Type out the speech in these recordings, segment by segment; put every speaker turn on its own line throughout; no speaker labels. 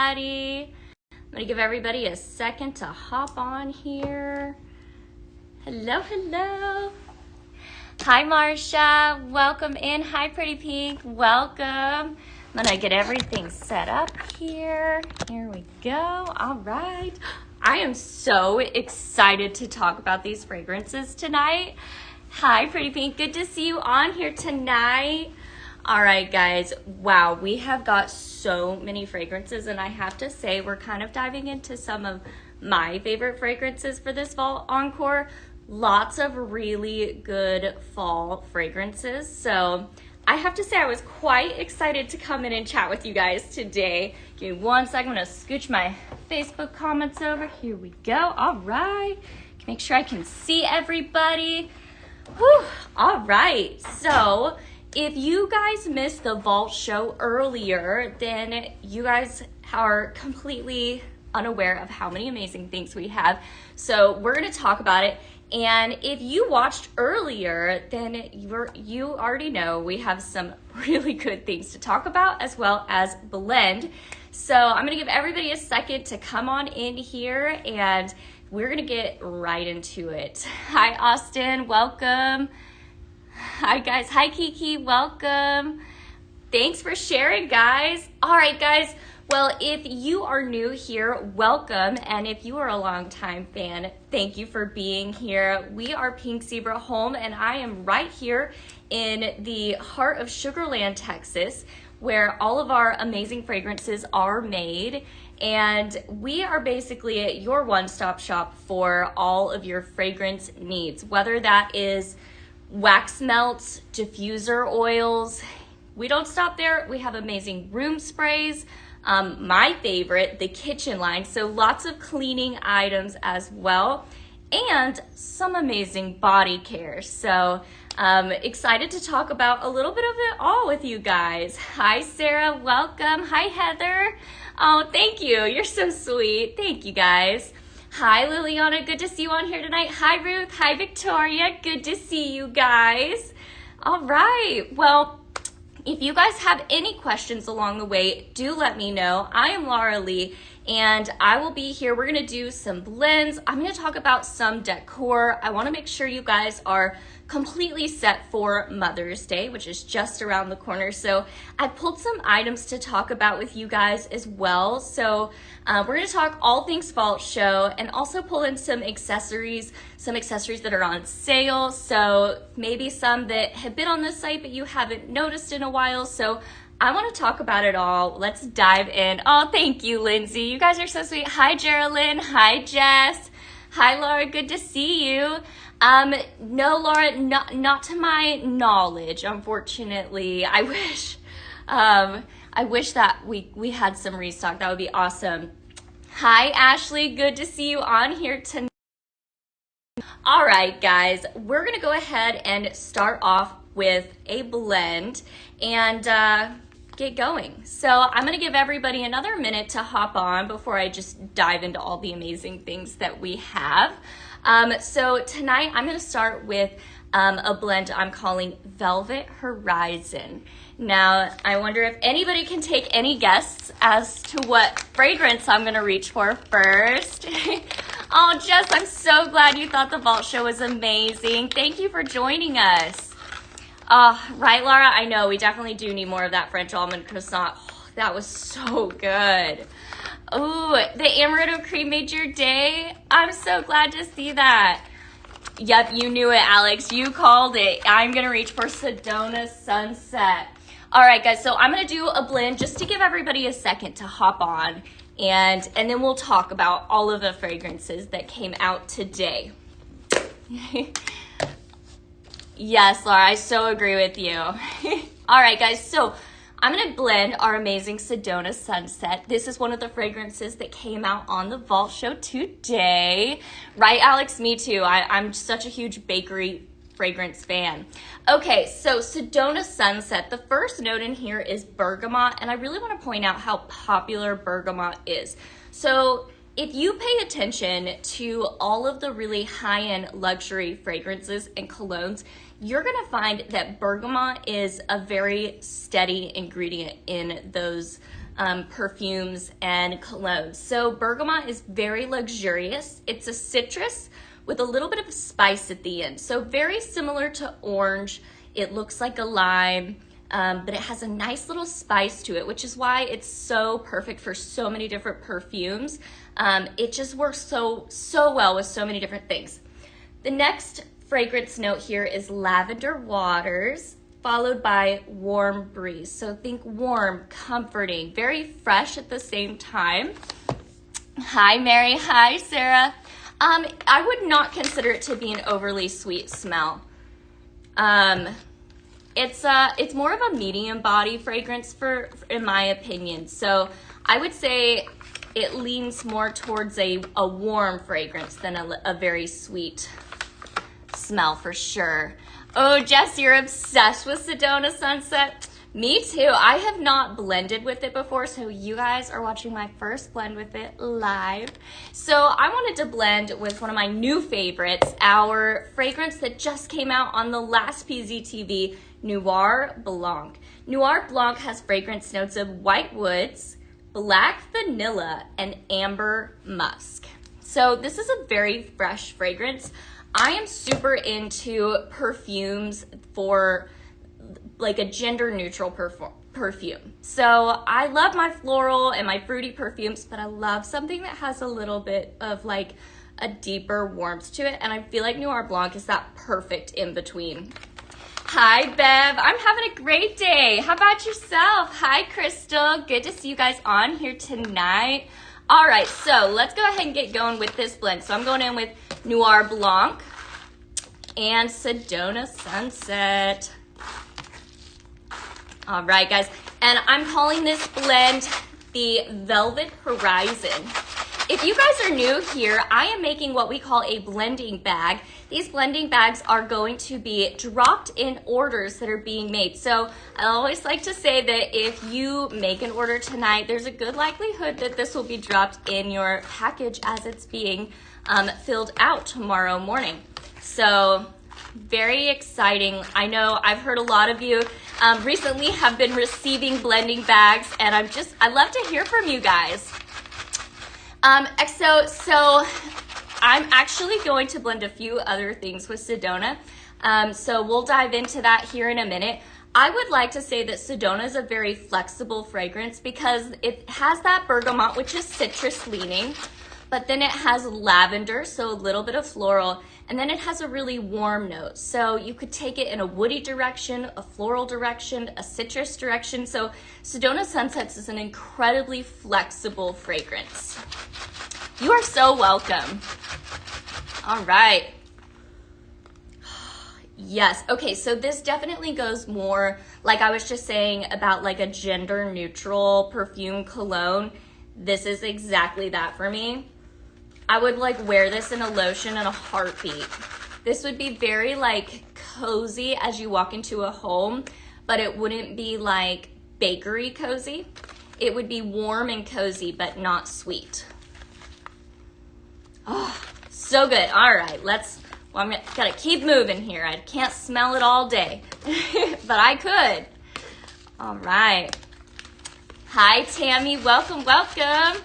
everybody. I'm gonna give everybody a second to hop on here. Hello, hello. Hi, Marsha. Welcome in. Hi, Pretty Pink. Welcome. I'm gonna get everything set up here. Here we go. All right. I am so excited to talk about these fragrances tonight. Hi, Pretty Pink. Good to see you on here tonight. All right, guys. Wow, we have got so many fragrances, and I have to say we're kind of diving into some of my favorite fragrances for this fall Encore. Lots of really good fall fragrances. So I have to say I was quite excited to come in and chat with you guys today. Give me one second. I'm going to scooch my Facebook comments over. Here we go. All right. Make sure I can see everybody. Whew. All right. So if you guys missed the Vault show earlier, then you guys are completely unaware of how many amazing things we have. So we're going to talk about it. And if you watched earlier, then you already know we have some really good things to talk about as well as blend. So I'm going to give everybody a second to come on in here and we're going to get right into it. Hi, Austin. Welcome. Hi, guys. Hi, Kiki. Welcome. Thanks for sharing, guys. All right, guys. Well, if you are new here, welcome. And if you are a longtime fan, thank you for being here. We are Pink Zebra Home, and I am right here in the heart of Sugar Land, Texas, where all of our amazing fragrances are made. And we are basically your one-stop shop for all of your fragrance needs, whether that is wax melts, diffuser oils. We don't stop there. We have amazing room sprays. My favorite, the kitchen line. So lots of cleaning items as well, and some amazing body care. So excited to talk about a little bit of it all with you guys. Hi, Sarah. Welcome. Hi, Heather. Oh, thank you. You're so sweet. Thank you, guys. Hi, Liliana. Good to see you on here tonight. Hi, Ruth. Hi, Victoria. Good to see you guys. All right. Well, if you guys have any questions along the way, do let me know. I am Laura Lee, and I will be here. We're going to do some blends. I'm going to talk about some decor. I want to make sure you guys are completely set for Mother's Day, which is just around the corner. So I pulled some items to talk about with you guys as well. So we're going to talk all things Vault show and also pull in some accessories that are on sale. So maybe some that have been on the site but you haven't noticed in a while. So I want to talk about it all. Let's dive in. Oh, thank you, Lindsay. You guys are so sweet. Hi, Geraldine. Hi, Jess. Hi, Laura. Good to see you. No, Laura, not to my knowledge, unfortunately. I wish that we had some restock. That would be awesome. Hi, Ashley. Good to see you on here tonight. All right, guys, we're going to go ahead and start off with a blend and get going. So I'm going to give everybody another minute to hop on before I just dive into all the amazing things that we have. So tonight I'm going to start with a blend I'm calling Velvet Horizon. Now, I wonder if anybody can take any guess as to what fragrance I'm going to reach for first. Oh, Jess, I'm so glad you thought the Vault show was amazing. Thank you for joining us. Right, Laura? I know, we definitely do need more of that French almond croissant. Oh, that was so good. Ooh, the amaretto cream made your day. I'm so glad to see that. Yep, you knew it, Alex. You called it. I'm going to reach for Sedona Sunset. All right, guys, so I'm going to do a blend just to give everybody a second to hop on, and then we'll talk about all of the fragrances that came out today. Yes, Laura, I so agree with you. All right, guys, so I'm going to blend our amazing Sedona Sunset. This is one of the fragrances that came out on the Vault show today. Right, Alex? Me too. I'm such a huge bakery fragrance fan. Okay, so Sedona Sunset. The first note in here is bergamot, and I really want to point out how popular bergamot is. So if you pay attention to all of the really high-end luxury fragrances and colognes, you're going to find that bergamot is a very steady ingredient in those perfumes and colognes. So bergamot is very luxurious. It's a citrus with a little bit of spice at the end. So very similar to orange. It looks like a lime, but it has a nice little spice to it, which is why it's so perfect for so many different perfumes. It just works so well with so many different things. The next fragrance note here is lavender waters, followed by warm breeze. So think warm, comforting, very fresh at the same time. Hi, Mary. Hi, Sarah. I would not consider it to be an overly sweet smell. It's more of a medium body fragrance in my opinion. So I would say it leans more towards a warm fragrance than a very sweet smell for sure. Oh, Jess, you're obsessed with Sedona Sunset. Me too. I have not blended with it before, so you guys are watching my first blend with it live. So I wanted to blend with one of my new favorites, our fragrance that just came out on the last PZTV, Noir Blanc. Noir Blanc has fragrance notes of white woods, black vanilla, and amber musk. So this is a very fresh fragrance. I am super into perfumes for like a gender neutral perfume. So I love my floral and my fruity perfumes, but I love something that has a little bit of like a deeper warmth to it. And I feel like Noir Blanc is that perfect in between. Hi, Bev. I'm having a great day. How about yourself? Hi, Crystal. Good to see you guys on here tonight. All right, so let's go ahead and get going with this blend. So I'm going in with Noir Blanc and Sedona Sunset. All right, guys, and I'm calling this blend the Velvet Horizon. If you guys are new here, I am making what we call a blending bag. These blending bags are going to be dropped in orders that are being made. So I always like to say that if you make an order tonight, there's a good likelihood that this will be dropped in your package as it's being filled out tomorrow morning. So very exciting. I know I've heard a lot of you recently have been receiving blending bags, and I love to hear from you guys. So I'm actually going to blend a few other things with Sedona. So we'll dive into that here in a minute. I would like to say that Sedona is a very flexible fragrance because it has that bergamot, which is citrus leaning, but then it has lavender, so a little bit of floral, and then it has a really warm note. So you could take it in a woody direction, a floral direction, a citrus direction. So Sedona Sunsets is an incredibly flexible fragrance. You are so welcome. All right. Yes, okay, so this definitely goes more, like I was just saying, about like a gender neutral perfume cologne. This is exactly that for me. I would like wear this in a lotion in a heartbeat. This would be very like cozy as you walk into a home, but it wouldn't be like bakery cozy. It would be warm and cozy, but not sweet. Oh, so good. All right, I'm gotta keep moving here. I can't smell it all day, but I could. All right. Hi, Tammy. Welcome, welcome.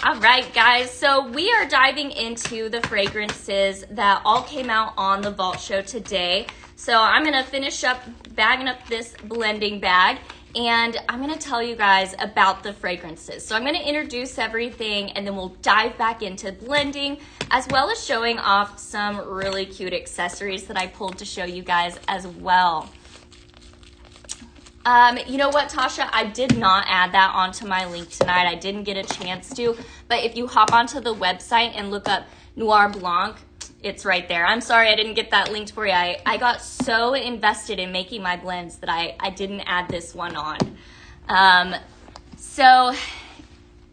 All right, guys. So we are diving into the fragrances that all came out on the Vault Show today. So I'm going to finish up bagging up this blending bag, and I'm going to tell you guys about the fragrances. So I'm going to introduce everything, and then we'll dive back into blending, as well as showing off some really cute accessories that I pulled to show you guys as well. You know what, Tasha? I did not add that onto my link tonight. I didn't get a chance to, but if you hop onto the website and look up Noir Blanc, it's right there. I'm sorry I didn't get that linked for you. I got so invested in making my blends that I didn't add this one on. So,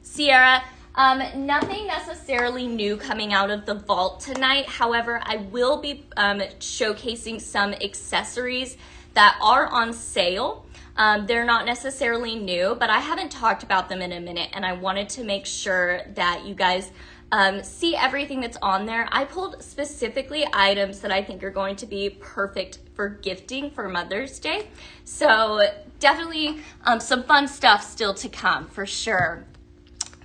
Sierra, nothing necessarily new coming out of the vault tonight. However, I will be showcasing some accessories that are on sale. They're not necessarily new, but I haven't talked about them in a minute, and I wanted to make sure that you guys see everything that's on there. I pulled specifically items that I think are going to be perfect for gifting for Mother's Day. So definitely some fun stuff still to come for sure.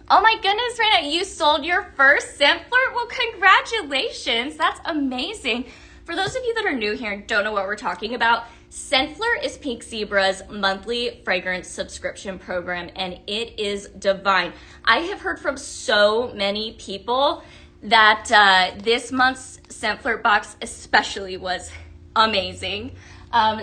Oh my goodness, Raina, you sold your first scent flirt? Well, congratulations. That's amazing. For those of you that are new here and don't know what we're talking about, Scent Flirt is Pink Zebra's monthly fragrance subscription program, and it is divine. I have heard from so many people that this month's Scent Flirt box especially was amazing.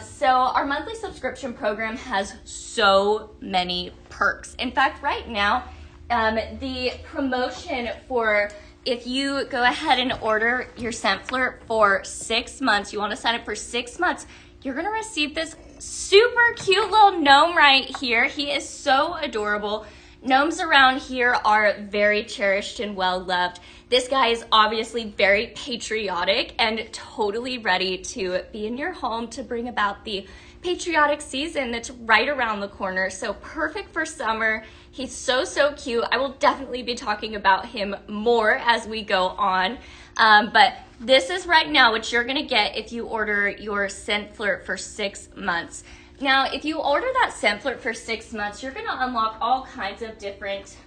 So our monthly subscription program has so many perks. In fact, right now, the promotion for if you go ahead and order your Scent Flirt for 6 months, you want to sign up for 6 months, you're going to receive this super cute little gnome right here. He is so adorable. Gnomes around here are very cherished and well loved. This guy is obviously very patriotic and totally ready to be in your home to bring about the patriotic season that's right around the corner. So perfect for summer. He's so, so cute. I will definitely be talking about him more as we go on. But this is right now what you're gonna get if you order your Scent Flirt for 6 months. Now, if you order that Scent Flirt for 6 months, you're gonna unlock all kinds of different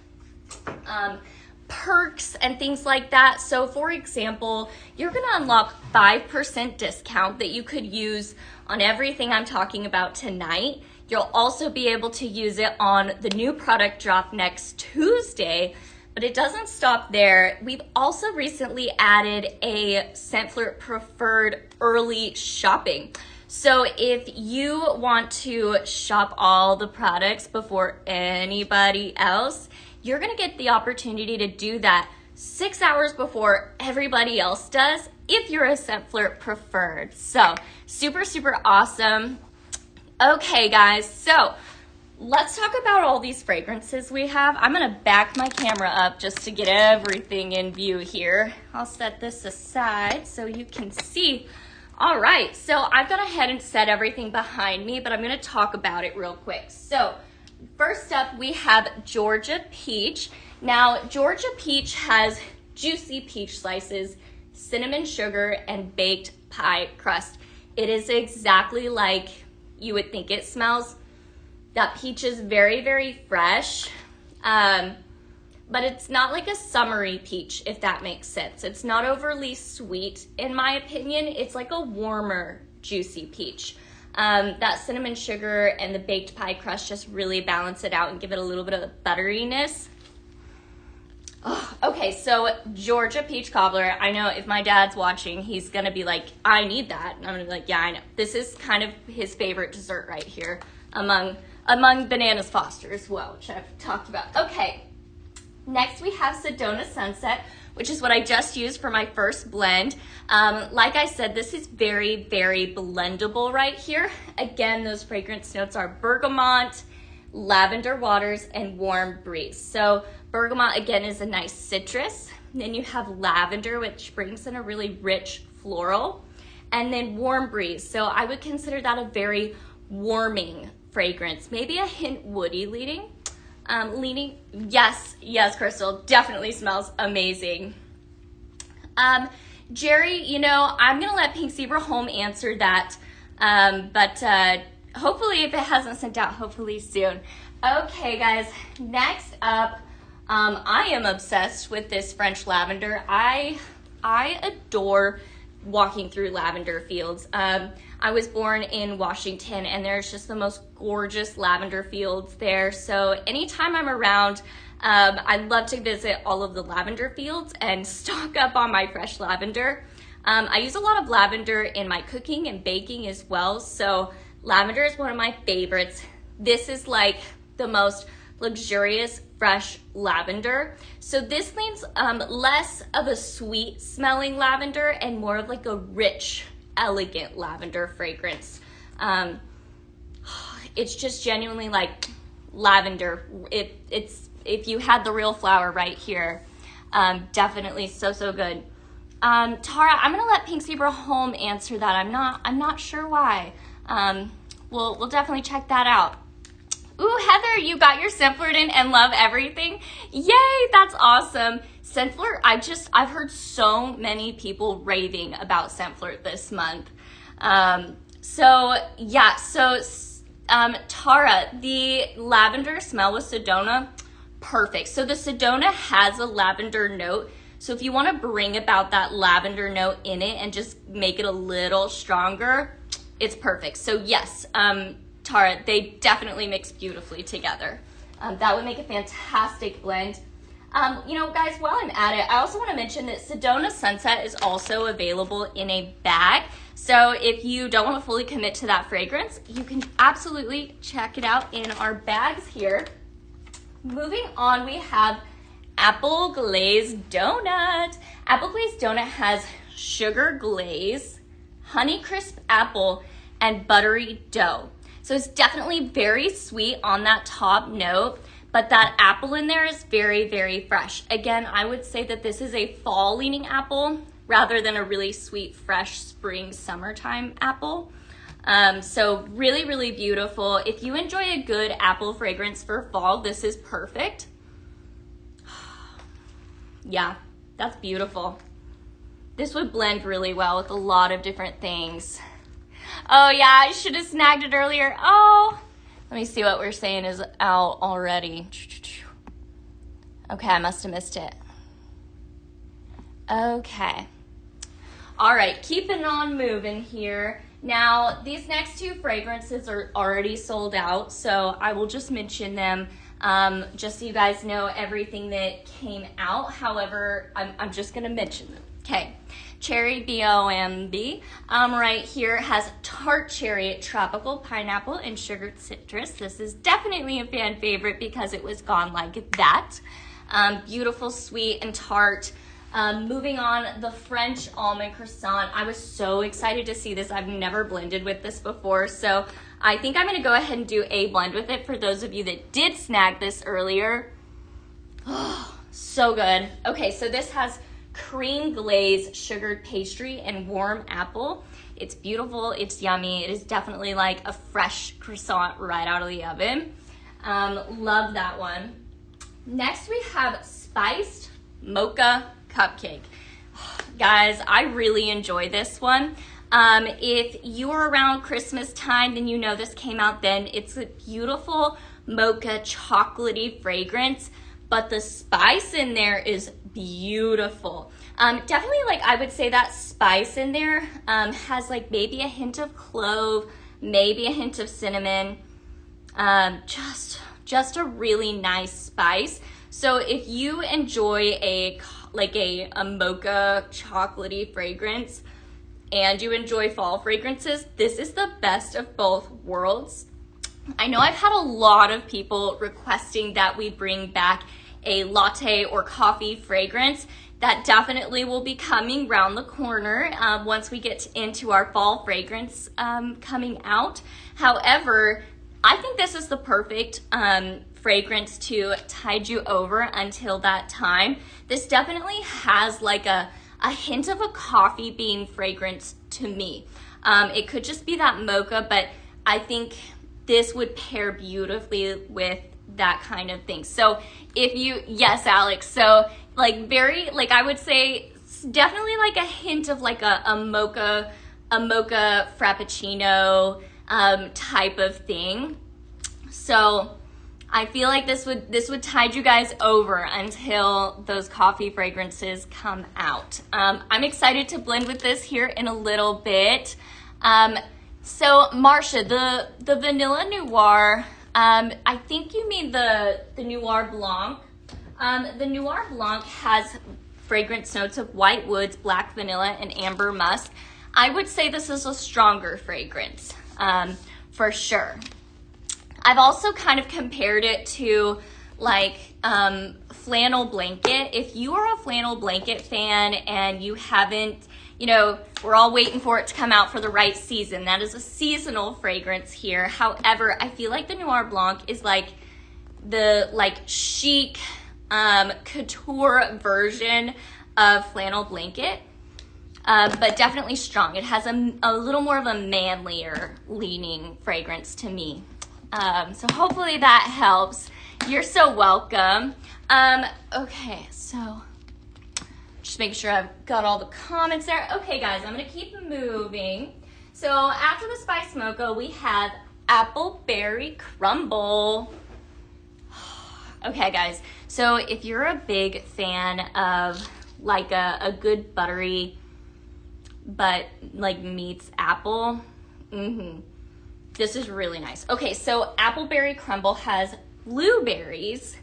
perks and things like that. So for example, you're gonna unlock 5% discount that you could use on everything I'm talking about tonight. You'll also be able to use it on the new product drop next Tuesday, but it doesn't stop there. We've also recently added a Scent Flirt preferred early shopping. So if you want to shop all the products before anybody else, you're gonna get the opportunity to do that 6 hours before everybody else does if you're a Scent Flirt preferred. So super, super awesome. Okay guys, so let's talk about all these fragrances we have. I'm gonna back my camera up just to get everything in view here. I'll set this aside so you can see. All right, so I've gone ahead and set everything behind me, but I'm gonna talk about it real quick. So first up, we have Georgia Peach. Now, Georgia Peach has juicy peach slices, cinnamon sugar, and baked pie crust. It is exactly like you would think it smells. That peach is very, very fresh, but it's not like a summery peach, if that makes sense. It's not overly sweet, in my opinion. It's like a warmer, juicy peach. That cinnamon sugar and the baked pie crust just really balance it out and give it a little bit of butteriness. Oh, okay, so Georgia Peach Cobbler. I know if my dad's watching, he's gonna be like, I need that. And I'm gonna be like, yeah, I know. This is kind of his favorite dessert right here among Bananas Foster as well, which I've talked about. Okay, next we have Sedona Sunset, which is what I just used for my first blend. Like I said, this is very, very blendable right here. Again, those fragrance notes are bergamot, lavender waters, and warm breeze. So bergamot, again, is a nice citrus. Then you have lavender, which brings in a really rich floral. And then warm breeze. So I would consider that a very warming fragrance. Maybe a hint woody leaning. Yes, Crystal, definitely smells amazing. Jerry, you know, I'm gonna let Pink Zebra Home answer that, but hopefully if it hasn't sent out, hopefully soon. Okay guys, next up, I am obsessed with this French lavender. I adore walking through lavender fields. I was born in Washington and there's just the most gorgeous lavender fields there. So anytime I'm around, I love to visit all of the lavender fields and stock up on my fresh lavender. I use a lot of lavender in my cooking and baking as well. So lavender is one of my favorites. This is like the most luxurious fresh lavender. So this leans less of a sweet smelling lavender and more of like a rich, elegant lavender fragrance. It's just genuinely like lavender. It's if you had the real flower right here, definitely so good. Tara, I'm gonna let Pink Zebra Home answer that. I'm not sure why. We'll definitely check that out. Ooh, Heather, you got your Scent Flirt in and love everything. Yay, that's awesome. Scent Flirt, I've heard so many people raving about Scent Flirt this month. Tara, the lavender smell with Sedona, perfect. So the Sedona has a lavender note. So if you want to bring about that lavender note in it and just make it a little stronger, it's perfect. So yes, Tara, they definitely mix beautifully together. That would make a fantastic blend. Guys, while I'm at it, I also want to mention that Sedona Sunset is also available in a bag. So if you don't want to fully commit to that fragrance, you can absolutely check it out in our bags here. Moving on, we have Apple Glazed Donut. Apple Glazed Donut has sugar glaze, honey crisp apple, and buttery dough. So it's definitely very sweet on that top note, but that apple in there is very, very fresh. Again, I would say that this is a fall leaning apple rather than a really sweet, fresh spring, summertime apple. So really, really beautiful. If you enjoy a good apple fragrance for fall, this is perfect. Yeah, that's beautiful. This would blend really well with a lot of different things. Oh yeah, I should have snagged it earlier. Oh, let me see what we're saying is out already. Okay, I must have missed it. Okay. All right, keeping on moving here. Now, these next two fragrances are already sold out, so I will just mention them just so you guys know everything that came out. However, I'm just going to mention them. Okay, Cherry BOMB right here has tart cherry, tropical pineapple, and sugared citrus. This is definitely a fan favorite because it was gone like that. Beautiful, sweet, and tart. Moving on, the French almond croissant. I was so excited to see this. I've never blended with this before, so I think I'm going to go ahead and do a blend with it for those of you that did snag this earlier. Oh, so good. Okay, so this has cream glaze, sugared pastry, and warm apple. It's beautiful. It's yummy. It is definitely like a fresh croissant right out of the oven. Love that one. Next, we have spiced mocha cupcake. Guys, I really enjoy this one. If you are around Christmas time, then you know this came out then. It's a beautiful mocha chocolatey fragrance, but the spice in there is beautiful. Definitely, like, I would say that spice in there has like maybe a hint of clove, maybe a hint of cinnamon, just a really nice spice. So if you enjoy a mocha chocolatey fragrance and you enjoy fall fragrances, this is the best of both worlds. I know I've had a lot of people requesting that we bring back a latte or coffee fragrance. That definitely will be coming around the corner once we get into our fall fragrance coming out. However, I think this is the perfect fragrance to tide you over until that time. This definitely has like a hint of a coffee bean fragrance to me. It could just be that mocha, but I think this would pair beautifully with that kind of thing. So if you, yes, Alex, so like very, like I would say definitely like a hint of like a mocha frappuccino type of thing. So I feel like this would tide you guys over until those coffee fragrances come out. I'm excited to blend with this here in a little bit. So Marcia, the Vanilla Noir, I think you mean the Noir Blanc. The Noir Blanc has fragrance notes of white woods, black vanilla, and amber musk. I would say this is a stronger fragrance, for sure. I've also kind of compared it to like flannel blanket. If you are a flannel blanket fan and you haven't, we're all waiting for it to come out for the right season. That is a seasonal fragrance here. However, I feel like the Noir Blanc is like the chic couture version of flannel blanket, but definitely strong. It has a little more of a manlier leaning fragrance to me. So hopefully that helps. You're so welcome. Okay, so Just make sure I've got all the comments there. Okay, guys, I'm gonna keep moving. So after the spice mocha, we have apple berry crumble. Okay, guys, so if you're a big fan of like a good buttery, but like meets apple, this is really nice. Okay, so apple berry crumble has blueberries,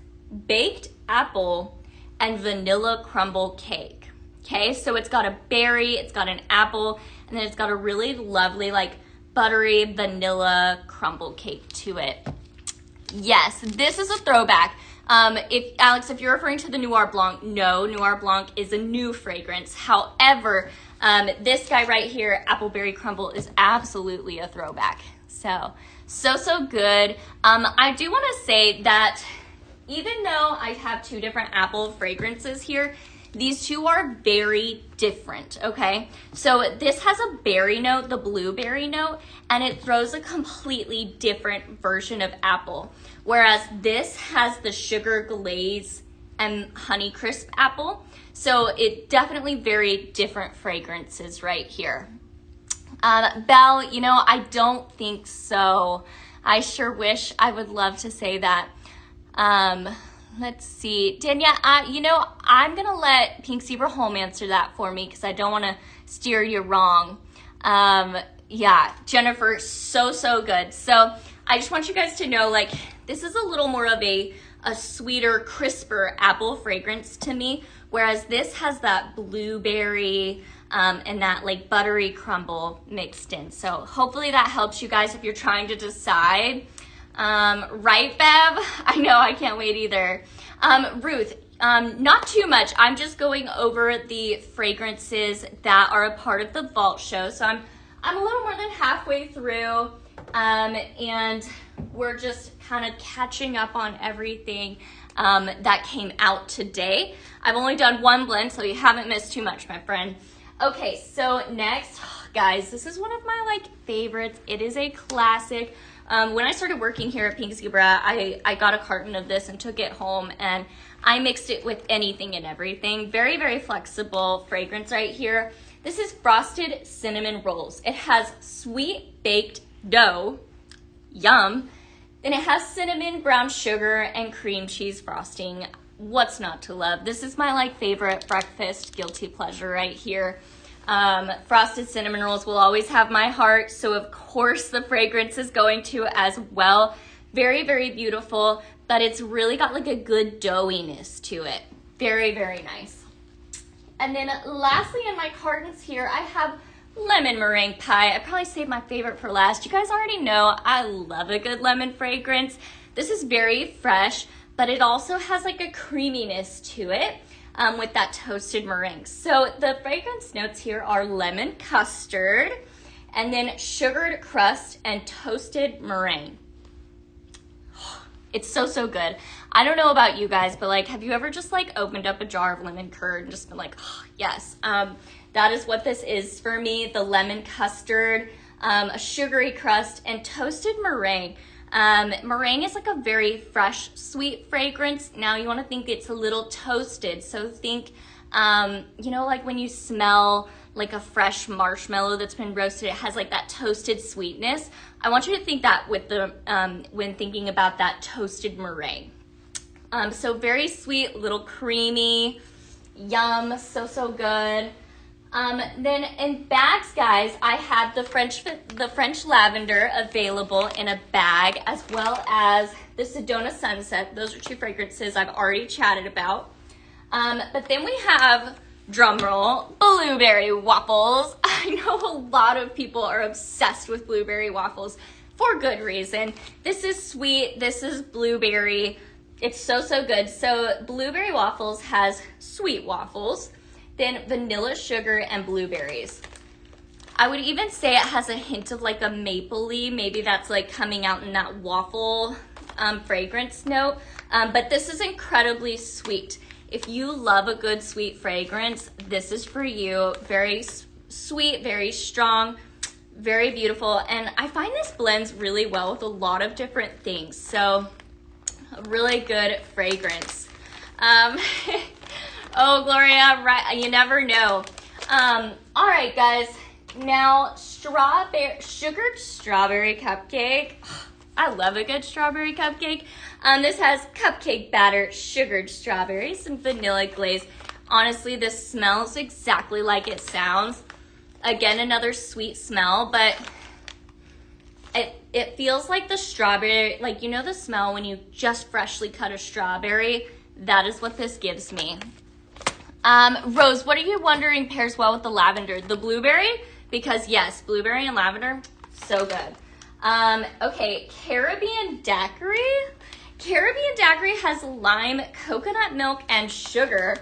baked apple, and vanilla crumble cake. Okay, so it's got a berry, it's got an apple, and then it's got a really lovely like buttery vanilla crumble cake to it. Yes, this is a throwback. Alex, if you're referring to the Noir Blanc, no, Noir Blanc is a new fragrance. However, this guy right here, apple berry crumble, is absolutely a throwback. So good. I do want to say that even though I have two different apple fragrances here, these two are very different, okay? So this has a berry note, the blueberry note, and it throws a completely different version of apple. Whereas this has the sugar glaze and honey crisp apple. So it definitely very different fragrances right here. Belle, you know, I don't think so. I sure wish I would love to say that. Let's see. Dania, you know, I'm going to let Pink Zebra Home answer that for me because I don't want to steer you wrong. Yeah, Jennifer, so good. So I just want you guys to know, like, this is a little more of a sweeter, crisper apple fragrance to me, whereas this has that blueberry and that like buttery crumble mixed in. So hopefully that helps you guys if you're trying to decide. Right, Bev? I know, I can't wait either. Ruth, not too much. I'm just going over the fragrances that are a part of the vault show. So I'm a little more than halfway through, and we're just kind of catching up on everything that came out today. I've only done one blend, so you haven't missed too much, my friend. Okay, so next, guys, this is one of my like favorites. It is a classic. When I started working here at Pink Zebra, I got a carton of this and took it home, and I mixed it with anything and everything. Very, very flexible fragrance right here. This is Frosted Cinnamon Rolls. It has sweet baked dough, yum. Then it has cinnamon, brown sugar, and cream cheese frosting. What's not to love? This is my like favorite breakfast guilty pleasure right here. Frosted cinnamon rolls will always have my heart, so of course the fragrance is going to as well. Very, very beautiful, but it's really got like a good doughiness to it. Very, very nice. And then lastly in my cartons here, I have lemon meringue pie. I probably saved my favorite for last. You guys already know I love a good lemon fragrance. This is very fresh, but it also has like a creaminess to it. With that toasted meringue. So the fragrance notes here are lemon custard, and then sugared crust and toasted meringue. It's so good. I don't know about you guys, but like, have you ever just like opened up a jar of lemon curd and just been like, oh, yes. That is what this is for me. The lemon custard, a sugary crust, and toasted meringue. Meringue is like a very fresh, sweet fragrance. Now you want to think it's a little toasted. So think, you know, like when you smell like a fresh marshmallow that's been roasted, it has like that toasted sweetness. I want you to think that with the, when thinking about that toasted meringue. So very sweet, little creamy, yum, so good. Then in bags, guys, I have the French Lavender available in a bag, as well as the Sedona Sunset. Those are two fragrances I've already chatted about. But then we have, drumroll, blueberry waffles. I know a lot of people are obsessed with blueberry waffles for good reason. This is sweet. This is blueberry. It's so good. So blueberry waffles has sweet waffles, then vanilla sugar and blueberries. I would even say it has a hint of like a mapley. Maybe that's like coming out in that waffle fragrance note. But this is incredibly sweet. If you love a good sweet fragrance, this is for you. Very sweet, very strong, very beautiful. And I find this blends really well with a lot of different things. So a really good fragrance. Oh, Gloria, right? You never know. All right, guys. Now, sugared strawberry cupcake. I love a good strawberry cupcake. This has cupcake batter, sugared strawberries, and vanilla glaze. Honestly, this smells exactly like it sounds. Again, another sweet smell, but it feels like the strawberry, like, you know the smell when you just freshly cut a strawberry? That is what this gives me. Rose, what are you wondering pairs well with the lavender? The blueberry? Because yes, blueberry and lavender, so good. Okay, Caribbean Daiquiri. Caribbean Daiquiri has lime, coconut milk, and sugar.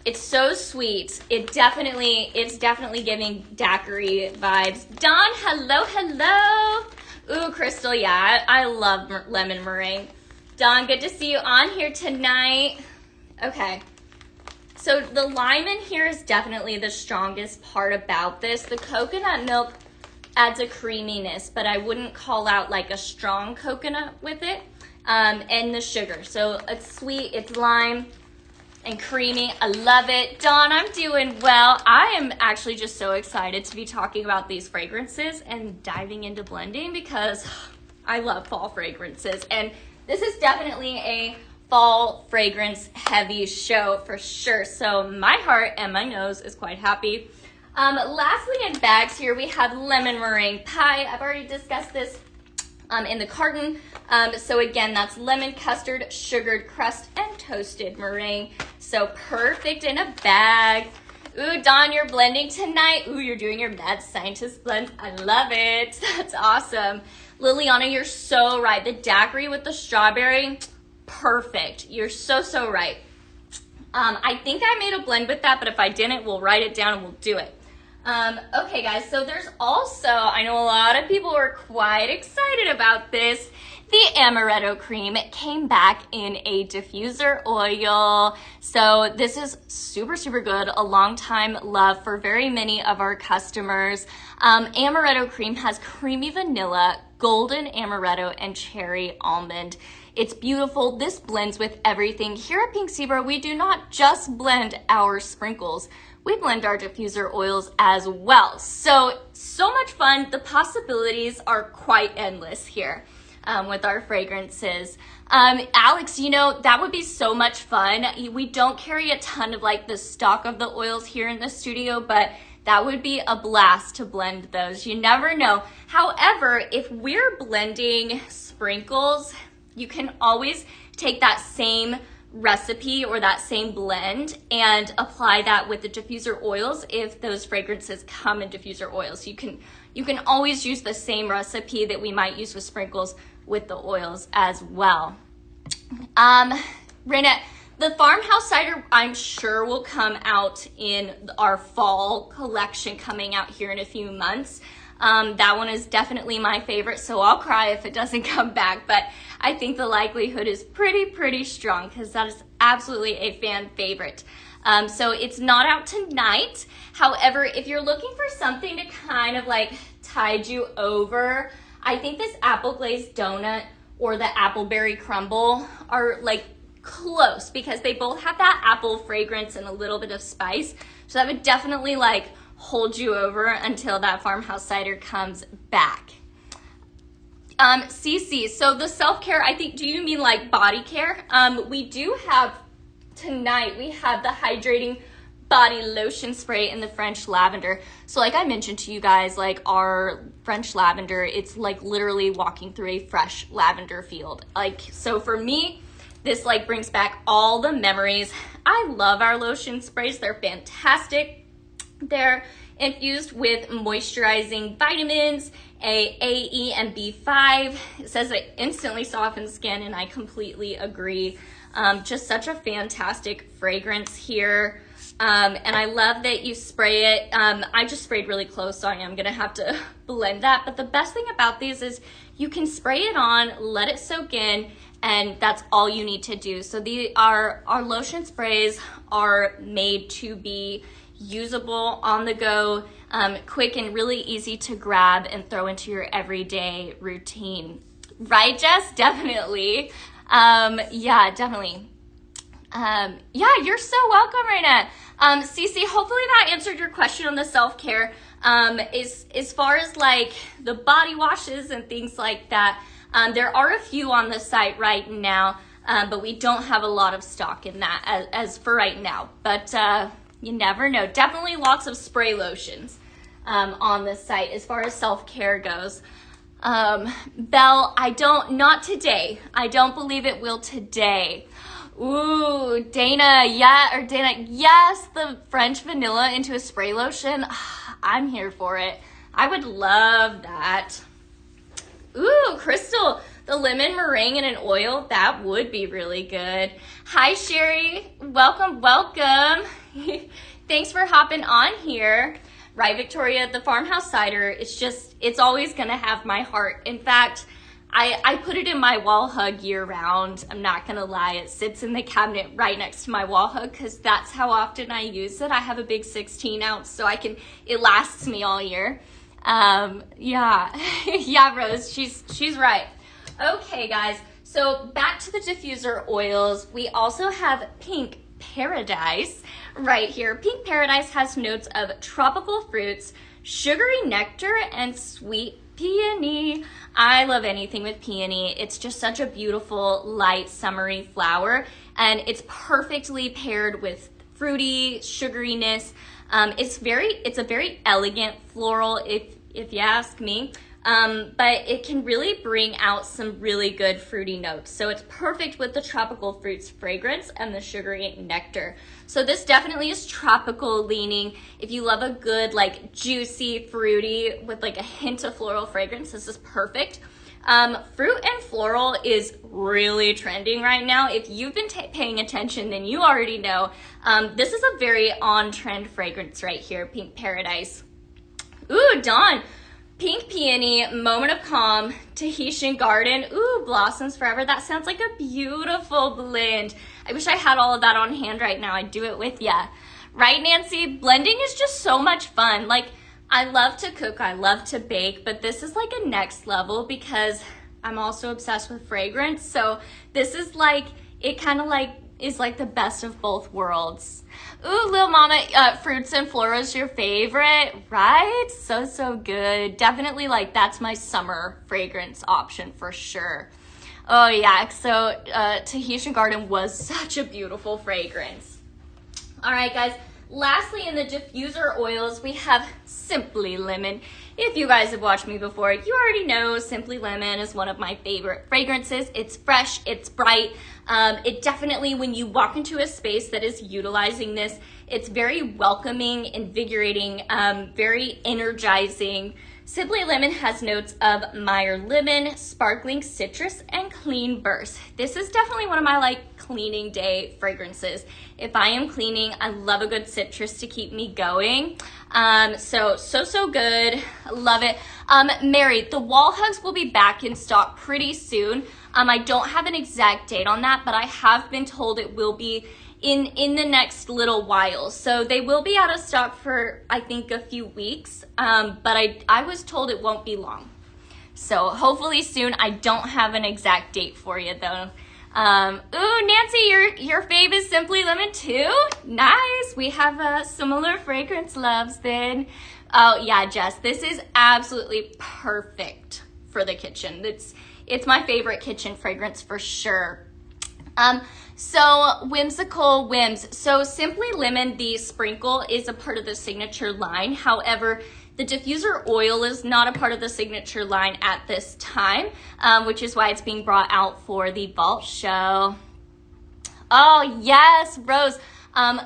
It's so sweet. It's definitely giving daiquiri vibes. Dawn, hello. Ooh, Crystal, yeah, I love lemon meringue. Dawn, good to see you on here tonight. Okay. So the lime in here is definitely the strongest part about this. The coconut milk adds a creaminess, but I wouldn't call out like a strong coconut with it. And the sugar. So it's sweet, it's lime and creamy. I love it. Dawn, I'm doing well. I am actually just so excited to be talking about these fragrances and diving into blending because I love fall fragrances. And this is definitely a fall fragrance heavy show for sure. So my heart and my nose is quite happy. Lastly, in bags here, we have lemon meringue pie. I've already discussed this in the carton. So again, that's lemon custard, sugared crust, and toasted meringue. So perfect in a bag. Ooh, Dawn, you're blending tonight. Ooh, you're doing your mad scientist blend. I love it. That's awesome. Liliana, you're so right. The daiquiri with the strawberry, perfect. You're so right. I think I made a blend with that, but if I didn't, we'll write it down and we'll do it. Okay, guys, so there's also, I know a lot of people were quite excited about this. The amaretto cream came back in a diffuser oil. So this is super good. A long time love for very many of our customers. Amaretto cream has creamy vanilla, golden amaretto, and cherry almond. It's beautiful. This blends with everything. Here at Pink Zebra, we do not just blend our sprinkles. We blend our diffuser oils as well. So much fun. The possibilities are quite endless here with our fragrances. Alex, you know, that would be so much fun. We don't carry a ton of like the stock of the oils here in the studio, but that would be a blast to blend those. You never know. However, if we're blending sprinkles, you can always take that same recipe or that same blend and apply that with the diffuser oils if those fragrances come in diffuser oils. You can always use the same recipe that we might use with sprinkles with the oils as well. Raina, the farmhouse cider I'm sure will come out in our fall collection coming out here in a few months. That one is definitely my favorite, so I'll cry if it doesn't come back, but I think the likelihood is pretty strong because that is absolutely a fan favorite. So it's not out tonight. However, if you're looking for something to kind of like tide you over, I think this apple glazed donut or the appleberry crumble are like close because they both have that apple fragrance and a little bit of spice. So that would definitely like hold you over until that farmhouse cider comes back. Cece, so the self-care, I think, do you mean like body care? We do have tonight, we have the hydrating body lotion spray in the French lavender. So like I mentioned to you guys, like our French lavender, it's like literally walking through a fresh lavender field. Like, so for me, this like brings back all the memories. I love our lotion sprays. They're fantastic. They're infused with moisturizing vitamins, A, E, and B5. It says it instantly softens skin, and I completely agree. Just such a fantastic fragrance here. And I love that you spray it. I just sprayed really close, so I am gonna have to blend that. But the best thing about these is you can spray it on, let it soak in, and that's all you need to do. So our lotion sprays are made to be usable, on the go, quick and really easy to grab and throw into your everyday routine. Right, Jess? Definitely. Yeah, definitely. Yeah, you're so welcome, Raina. Cece, hopefully that answered your question on the self-care. As far as like the body washes and things like that, there are a few on the site right now, but we don't have a lot of stock in that as for right now. But you never know. Definitely lots of spray lotions on the site as far as self-care goes. Belle, not today. I don't believe it will today. Ooh, Dana, yes, the French vanilla into a spray lotion. I'm here for it. I would love that. Ooh, Crystal, the lemon meringue in an oil, that would be really good. Hi, Sherry. Welcome. Thanks for hopping on here. Right, Victoria, the farmhouse cider, it's always going to have my heart. In fact, I put it in my wall hug year round. I'm not going to lie. It sits in the cabinet right next to my wall hug because that's how often I use it. I have a big 16 ounce, so it lasts me all year. Yeah, Rose, she's right. Okay, guys, so back to the diffuser oils. We also have Pink Paradise right here. Pink Paradise has notes of tropical fruits, sugary nectar, and sweet peony. I love anything with peony. It's just such a beautiful, light, summery flower, and it's perfectly paired with fruity sugariness. It's a very elegant floral, if you ask me. But it can really bring out some really good fruity notes. So it's perfect with the tropical fruits fragrance and the sugary nectar. So this definitely is tropical leaning. If you love a good, like, juicy, fruity with like a hint of floral fragrance, this is perfect. Fruit and floral is really trending right now. If you've been paying attention, then you already know. This is a very on-trend fragrance right here, Pink Paradise. Ooh, Dawn. Pink Peony, Moment of Calm, Tahitian Garden, ooh, Blossoms Forever. That sounds like a beautiful blend. I wish I had all of that on hand right now. I'd do it with ya. Right, Nancy? Blending is just so much fun. Like, I love to cook, I love to bake, but this is like a next level because I'm also obsessed with fragrance. So this is like, it kind of like is like the best of both worlds. Ooh, Lil Mama, fruits and floras your favorite, right? So good. Definitely like that's my summer fragrance option for sure. Oh yeah, so Tahitian Garden was such a beautiful fragrance. All right, guys. Lastly, in the diffuser oils, we have Simply Lemon. If you guys have watched me before, you already know Simply Lemon is one of my favorite fragrances. It's fresh, it's bright. It definitely, when you walk into a space that is utilizing this, it's very welcoming, invigorating, very energizing. Simply Lemon has notes of Meyer lemon, sparkling citrus, and clean burst. This is definitely one of my like cleaning day fragrances. If I am cleaning, I love a good citrus to keep me going. So good. Love it. Mary, the wall hugs will be back in stock pretty soon. I don't have an exact date on that, but I have been told it will be in the next little while. So they will be out of stock for, I think, a few weeks, but I was told it won't be long. So hopefully soon. I don't have an exact date for you though. Ooh, Nancy, your fave is Simply Lemon too? Nice. We have a similar fragrance loves then. Oh yeah, Jess, this is absolutely perfect for the kitchen. It's my favorite kitchen fragrance for sure. So Whimsical Whims. So Simply Lemon, the sprinkle, is a part of the signature line. However, the diffuser oil is not a part of the signature line at this time, which is why it's being brought out for the Vault Show. Oh yes, Rose.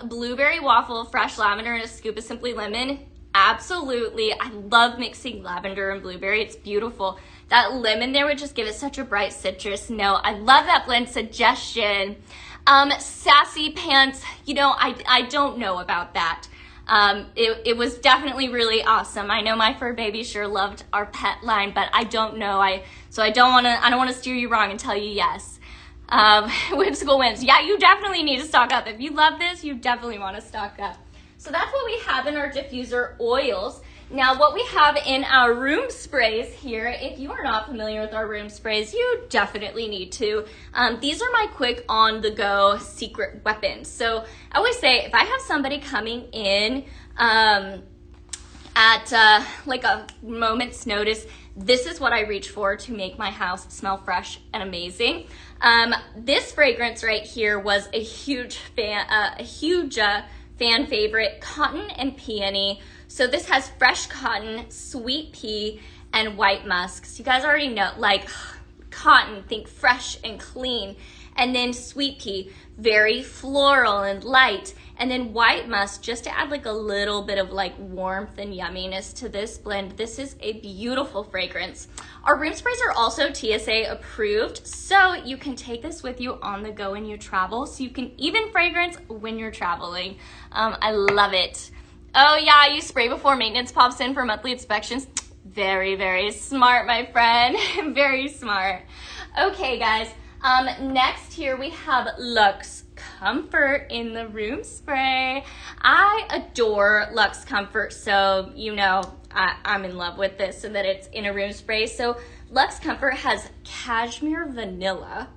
Blueberry waffle, fresh lavender, and a scoop of Simply Lemon. Absolutely. I love mixing lavender and blueberry. It's beautiful. That lemon there would just give it such a bright citrus note. I love that blend suggestion. Sassy Pants, you know, I don't know about that. It was definitely really awesome. I know my fur baby sure loved our pet line, but I don't know. I don't want to steer you wrong and tell you yes. Whimsical Whims. Yeah, you definitely need to stock up. If you love this, you definitely want to stock up. So that's what we have in our diffuser oils. Now what we have in our room sprays here, if you are not familiar with our room sprays, you definitely need to. These are my quick on-the-go secret weapons. So I always say, if I have somebody coming in at like a moment's notice, this is what I reach for to make my house smell fresh and amazing. This fragrance right here was a huge fan favorite, Cotton and Peony. So this has fresh cotton, sweet pea, and white musk. So you guys already know, like cotton, think fresh and clean. And then sweet pea, very floral and light. And then white musk, just to add like a little bit of like warmth and yumminess to this blend. This is a beautiful fragrance. Our room sprays are also TSA approved, so you can take this with you on the go when you travel. So you can even fragrance when you're traveling. I love it. Oh yeah, you spray before maintenance pops in for monthly inspections. Very, very smart, my friend. Very smart. Okay, guys. Next here we have Luxe Comfort in the room spray. I adore Luxe Comfort, so you know I'm in love with this and that it's in a room spray. So Luxe Comfort has cashmere vanilla,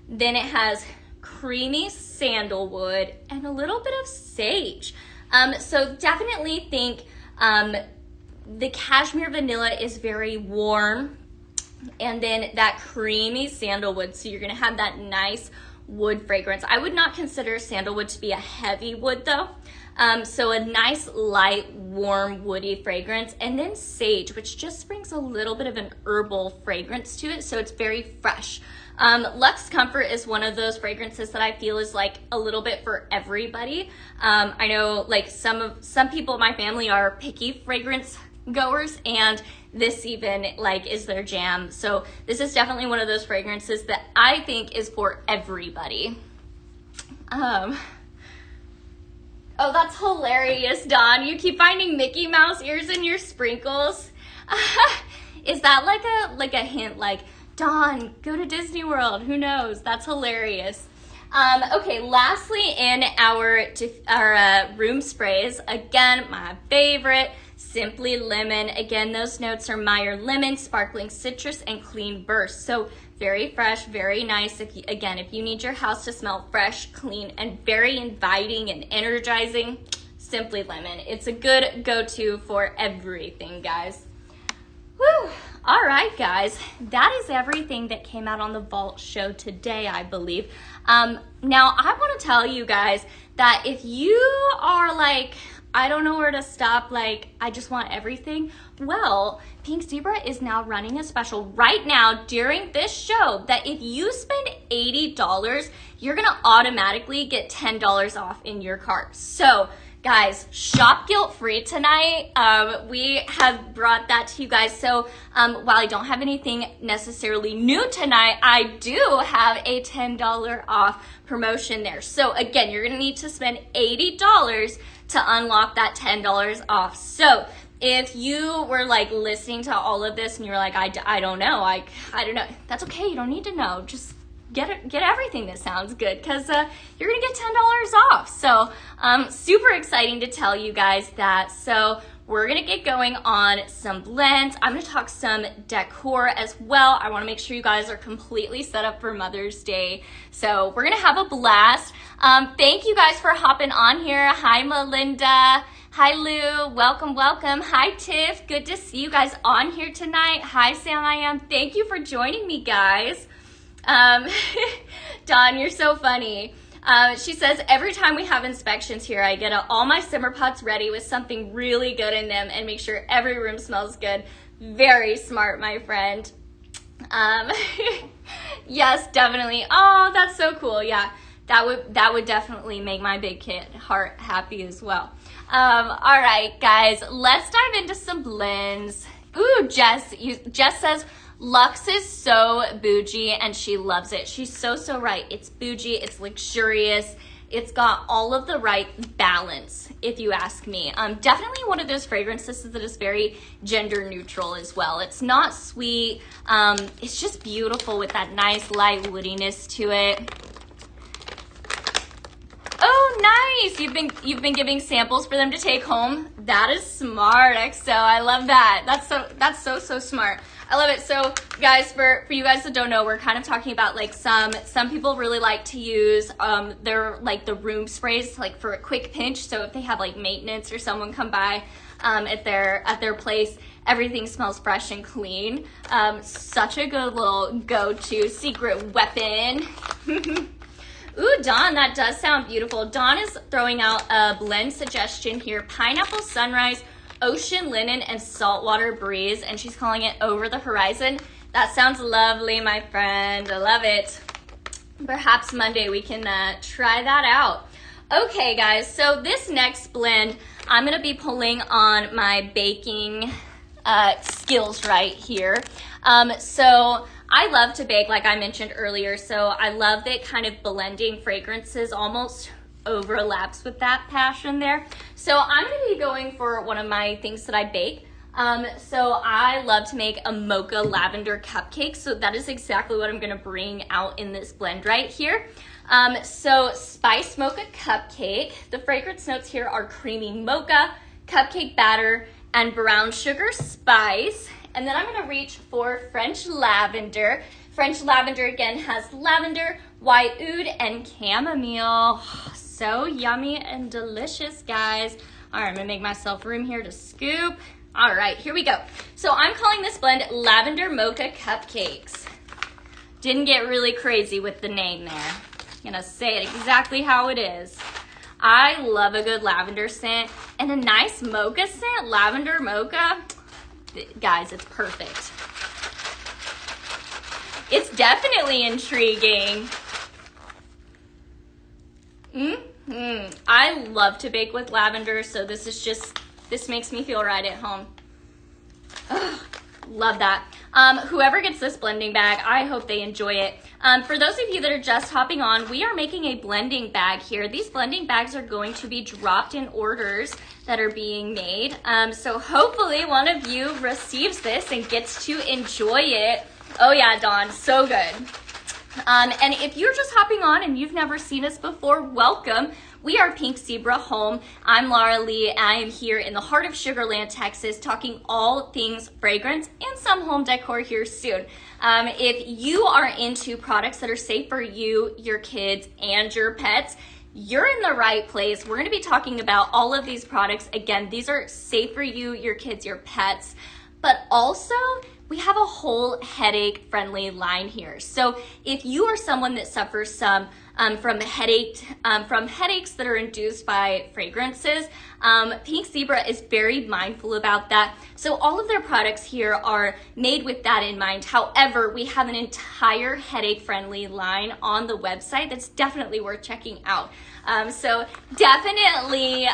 then it has creamy sandalwood and a little bit of sage. So definitely think the cashmere vanilla is very warm, and then that creamy sandalwood, so you're gonna have that nice wood fragrance. I would not consider sandalwood to be a heavy wood though. So a nice light, warm, woody fragrance, and then sage, which just brings a little bit of an herbal fragrance to it, so it's very fresh. Luxe Comfort is one of those fragrances that I feel is like a little bit for everybody. I know like some people in my family are picky fragrance goers, and this even like is their jam. So this is definitely one of those fragrances that I think is for everybody. Oh, that's hilarious, Dawn. You keep finding Mickey Mouse ears in your sprinkles. Is that like a hint like, Dawn, go to Disney World? Who knows? That's hilarious. Okay, lastly in our room sprays, again, my favorite, Simply Lemon. Again, those notes are Meyer lemon, sparkling citrus, and clean burst. So very fresh, very nice. If you need your house to smell fresh, clean, and very inviting and energizing, Simply Lemon. It's a good go-to for everything, guys. Woo! All right, guys, that is everything that came out on the Vault show today, I believe. Now, I want to tell you guys that if you are like, I don't know where to stop, like, I just want everything, well, Pink Zebra is now running a special right now during this show that if you spend $80, you're going to automatically get $10 off in your cart. So, guys, shop guilt-free tonight. We have brought that to you guys. So while I don't have anything necessarily new tonight, I do have a $10 off promotion there. So again, you're going to need to spend $80 to unlock that $10 off. So if you were like listening to all of this and you're like, I don't know, I don't know, that's okay. You don't need to know. Just get everything that sounds good, because you're gonna get $10 off. So super exciting to tell you guys that. So we're gonna get going on some blends. I'm gonna talk some decor as well. I wanna make sure you guys are completely set up for Mother's Day. So we're gonna have a blast. Thank you guys for hopping on here. Hi, Melinda. Hi, Lou. Welcome, welcome. Hi, Tiff. Good to see you guys on here tonight. Hi, Sam I Am. Thank you for joining me, guys. Dawn, you're so funny. She says, every time we have inspections here, I get all my simmer pots ready with something really good in them and make sure every room smells good. Very smart, my friend. Yes, definitely. Oh, that's so cool. Yeah, that would definitely make my big kid heart happy as well. All right, guys, let's dive into some blends. Ooh, Jess says, Luxe is so bougie and she loves it. She's so right. It's bougie, it's luxurious, it's got all of the right balance, if you ask me. Definitely one of those fragrances that is very gender neutral as well. It's not sweet, it's just beautiful with that nice light woodiness to it. Oh, nice. You've been giving samples for them to take home. That is smart, XO. I love that. That's so smart. I love it. So guys, for you guys that don't know, we're kind of talking about like some people really like to use their like the room sprays like for a quick pinch. So if they have like maintenance or someone come by at their place, everything smells fresh and clean. Such a good little go-to secret weapon. Ooh, Dawn, that does sound beautiful. Dawn is throwing out a blend suggestion here: Pineapple Sunrise, Ocean Linen, and Saltwater Breeze, and she's calling it Over the Horizon. That sounds lovely, my friend. I love it. Perhaps Monday we can try that out. Okay, guys, so this next blend, I'm going to be pulling on my baking skills right here. So I love to bake, like I mentioned earlier, so I love that kind of blending fragrances almost overlaps with that passion there. So I'm going to be going for one of my things that I bake. So I love to make a mocha lavender cupcake. So that is exactly what I'm going to bring out in this blend right here. So spice mocha cupcake. The fragrance notes here are creamy mocha, cupcake batter, and brown sugar spice. And then I'm going to reach for French lavender. French lavender again has lavender, white oud, and chamomile. So yummy and delicious, guys. All right, I'm gonna make myself room here to scoop. All right, here we go. So I'm calling this blend Lavender Mocha Cupcakes. Didn't get really crazy with the name there. I'm gonna say it exactly how it is. I love a good lavender scent and a nice mocha scent, lavender mocha. Guys, it's perfect. It's definitely intriguing. I love to bake with lavender, so this makes me feel right at home. Ugh, love that. Whoever gets this blending bag, I hope they enjoy it. For those of you that are just hopping on, we are making a blending bag here. These blending bags are going to be dropped in orders that are being made. So hopefully one of you receives this and gets to enjoy it. Oh yeah, Dawn, so good. And if you're just hopping on and you've never seen us before, welcome. We are Pink Zebra Home. I'm Laura Lee, and I am here in the heart of Sugar Land, Texas, talking all things fragrance and some home decor here soon. If you are into products that are safe for you, your kids, and your pets, you're in the right place. We're going to be talking about all of these products. Again, these are safe for you, your kids, your pets, but also we have a whole headache-friendly line here. So if you are someone that suffers from headaches that are induced by fragrances, Pink Zebra is very mindful about that. So all of their products here are made with that in mind. However, we have an entire headache-friendly line on the website that's definitely worth checking out. So definitely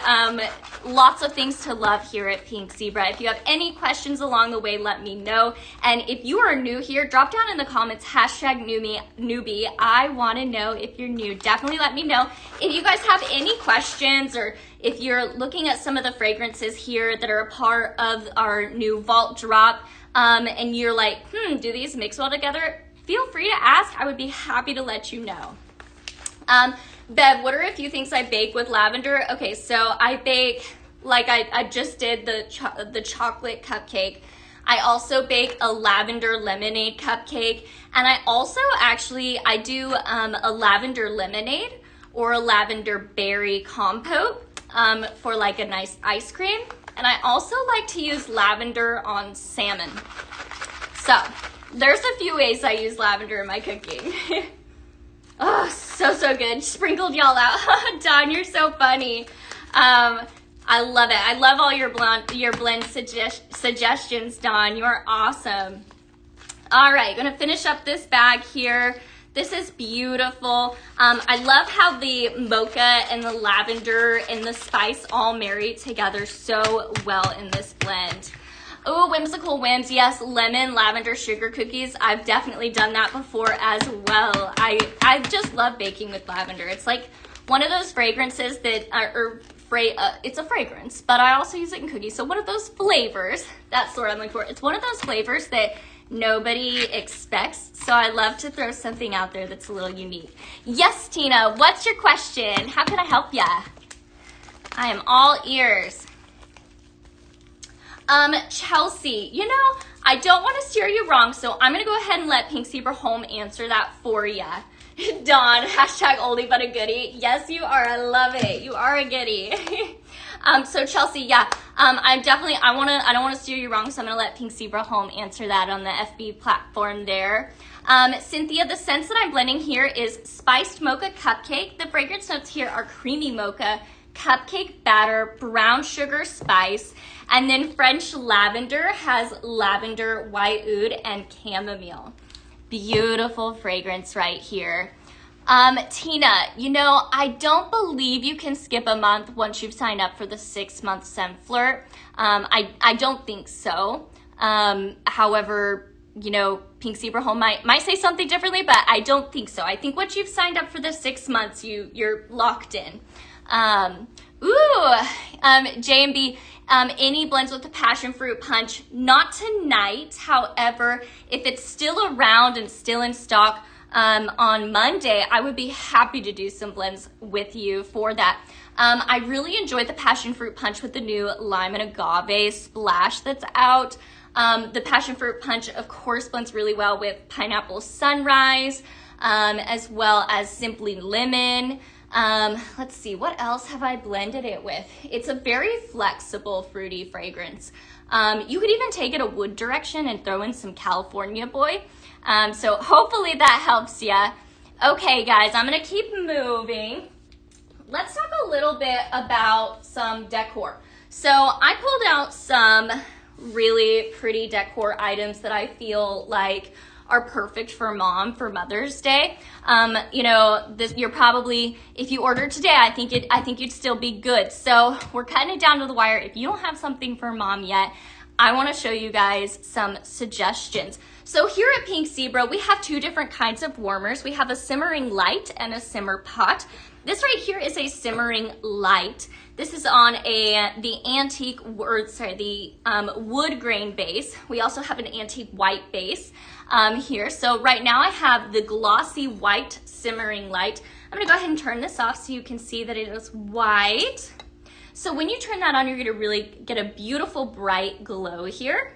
lots of things to love here at Pink Zebra. If you have any questions along the way, let me know. And if you are new here, drop down in the comments, #newbie. I want to know if you're new. Definitely let me know. If you guys have any questions, or if you're looking at some of the fragrances here that are a part of our new vault drop, and you're like, do these mix well together? Feel free to ask. I would be happy to let you know. Bev, what are a few things I bake with lavender? Okay, so I bake, like I just did the chocolate cupcake. I also bake a lavender lemonade cupcake, and I also I do a lavender lemonade or a lavender berry compote for like a nice ice cream. And I also like to use lavender on salmon. So there's a few ways I use lavender in my cooking. Oh, so good. Sprinkled y'all out. Dawn, you're so funny. I love it. I love all your blend suggestions, Dawn. You are awesome. All right, gonna finish up this bag here. This is beautiful. I love how the mocha and the lavender and the spice all marry together so well in this blend. Oh, Whimsical Whims, yes, lemon lavender sugar cookies. I've definitely done that before as well. I just love baking with lavender. It's like one of those fragrances that it's a fragrance, but I also use it in cookies. So one of those flavors, that's the word I'm looking for. It's one of those flavors that nobody expects. So I love to throw something out there that's a little unique. Yes, Tina, what's your question? How can I help ya? I am all ears. Chelsea, you know, I don't want to steer you wrong, so I'm going to go ahead and let Pink Zebra Home answer that for you. Dawn, hashtag oldie but a goodie. Yes, you are. I love it. You are a goodie. So Chelsea, yeah, I don't want to steer you wrong, so I'm going to let Pink Zebra Home answer that on the FB platform there. Cynthia, the scents that I'm blending here is spiced mocha cupcake. The fragrance notes here are creamy mocha, cupcake batter, brown sugar spice, and then French lavender has lavender, white oud, and chamomile. Beautiful fragrance right here. Tina, you know, I don't believe you can skip a month once you've signed up for the 6-month Scent Flirt. I don't think so. However, you know, Pink Zebra Home might say something differently, but I don't think so. I think once you've signed up for the 6 months, you're locked in. J&B, any blends with the passion fruit punch, not tonight. However, if it's still around and still in stock on Monday, I would be happy to do some blends with you for that. I really enjoyed the passion fruit punch with the new lime and agave splash that's out. The passion fruit punch, of course, blends really well with pineapple sunrise, as well as simply lemon. Let's see, what else have I blended it with? It's a very flexible, fruity fragrance. You could even take it a wood direction and throw in some California Boy. So hopefully that helps you. Okay, guys, I'm going to keep moving. Let's talk a little bit about some decor. So I pulled out some really pretty decor items that I feel like are perfect for mom for Mother's Day. You know, you're probably, if you order today, I think you'd still be good. So we're cutting it down to the wire. If you don't have something for mom yet, I want to show you guys some suggestions. So here at Pink Zebra, we have 2 different kinds of warmers. We have a simmering light and a simmer pot. This right here is a simmering light. This is on the wood grain base. We also have an antique white base here. So right now I have the glossy white simmering light. I'm gonna go ahead and turn this off so you can see that it is white. So when you turn that on, you're gonna really get a beautiful bright glow here.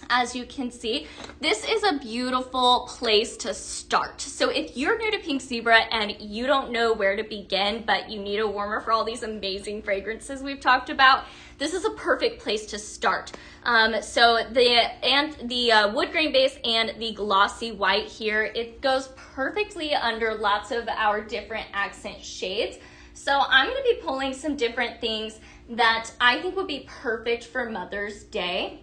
As you can see, this is a beautiful place to start. So if you're new to Pink Zebra and you don't know where to begin, but you need a warmer for all these amazing fragrances we've talked about, this is a perfect place to start. So the wood grain base and the glossy white here, it goes perfectly under lots of our different accent shades. So I'm gonna be pulling some different things that I think would be perfect for Mother's Day.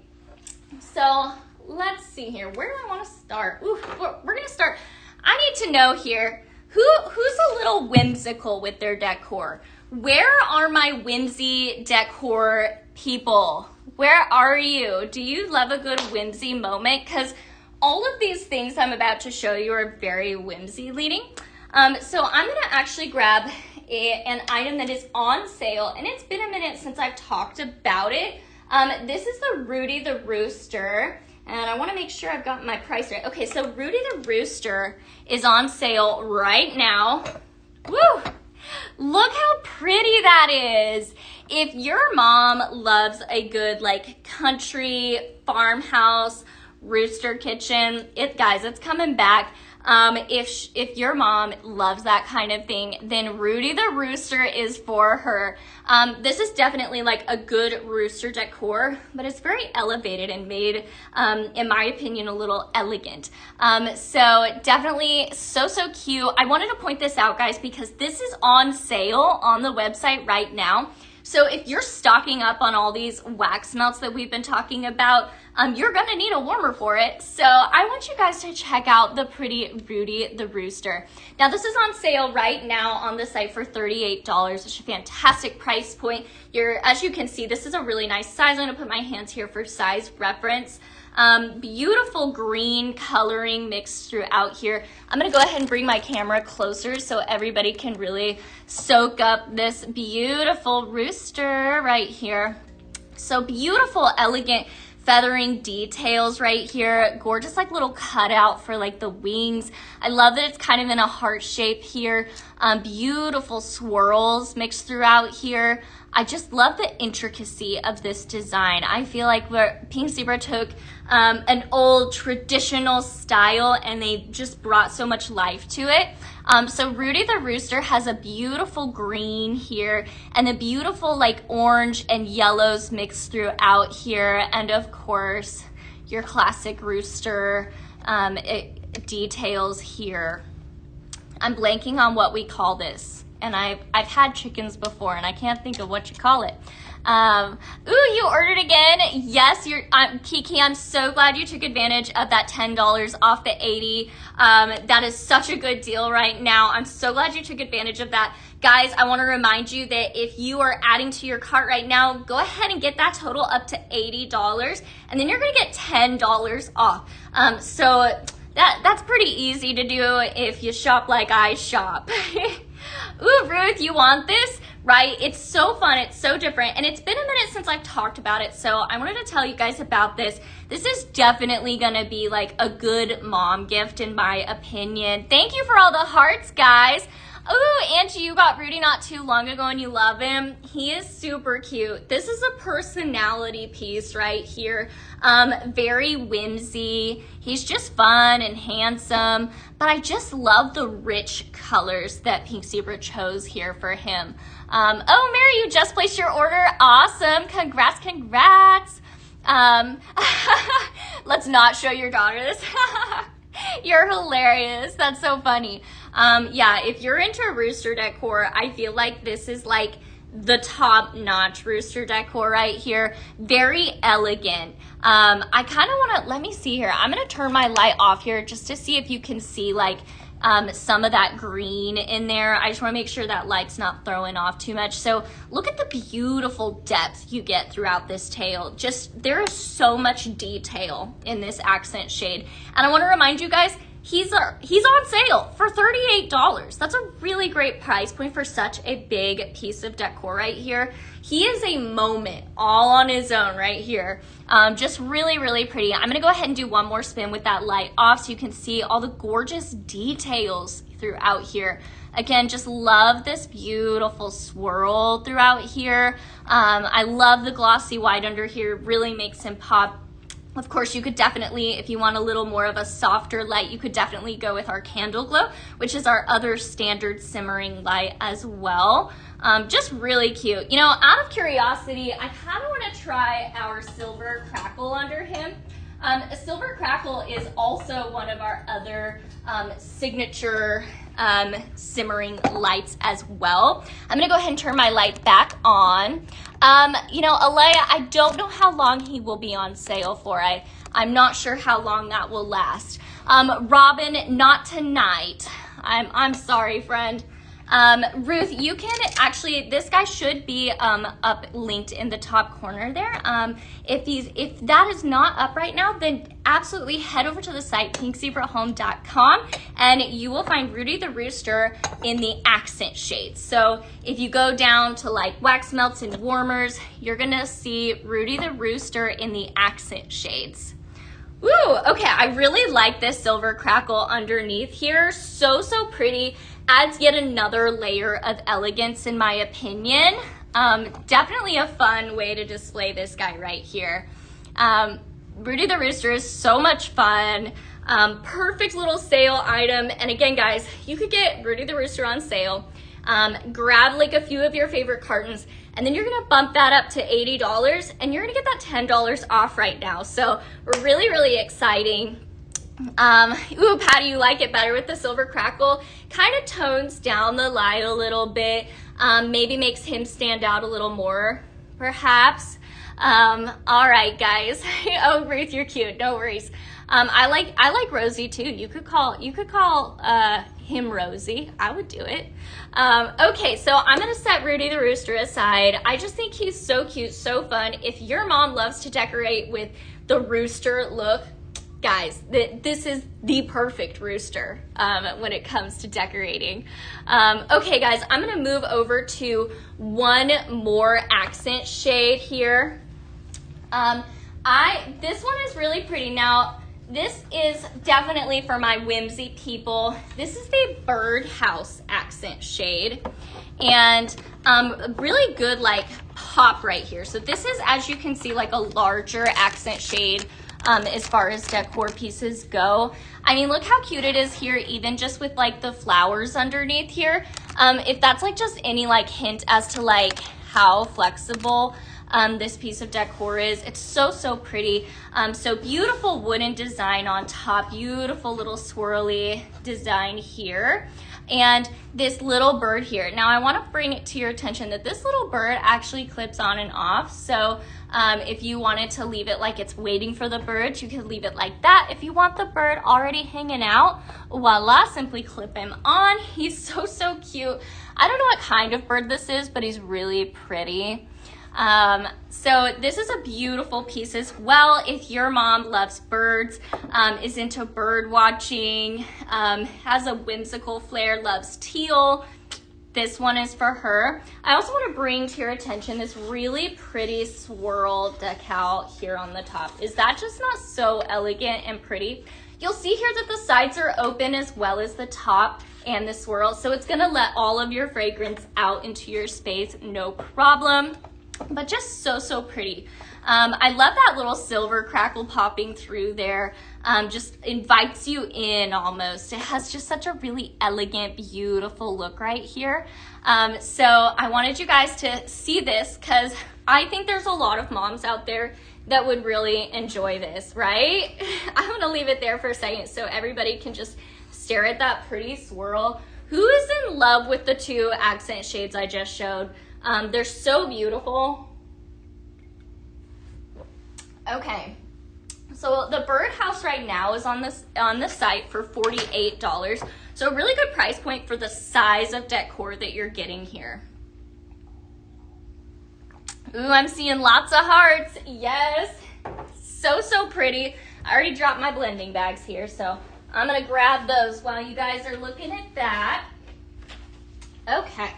So let's see here. Where do I want to start? Ooh, we're going to start. I need to know here, who's a little whimsical with their decor? Where are my whimsy decor people? Where are you? Do you love a good whimsy moment? Because all of these things I'm about to show you are very whimsy leading. So I'm going to actually grab an item that is on sale, and it's been a minute since I've talked about it. This is the Rudy the Rooster, and I want to make sure I've got my price right. Okay, so Rudy the Rooster is on sale right now. Woo! Look how pretty that is. If your mom loves a good like country farmhouse rooster kitchen, guys, it's coming back. If your mom loves that kind of thing, then Rudy the Rooster is for her. This is definitely like a good rooster decor, but it's very elevated and made, in my opinion, a little elegant. So definitely so cute. I wanted to point this out, guys, because this is on sale on the website right now. So if you're stocking up on all these wax melts that we've been talking about, you're gonna need a warmer for it. So I want you guys to check out the pretty Rudy the Rooster. Now this is on sale right now on the site for $38. It's a fantastic price point. As you can see, this is a really nice size. I'm gonna put my hands here for size reference. Beautiful green coloring mixed throughout here. I'm gonna go ahead and bring my camera closer so everybody can really soak up this beautiful rooster right here. So beautiful, elegant feathering details right here. Gorgeous like little cutout for like the wings. I love that it's kind of in a heart shape here. Beautiful swirls mixed throughout here. I just love the intricacy of this design. I feel like Pink Zebra took an old traditional style and they just brought so much life to it. So Rudy the Rooster has a beautiful green here and the beautiful like orange and yellows mixed throughout here. And of course, your classic rooster details here. I'm blanking on what we call this. And I've had chickens before and I can't think of what you call it. Ooh, you ordered again. Yes, Kiki, I'm so glad you took advantage of that $10 off the $80. That is such a good deal right now. I'm so glad you took advantage of that. Guys, I want to remind you that if you are adding to your cart right now, go ahead and get that total up to $80 and then you're going to get $10 off. So that's pretty easy to do if you shop like I shop. Ooh, Ruth, you want this? Right? It's so fun. It's so different. And it's been a minute since I've talked about it. So I wanted to tell you guys about this. This is definitely going to be like a good mom gift in my opinion. Thank you for all the hearts, guys. Ooh, Angie, you got Rudy not too long ago and you love him. He is super cute. This is a personality piece right here. Very whimsy. He's just fun and handsome, but I just love the rich colors that Pink Zebra chose here for him. Oh, Mary, you just placed your order. Awesome. Congrats, congrats. Let's not show your daughter this. You're hilarious. That's so funny. Yeah, if you're into rooster decor, I feel like this is like the top-notch rooster decor right here. Very elegant. I kind of want to, let me see here. I'm going to turn my light off here just to see if you can see like some of that green in there. I just want to make sure that light's not throwing off too much. So look at the beautiful depth you get throughout this tail. Just, there is so much detail in this accent shade. And I want to remind you guys, he's on sale for $38. That's a really great price point for such a big piece of decor right here. He is a moment all on his own right here. Just really, really pretty. I'm gonna go ahead and do one more spin with that light off so you can see all the gorgeous details throughout here. Again, just love this beautiful swirl throughout here. I love the glossy white under here, really makes him pop. Of course, you could definitely, if you want a little more of a softer light, you could definitely go with our Candle Glow, which is our other standard simmering light as well. Just really cute. You know, out of curiosity, I kind of want to try our Silver Crackle under him. Silver Crackle is also one of our other signature simmering lights as well. I'm gonna go ahead and turn my light back on. You know, Alea, I don't know how long he will be on sale for. I'm not sure how long that will last. Robin, not tonight. I'm sorry, friend. Ruth, you can actually, this guy should be up linked in the top corner there. If that is not up right now, then absolutely head over to the site pinkzebrahome.com and you will find Rudy the Rooster in the accent shades. So if you go down to like wax melts and warmers, you're gonna see Rudy the Rooster in the accent shades. Woo, okay, I really like this Silver Crackle underneath here. So pretty. Adds yet another layer of elegance in my opinion. Definitely a fun way to display this guy right here. Rudy the Rooster is so much fun. Perfect little sale item. And again, guys, you could get Rudy the Rooster on sale. Grab like a few of your favorite cartons and then you're gonna bump that up to $80 and you're gonna get that $10 off right now. So really, really exciting. Ooh, Patty, you like it better with the Silver Crackle. Kind of tones down the light a little bit. Maybe makes him stand out a little more, perhaps. All right, guys. Oh, Ruth, you're cute. No worries. I like Rosie too. You could call him Rosie. I would do it. Okay, so I'm gonna set Rudy the Rooster aside. I just think he's so cute, so fun. If your mom loves to decorate with the rooster look, guys, this is the perfect rooster when it comes to decorating. Okay, guys, I'm gonna move over to one more accent shade here. This one is really pretty. Now, this is definitely for my whimsy people. This is the Birdhouse accent shade, and really good like pop right here. So this is, as you can see, like a larger accent shade as far as decor pieces go. I mean, look how cute it is here, even just with like the flowers underneath here. If that's like just any like hint as to like how flexible this piece of decor is, it's so pretty. So beautiful wooden design on top, beautiful little swirly design here, and this little bird here. Now I want to bring it to your attention that this little bird actually clips on and off. So if you wanted to leave it like it's waiting for the birds, you could leave it like that. If you want the bird already hanging out, voila, simply clip him on. He's so cute. I don't know what kind of bird this is, but he's really pretty. So this is a beautiful piece as well. If your mom loves birds, is into bird watching, has a whimsical flair, loves teal, this one is for her. I also want to bring to your attention this really pretty swirl decal here on the top. Is that just not so elegant and pretty? You'll see here that the sides are open as well as the top and the swirl. So it's gonna let all of your fragrance out into your space, no problem. But just so pretty. I love that little silver crackle popping through there. Just invites you in almost. It has just such a really elegant, beautiful look right here. So I wanted you guys to see this because I think there's a lot of moms out there that would really enjoy this, right? I'm gonna leave it there for a second so everybody can just stare at that pretty swirl. Who is in love with the two accent shades I just showed? They're so beautiful. Okay, so the Birdhouse right now is on the site for $48. So a really good price point for the size of decor that you're getting here. Ooh, I'm seeing lots of hearts. Yes, so pretty. I already dropped my blending bags here, so I'm gonna grab those while you guys are looking at that. Okay.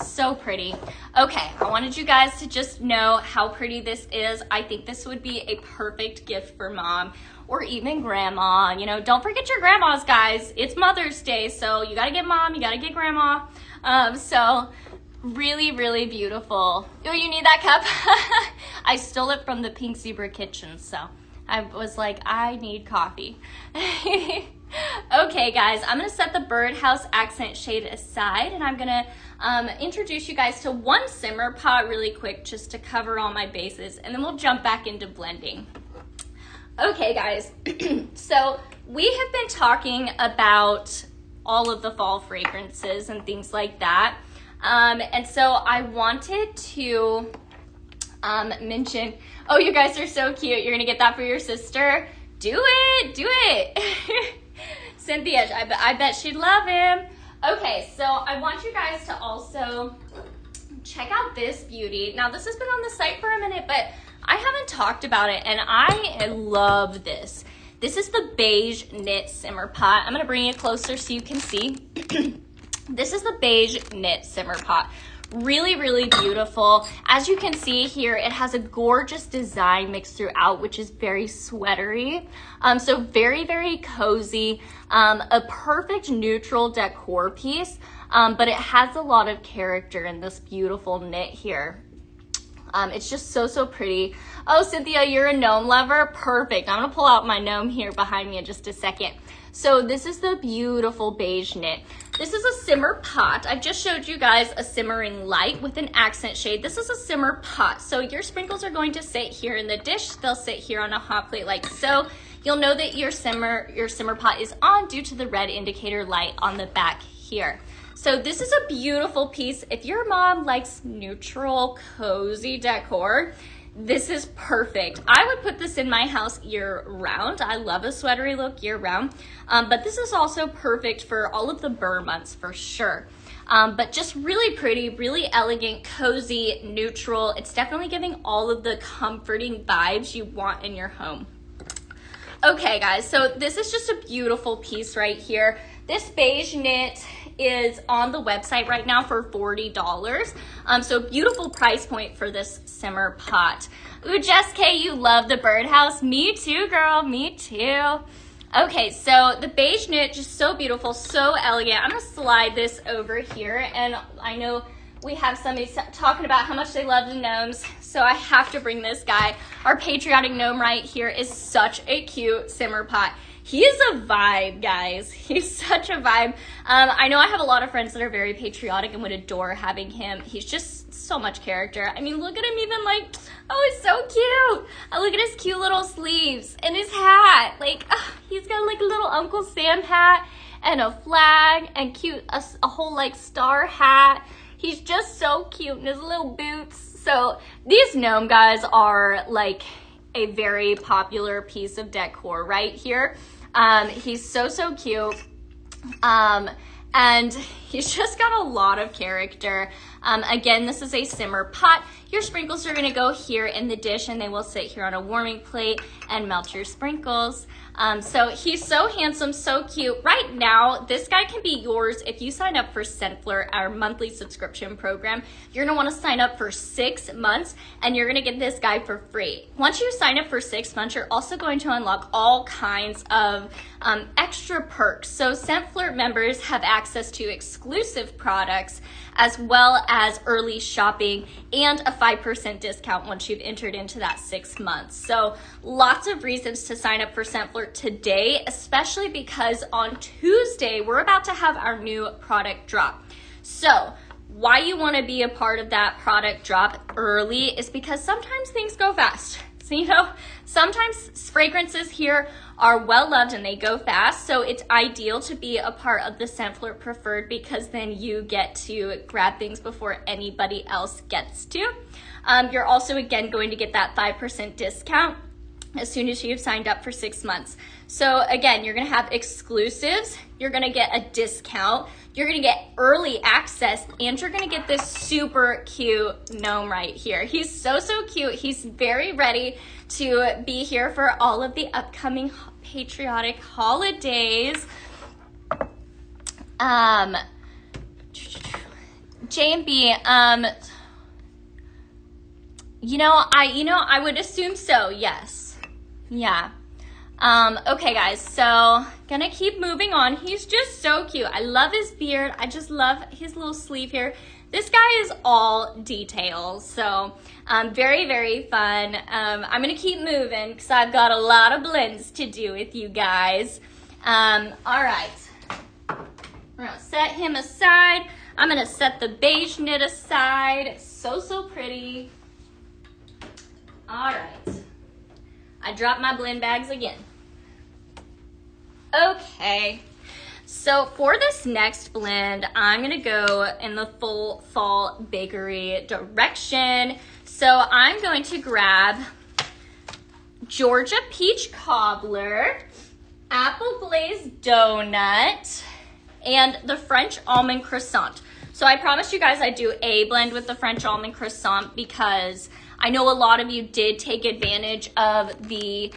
So pretty. Okay, I wanted you guys to just know how pretty this is. I think this would be a perfect gift for mom or even grandma. You know, don't forget your grandmas, guys. It's Mother's Day, so you gotta get mom, you gotta get grandma. So really beautiful. Oh, you need that cup? I stole it from the Pink Zebra Kitchen, so I was like, I need coffee. Okay, guys, I'm gonna set the Birdhouse accent shade aside, and I'm gonna introduce you guys to one simmer pot really quick just to cover all my bases, and then we'll jump back into blending. Okay, guys, so we have been talking about all of the fall fragrances and things like that, and so I wanted to mention, oh, you guys are so cute. You're gonna get that for your sister. Do it. Cynthia, I bet she'd love him. Okay, so I want you guys to also check out this beauty. Now, this has been on the site for a minute, but I haven't talked about it, and I love this. This is the Beige Knit Simmer Pot. I'm gonna bring it closer so you can see. This is the Beige Knit Simmer Pot. Really beautiful. As you can see here, it has a gorgeous design mixed throughout, which is very sweatery. So very cozy. A perfect neutral decor piece, but it has a lot of character in this beautiful knit here. It's just so pretty. Oh, Cynthia, you're a gnome lover? Perfect. I'm gonna pull out my gnome here behind me in just a second. So this is the beautiful beige knit. This is a simmer pot. I just showed you guys a simmering light with an accent shade. This is a simmer pot. So your sprinkles are going to sit here in the dish. They'll sit here on a hot plate like so. You'll know that your simmer pot is on due to the red indicator light on the back here. So this is a beautiful piece. If your mom likes neutral, cozy decor, this is perfect. I would put this in my house year round. I love a sweatery look year round, but this is also perfect for all of the burr months for sure. But just really pretty, really elegant, cozy, neutral. It's definitely giving all of the comforting vibes you want in your home. Okay, guys, so this is just a beautiful piece right here. This beige knit is on the website right now for $40. So beautiful price point for this simmer pot. Ooh, Jess K, you love the birdhouse. Me too, girl, me too. Okay, so the beige knit, just so beautiful, so elegant. I'm gonna slide this over here, and I know we have somebody talking about how much they love the gnomes, so I have to bring this guy. Our patriotic gnome right here is such a cute simmer pot. He is a vibe, guys. He's such a vibe. I know I have a lot of friends that are very patriotic and would adore having him. He's just so much character. I mean, look at him even like, oh, he's so cute. Look at his cute little sleeves and his hat. Like, he's got like a little Uncle Sam hat and a flag and cute, a whole like star hat. He's just so cute in his little boots. So these gnome guys are like a very popular piece of decor right here. He's so cute. And he's just got a lot of character. Again, this is a simmer pot. Your sprinkles are gonna go here in the dish and they will sit here on a warming plate and melt your sprinkles. So he's so handsome, so cute. Right now, this guy can be yours if you sign up for Scentflirt, our monthly subscription program. You're gonna wanna sign up for 6 months and you're gonna get this guy for free. Once you sign up for 6 months, you're also going to unlock all kinds of extra perks. So Scentflirt members have access to exclusive products as well as early shopping and a 5% discount once you've entered into that 6 months. So lots of reasons to sign up for Scentflirt today, especially because on Tuesday, we're about to have our new product drop. So why you want to be a part of that product drop early is because sometimes things go fast. So, you know, sometimes fragrances here are well loved and they go fast. So it's ideal to be a part of the Scentflirt Preferred because then you get to grab things before anybody else gets to. You're also, again, going to get that 5% discount as soon as you've signed up for 6 months. So again, you're gonna have exclusives, you're gonna get a discount, you're gonna get early access, and you're gonna get this super cute gnome right here. He's so cute. He's very ready to be here for all of the upcoming patriotic holidays. J&B, I would assume so, yes. Yeah. Okay, guys, so gonna keep moving on. He's just so cute. I love his beard. I just love his little sleeve here. This guy is all details, so very fun. I'm gonna keep moving because I've got a lot of blends to do with you guys. All right, we're gonna set him aside. I'm gonna set the beige knit aside. So pretty. All right. I dropped my blend bags again. Okay, so for this next blend, I'm gonna go in the full fall bakery direction. So I'm going to grab Georgia Peach Cobbler, Apple Glazed Donut, and the French Almond Croissant. So I promised you guys I'd do a blend with the French Almond Croissant because I know a lot of you did take advantage of the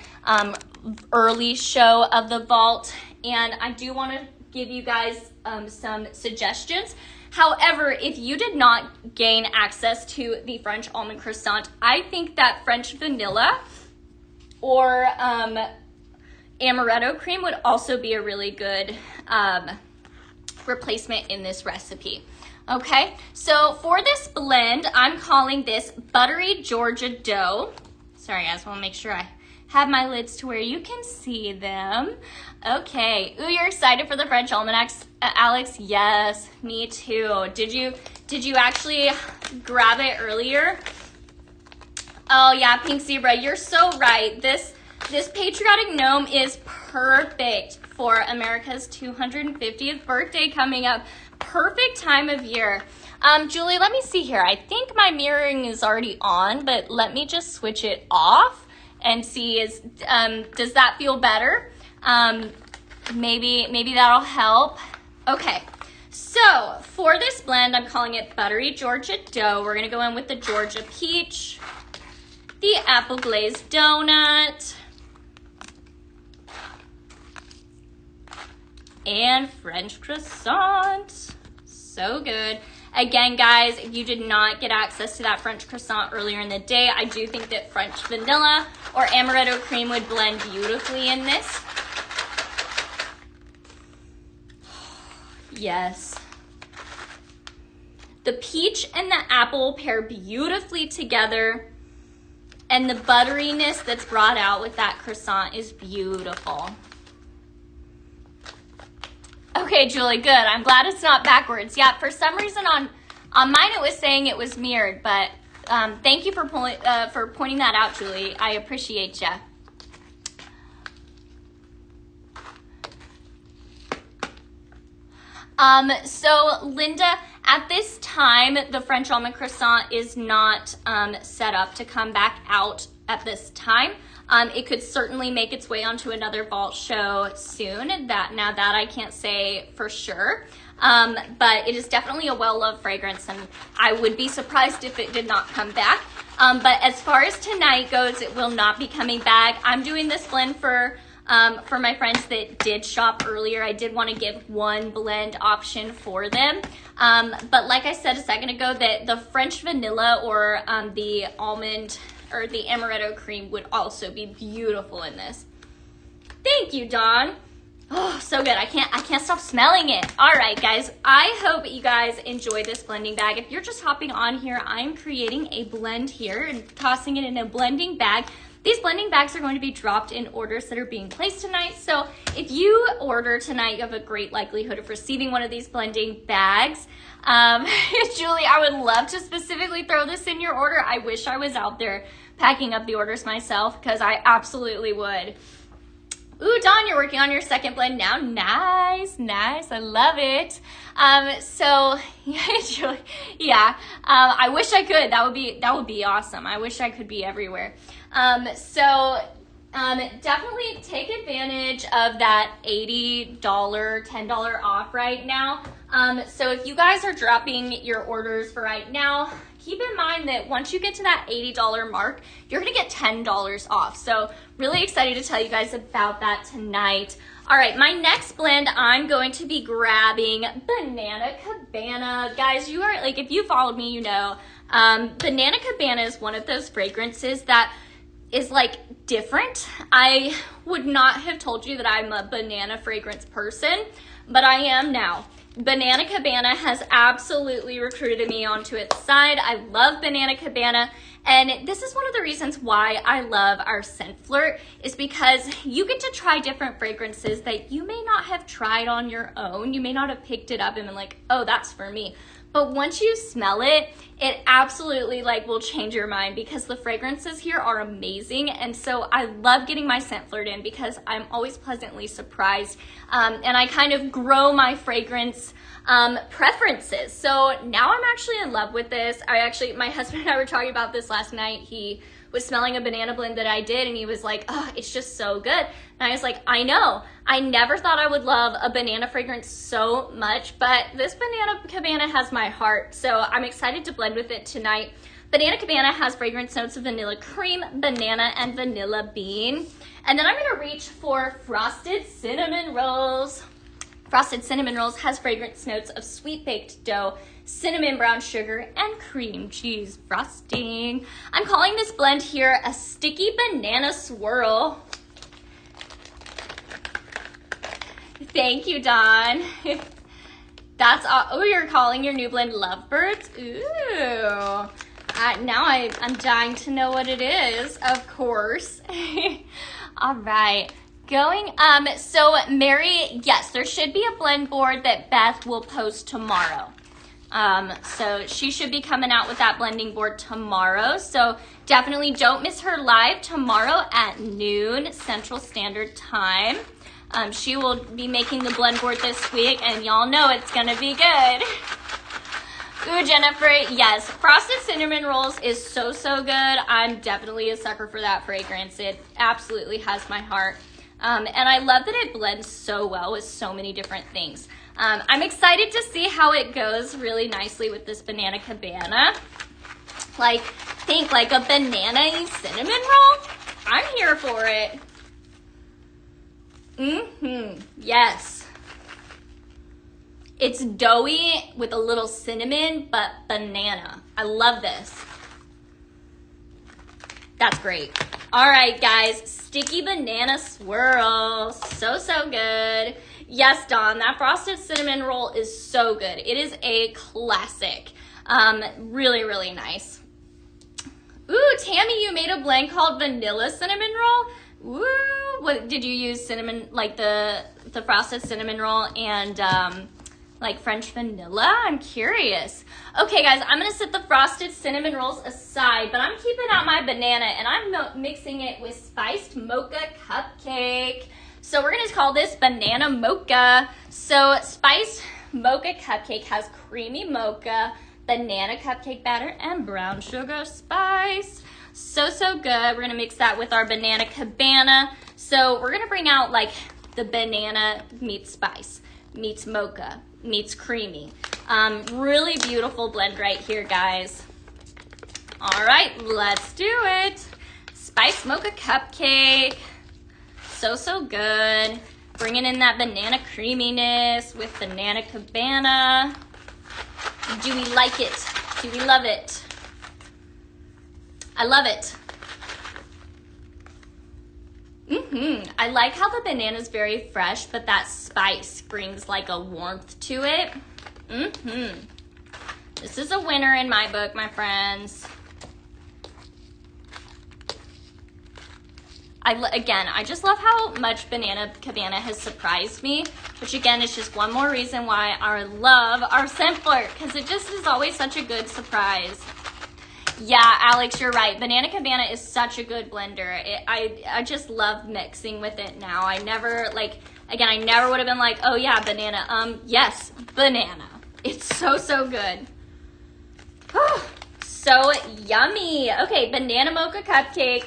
early show of the vault, and I do want to give you guys some suggestions. However, if you did not gain access to the French Almond Croissant, I think that French Vanilla or Amaretto Cream would also be a really good replacement in this recipe. Okay, so for this blend, I'm calling this Buttery Georgia Dough. Sorry guys, I want to make sure I have my lids to where you can see them. Okay, ooh, you're excited for the French Almond, Alex? Yes, me too. Did you actually grab it earlier? Oh yeah, Pink Zebra, you're so right. This patriotic gnome is perfect for America's 250th birthday coming up. Perfect time of year. Julie, let me see here. I think my mirroring is already on, but let me just switch it off and see does that feel better? Maybe that'll help. Okay, so for this blend, I'm calling it Buttery Georgia Dough. We're gonna go in with the Georgia Peach, the Apple Glazed Donut, and French croissant. So good. Again, guys, if you did not get access to that French croissant earlier in the day, I do think that French vanilla or amaretto cream would blend beautifully in this. Yes. The peach and the apple pair beautifully together, and the butteriness that's brought out with that croissant is beautiful. Okay, Julie, good. I'm glad it's not backwards. Yeah, for some reason on mine it was saying it was mirrored, but thank you for pointing that out, Julie. I appreciate you. So Linda, at this time, the French almond croissant is not set up to come back out at this time. It could certainly make its way onto another vault show soon. Now that I can't say for sure, but it is definitely a well-loved fragrance, and I would be surprised if it did not come back. But as far as tonight goes, it will not be coming back. I'm doing this blend for my friends that did shop earlier. I did want to give one blend option for them. But like I said a second ago, that the French vanilla or the almond or the amaretto cream would also be beautiful in this. Thank you, Dawn. Oh, so good. I can't stop smelling it. All right, guys. I hope you guys enjoy this blending bag. If you're just hopping on here, I'm creating a blend here and tossing it in a blending bag. These blending bags are going to be dropped in orders that are being placed tonight. So if you order tonight, you have a great likelihood of receiving one of these blending bags. Julie, I would love to specifically throw this in your order. I wish I was out there packing up the orders myself, because I absolutely would. Ooh, Dawn, you're working on your second blend now. Nice, nice. I love it. So Julie, yeah, I wish I could. That would be awesome. I wish I could be everywhere. Definitely take advantage of that $80, $10 off right now. So if you guys are dropping your orders for right now, keep in mind that once you get to that $80 mark, you're gonna get $10 off. So really excited to tell you guys about that tonight. All right, my next blend, I'm going to be grabbing Banana Cabana. Guys, you are, like, if you followed me, you know, Banana Cabana is one of those fragrances that is like different. I would not have told you that I'm a banana fragrance person, but I am now. Banana Cabana has absolutely recruited me onto its side. I love Banana Cabana, and this is one of the reasons why I love our Scent Flirt, is because you get to try different fragrances that you may not have tried on your own. You may not have picked it up and been like, oh, that's for me. But once you smell it, it absolutely like will change your mind, because the fragrances here are amazing. And so I love getting my Scent Flirt in, because I'm always pleasantly surprised. And I kind of grow my fragrance preferences. So now I'm actually in love with this. My husband and I were talking about this last night. He was smelling a banana blend that I did, and he was like, oh, it's just so good. And I was like, I know. I never thought I would love a banana fragrance so much, but this Banana Cabana has my heart. So I'm excited to blend with it tonight. Banana Cabana has fragrance notes of vanilla cream, banana, and vanilla bean. And then I'm gonna reach for Frosted Cinnamon Rolls. Frosted Cinnamon Rolls has fragrance notes of sweet baked dough, cinnamon brown sugar, and cream cheese frosting. I'm calling this blend here a Sticky Banana Swirl. Thank you, Dawn. That's oh, you're calling your new blend Lovebirds? Ooh. Now I'm dying to know what it is, of course. All right. So Mary, yes, there should be a blend board that Beth will post tomorrow. So she should be coming out with that blending board tomorrow. So definitely don't miss her live tomorrow at noon Central Standard Time. She will be making the blend board this week, and y'all know it's gonna be good. Ooh, Jennifer, yes, Frosted Cinnamon Rolls is so good. I'm definitely a sucker for that fragrance. It absolutely has my heart. And I love that it blends so well with so many different things. I'm excited to see how it goes really nicely with this Banana Cabana. Like, think like a banana cinnamon roll. I'm here for it. Yes. It's doughy with a little cinnamon, but banana. I love this. That's great. All right, guys, sticky banana swirl. So, so good. Yes, Dawn, that frosted cinnamon roll is so good. It is a classic. Really, really nice. Ooh, Tammy, you made a blend called vanilla cinnamon roll. Ooh, what did you use? Cinnamon, like the frosted cinnamon roll and like French vanilla? I'm curious. Okay, guys, I'm gonna set the frosted cinnamon rolls aside, but I'm keeping out my banana and I'm mixing it with spiced mocha cupcake. So we're gonna call this banana mocha. So spiced mocha cupcake has creamy mocha, banana cupcake batter, and brown sugar spice. So, so good. We're gonna mix that with our banana cabana. So we're gonna bring out like the banana meets spice, meets mocha, meets creamy. Really beautiful blend right here, guys. All right, let's do it. Spiced mocha cupcake. So, so good. Bringing in that banana creaminess with banana cabana. Do we like it? Do we love it? I love it. I like how the banana is very fresh, but that spice brings like a warmth to it. This is a winner in my book, my friends. Again, I just love how much banana cabana has surprised me, which again is just one more reason why I love our scent flirt, because it just is always such a good surprise. Yeah, Alex, you're right. Banana cabana is such a good blender. I just love mixing with it now. I never, like, again, I never would have been like, oh yeah, banana. Yes, banana. It's so, so good. So yummy. Okay, banana mocha cupcake.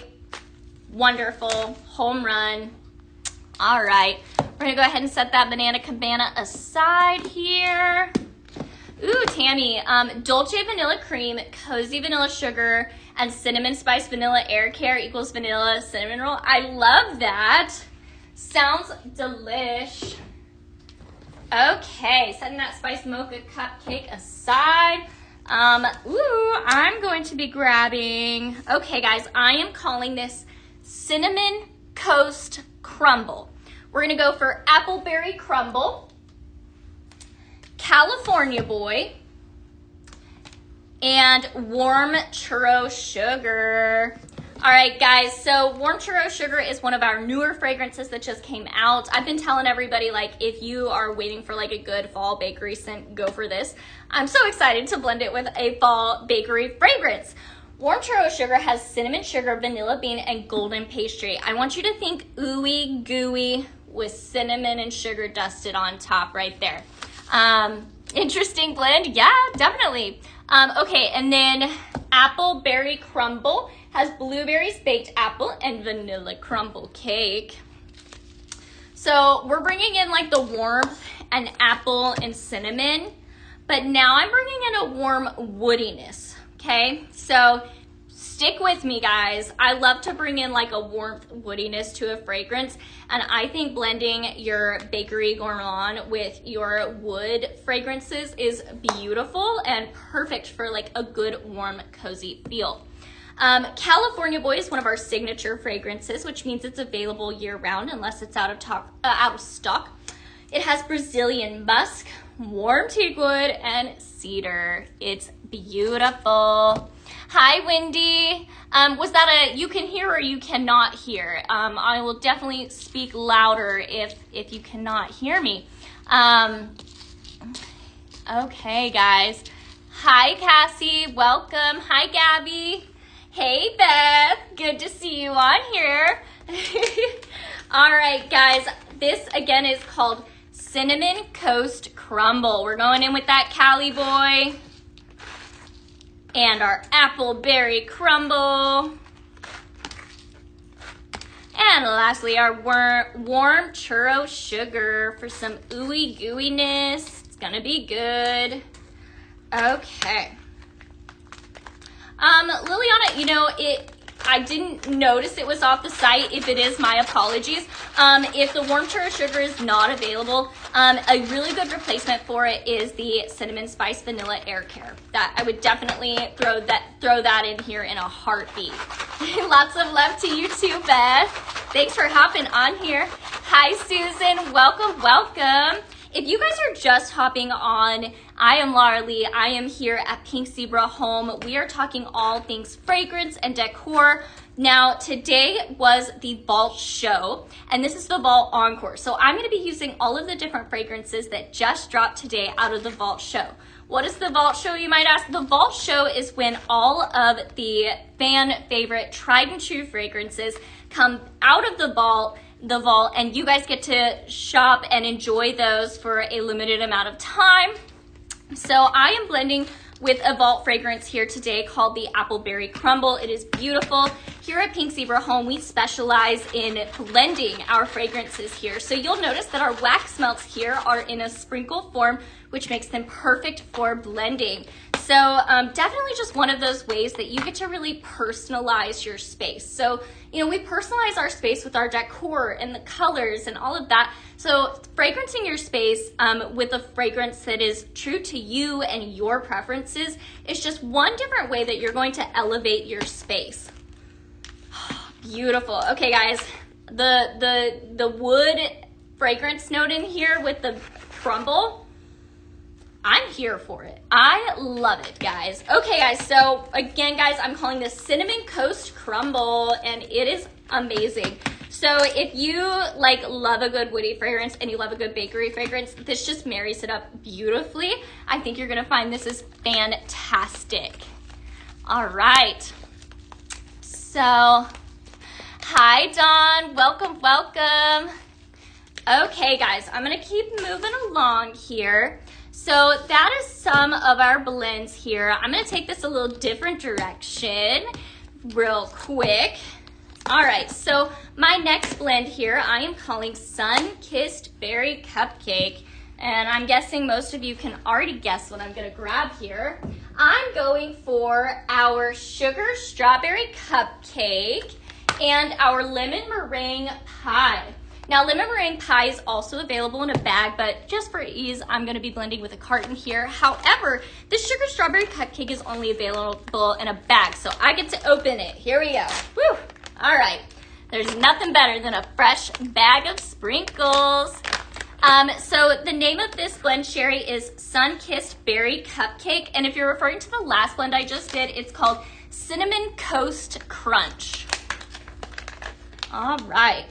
Wonderful. Home run. All right. We're going to go ahead and set that banana cabana aside here. Ooh, Tammy, Dolce vanilla cream, cozy vanilla sugar, and cinnamon spice vanilla air care equals vanilla cinnamon roll. I love that. Sounds delish. Okay, setting that spiced mocha cupcake aside. I'm going to be grabbing, okay guys, I am calling this Cinnamon Coast Crumble. We're gonna go for Appleberry Crumble, California Boy, and Warm Churro Sugar. All right, guys, so Warm Churro Sugar is one of our newer fragrances that just came out. I've been telling everybody, like, if you are waiting for like a good fall bakery scent, go for this. I'm so excited to blend it with a fall bakery fragrance. Warm Churro Sugar has cinnamon sugar, vanilla bean, and golden pastry. I want you to think ooey gooey with cinnamon and sugar dusted on top right there. Interesting blend. Yeah, definitely. Okay, and then Appleberry Crumble has blueberries, baked apple, and vanilla crumble cake. So we're bringing in like the warmth and apple and cinnamon, but now I'm bringing in a warm woodiness, okay? So stick with me, guys. I love to bring in like a warmth woodiness to a fragrance, and I think blending your Bakery Gourmand with your wood fragrances is beautiful and perfect for like a good, warm, cozy feel. California Boy is one of our signature fragrances, which means it's available year-round unless it's out of stock. It has Brazilian musk, warm teakwood, and cedar. It's beautiful. Hi, Wendy. Was that a you can hear or you cannot hear? I will definitely speak louder if you cannot hear me. Okay, guys. Hi, Cassie. Welcome. Hi, Gabby. Hey, Beth. Good to see you on here. All right, guys. This, again, is called Cinnamon Coast Crumble. We're going in with that Cali Boy and our Appleberry Crumble. And lastly, our warm Churro Sugar for some ooey gooiness. It's gonna be good. Okay. Liliana, you know, I didn't notice it was off the site. If it is, my apologies. If the warm churro sugar is not available, a really good replacement for it is the Cinnamon Spice Vanilla Air Care. That I would definitely throw that in here in a heartbeat. Lots of love to you too, Beth. Thanks for hopping on here. Hi, Susan. Welcome, welcome. If you guys are just hopping on, I am Laura Lee. I am here at Pink Zebra Home. We are talking all things fragrance and decor. Now, today was the Vault show, and this is the Vault Encore. So I'm going to be using all of the different fragrances that just dropped today out of the Vault show. What is the Vault show, you might ask? The Vault show is when all of the fan favorite tried and true fragrances come out of the vault, and you guys get to shop and enjoy those for a limited amount of time. So I am blending with a Vault fragrance here today called the Appleberry Crumble. It is beautiful. Here at Pink Zebra Home, we specialize in blending our fragrances here. So you'll notice that our wax melts here are in a sprinkle form, which makes them perfect for blending. So definitely just one of those ways that you get to really personalize your space. So, you know, we personalize our space with our decor and the colors and all of that. So fragrancing your space with a fragrance that is true to you and your preferences is just one different way that you're going to elevate your space. Beautiful. Okay, guys, the wood fragrance note in here with the crumble, I'm here for it. I love it, guys. Okay, guys, so again, guys, I'm calling this Cinnamon Coast Crumble, and it is amazing. So if you love a good woody fragrance and you love a good bakery fragrance, this just marries it up beautifully. I think you're gonna find this is fantastic. All right. So, hi, Dawn. Welcome, welcome. Okay, guys, I'm gonna keep moving along here. So that is some of our blends here. I'm gonna take this a little different direction real quick. All right, so my next blend here, I am calling Sun-Kissed Berry Cupcake. And I'm guessing most of you can already guess what I'm gonna grab here. I'm going for our Sugar Strawberry Cupcake and our Lemon Meringue Pie. Now, lemon meringue pie is also available in a bag, but just for ease, I'm gonna be blending with a carton here. However, the Sugar Strawberry Cupcake is only available in a bag, so I get to open it. Here we go. Woo! All right. There's nothing better than a fresh bag of sprinkles. So the name of this blend, Sherry, is Sun-Kissed Berry Cupcake, and if you're referring to the last blend I just did, it's called Cinnamon Coast Crunch. All right.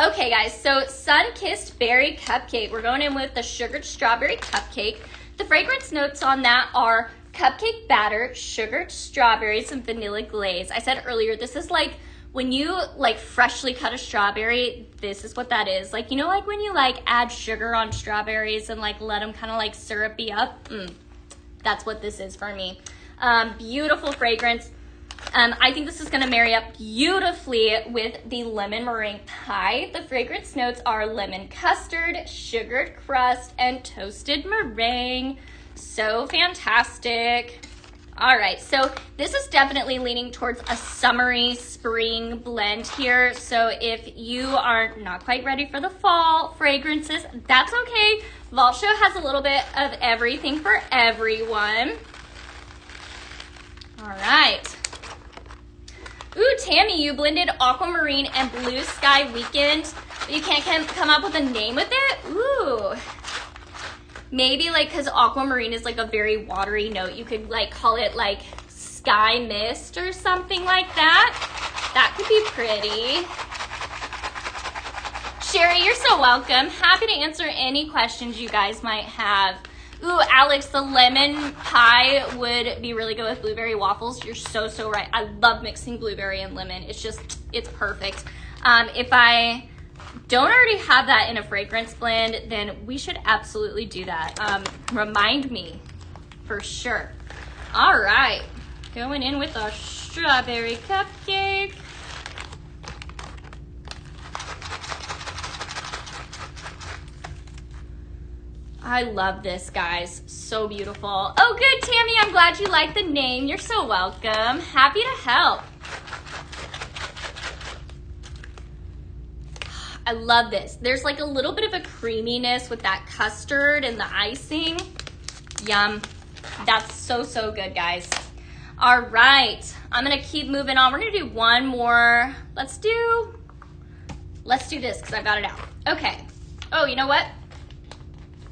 Okay, guys, so Sun-Kissed Berry Cupcake. We're going in with the Sugared Strawberry Cupcake. The fragrance notes on that are cupcake batter, sugared strawberries, and vanilla glaze. I said earlier, this is like when you freshly cut a strawberry, this is what that is. Like, you know, like when you add sugar on strawberries and let them kind of syrupy up? That's what this is for me. Beautiful fragrance. I think this is going to marry up beautifully with the lemon meringue pie. The fragrance notes are lemon custard, sugared crust, and toasted meringue. So fantastic. All right, so this is definitely leaning towards a summery spring blend here. So if you are not quite ready for the fall fragrances, that's okay. Vault Show has a little bit of everything for everyone. All right. Ooh, Tammy, you blended Aquamarine and Blue Sky Weekend, but you can't come up with a name with it? Ooh. Maybe because Aquamarine is a very watery note, you could call it Sky Mist or something like that. That could be pretty. Sherry, you're so welcome. Happy to answer any questions you guys might have. Ooh, Alex, the lemon pie would be really good with blueberry waffles. You're so right. I love mixing blueberry and lemon. It's perfect. If I don't already have that in a fragrance blend, then we should absolutely do that. Remind me for sure. All right, going in with our strawberry cupcake. I love this, guys. So beautiful. Oh, good, Tammy. I'm glad you like the name. You're so welcome. Happy to help. I love this. There's like a little bit of a creaminess with that custard and the icing. Yum. That's so, so good, guys. All right. I'm going to keep moving on. We're going to do one more. Let's do this because I've got it out. Okay. Oh, you know what?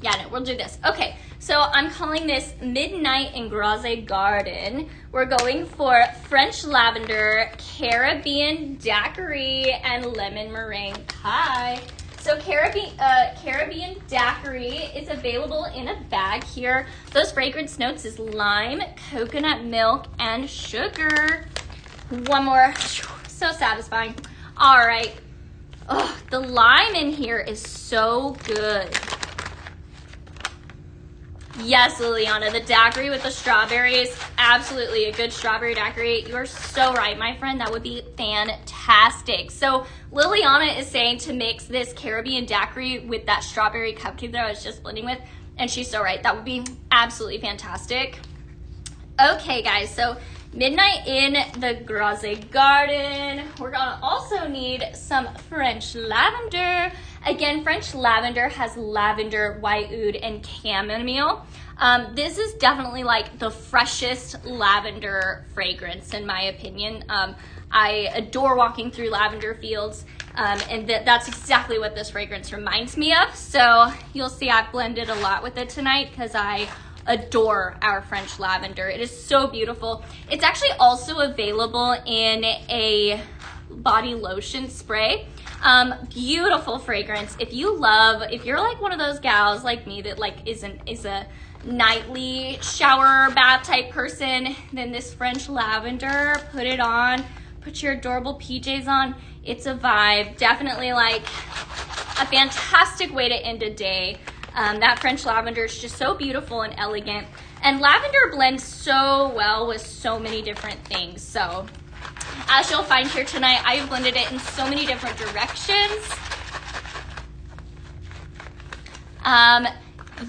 Yeah, no, we'll do this. Okay, so I'm calling this Midnight in Graze Garden. We're going for French lavender, Caribbean daiquiri, and lemon meringue pie. So Caribbean daiquiri is available in a bag here. Those fragrance notes is lime, coconut milk, and sugar. One more. So satisfying. All right. Oh, the lime in here is so good. Yes, Liliana, the daiquiri with the strawberries, absolutely a good strawberry daiquiri. You are so right, my friend. That would be fantastic. So Liliana is saying to mix this Caribbean daiquiri with that strawberry cupcake that I was just blending with, and she's so right. That would be absolutely fantastic. Okay, guys, so Midnight in the Graze Garden. We're gonna also need some French lavender. Again, French lavender has lavender, white oud, and chamomile. This is definitely like the freshest lavender fragrance in my opinion. I adore walking through lavender fields, and that's exactly what this fragrance reminds me of. So you'll see I've blended a lot with it tonight because I adore our French lavender. It is so beautiful. It's actually also available in a body lotion spray. Beautiful fragrance. If you're like one of those gals like me that like is a nightly shower bath type person, then this French lavender, put it on, put your adorable PJs on. It's a vibe. Definitely like a fantastic way to end a day. That French lavender is just so beautiful and elegant. And lavender blends so well with so many different things. So as you'll find here tonight, I've blended it in so many different directions.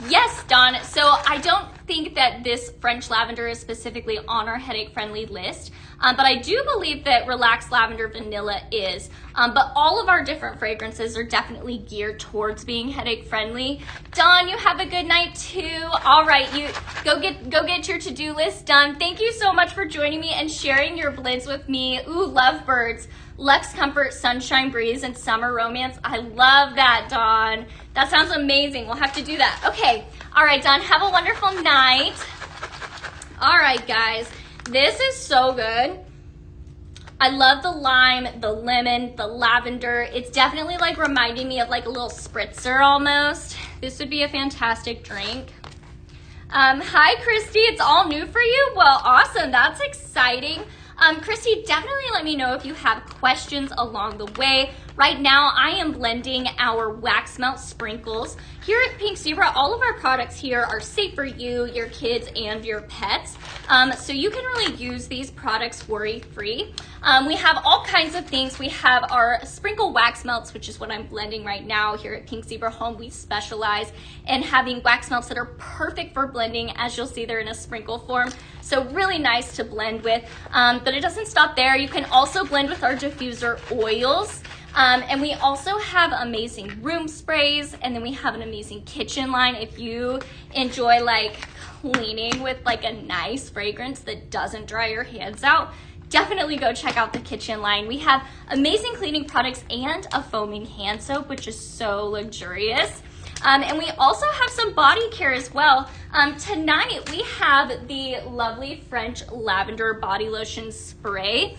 Yes, Dawn. So I don't think that this French lavender is specifically on our headache friendly list, but I do believe that Relaxed Lavender Vanilla is. But all of our different fragrances are definitely geared towards being headache friendly. Dawn, you have a good night too. All right, you go get your to-do list done. Thank you so much for joining me and sharing your blends with me. Ooh, Lovebirds, Lux Comfort, Sunshine Breeze, and Summer Romance. I love that, Dawn. That sounds amazing. We'll have to do that. Okay. All right, Dawn, have a wonderful night. All right, guys. This is so good. I love the lime, the lemon, the lavender. It's definitely like reminding me of like a little spritzer almost. This would be a fantastic drink. Hi, Christy. It's all new for you? Well, awesome. That's exciting. Christy, definitely let me know if you have questions along the way. Right now, I am blending our wax melt sprinkles. Here at Pink Zebra, all of our products here are safe for you, your kids, and your pets. So you can really use these products worry-free. We have all kinds of things. We have our sprinkle wax melts, which is what I'm blending right now. Here at Pink Zebra Home, we specialize in having wax melts that are perfect for blending. As you'll see, they're in a sprinkle form. So really nice to blend with. But it doesn't stop there. You can also blend with our diffuser oils. And we also have amazing room sprays, and then we have an amazing kitchen line. If you enjoy like cleaning with like a nice fragrance that doesn't dry your hands out, definitely go check out the kitchen line. We have amazing cleaning products and a foaming hand soap, which is so luxurious. And we also have some body care as well. Tonight we have the lovely French lavender body lotion spray.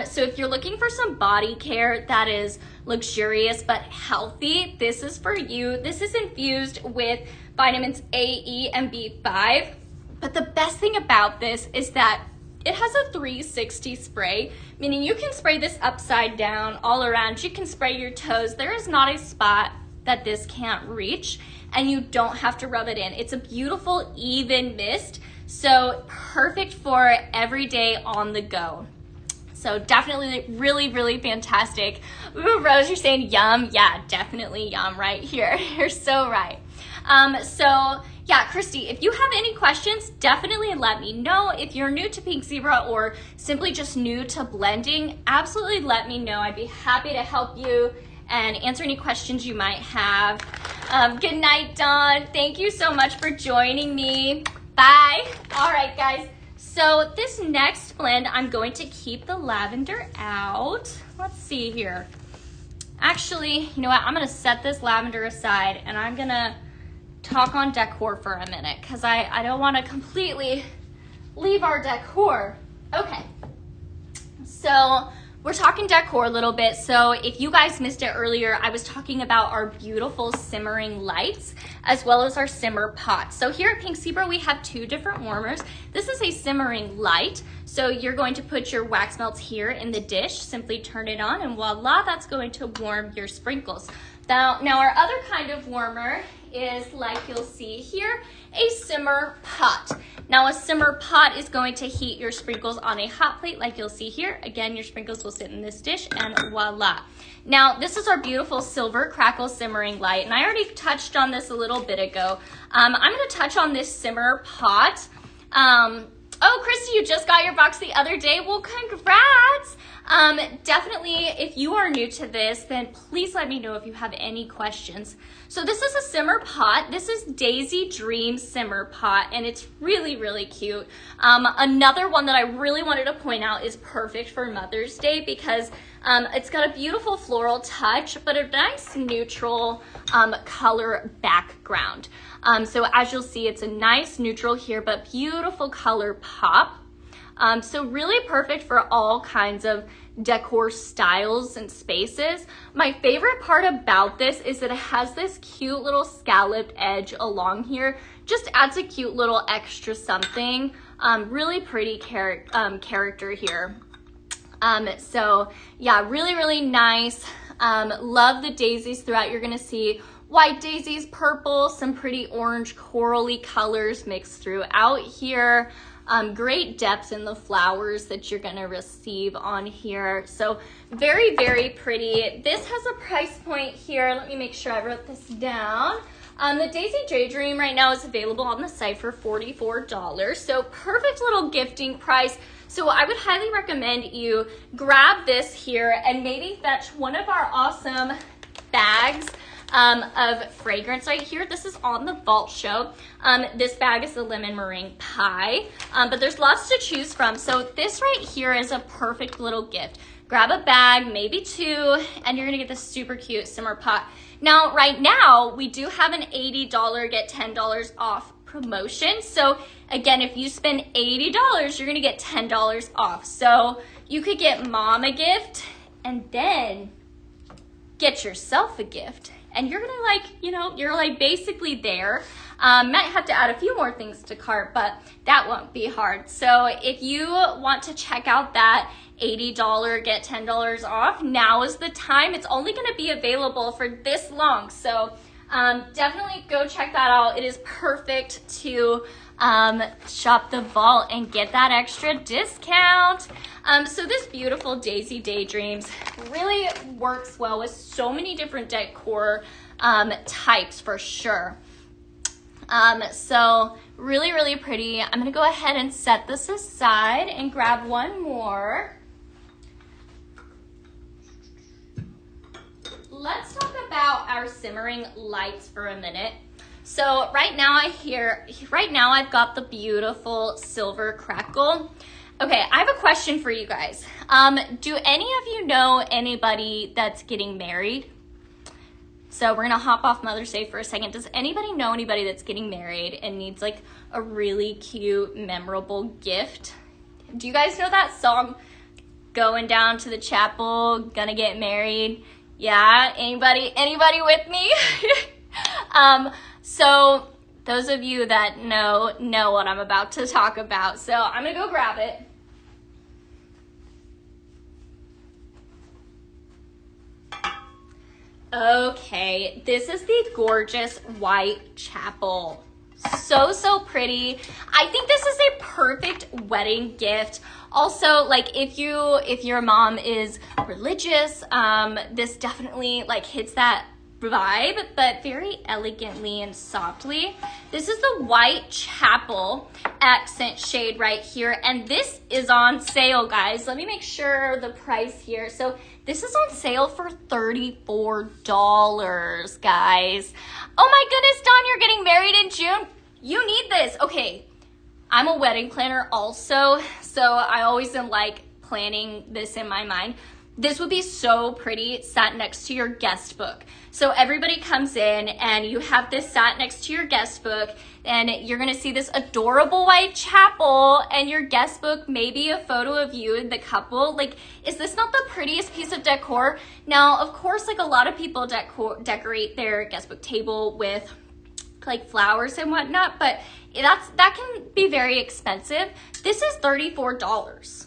So if you're looking for some body care that is luxurious but healthy, this is for you. This is infused with vitamins A, E, and B5. But the best thing about this is that it has a 360 spray, meaning you can spray this upside down, all around. You can spray your toes. There is not a spot that this can't reach, and you don't have to rub it in. It's a beautiful, even mist, so perfect for every day on the go. So definitely really, really fantastic. Ooh, Rose, you're saying yum. Yeah, definitely yum right here. You're so right. So yeah, Christy, if you have any questions, definitely let me know. If you're new to Pink Zebra or simply just new to blending, absolutely let me know. I'd be happy to help you and answer any questions you might have. Good night, Dawn. Thank you so much for joining me. Bye. All right, guys. So this next blend, I'm going to keep the lavender out. Let's see here. Actually, you know what? I'm going to set this lavender aside and I'm going to talk on decor for a minute because I don't want to completely leave our decor. Okay. So we're talking decor a little bit. So if you guys missed it earlier, I was talking about our beautiful simmering lights as well as our simmer pots. So here at Pink Zebra, we have two different warmers. This is a simmering light. So you're going to put your wax melts here in the dish, simply turn it on, and voila, that's going to warm your sprinkles. Now our other kind of warmer is, like you'll see here, a simmer pot. Now a simmer pot is going to heat your sprinkles on a hot plate like you'll see here. Again, your sprinkles will sit in this dish and voila. Now this is our beautiful silver crackle simmering light, and I already touched on this a little bit ago. I'm going to touch on this simmer pot. Oh, Christy, you just got your box the other day. Well, congrats. Definitely, if you are new to this, then please let me know if you have any questions. So this is a simmer pot. This is Daisy Dream Simmer Pot, and it's really, really cute. Another one that I really wanted to point out is perfect for Mother's Day because it's got a beautiful floral touch, but a nice neutral color background. So as you'll see, it's a nice neutral here, but beautiful color pop. So really perfect for all kinds of decor styles and spaces. My favorite part about this is that it has this cute little scalloped edge along here. Just adds a cute little extra something. Really pretty character here. So yeah, really, really nice. Love the daisies throughout. You're gonna see white daisies, purple, some pretty orange corally colors mixed throughout here. Great depth in the flowers that you're gonna receive on here. So very, very pretty. This has a price point here. Let me make sure I wrote this down. The Daisy Daydream right now is available on the site for $44. So perfect little gifting price. So I would highly recommend you grab this here and maybe fetch one of our awesome bags of fragrance right here. This is on the Vault Show. This bag is the lemon meringue pie, but there's lots to choose from. So this right here is a perfect little gift. Grab a bag, maybe two, and you're gonna get this super cute simmer pot. Now, right now, we do have an $80 get $10 off promotion. So again, if you spend $80, you're gonna get $10 off. So you could get mom a gift and then get yourself a gift. And you're gonna you're basically there. Might have to add a few more things to cart, but that won't be hard. So if you want to check out that $80 get $10 off, now is the time. It's only gonna be available for this long. So definitely go check that out. It is perfect to shop the Vault and get that extra discount. So this beautiful Daisy Daydreams really works well with so many different decor types for sure. So really, really pretty. I'm gonna go ahead and set this aside and grab one more. Let's talk about our simmering lights for a minute. So right now I've got the beautiful silver crackle. Okay, I have a question for you guys. Do any of you know anybody that's getting married? So we're gonna hop off Mother's Day for a second. Does anybody know anybody that's getting married and needs like a really cute, memorable gift? Do you guys know that song, Going Down to the Chapel, Gonna Get Married? Yeah, anybody with me? So those of you that know what I'm about to talk about. So I'm gonna go grab it. Okay, this is the gorgeous white chapel. So pretty. I think this is a perfect wedding gift. Also, like if your mom is religious, this definitely like hits that vibe, but very elegantly and softly. This is the white chapel accent shade right here, and this is on sale, guys. Let me make sure the price here. So this is on sale for $34, guys. Oh my goodness, Dawn, you're getting married in June. You need this. Okay, I'm a wedding planner also, so I always am like planning this in my mind. This would be so pretty sat next to your guest book. So everybody comes in and you have this sat next to your guest book, and you're gonna see this adorable white chapel and your guest book, maybe a photo of you and the couple. Like, is this not the prettiest piece of decor? Now, of course, like a lot of people decorate their guest book table with like flowers and whatnot, but that can be very expensive. This is $34.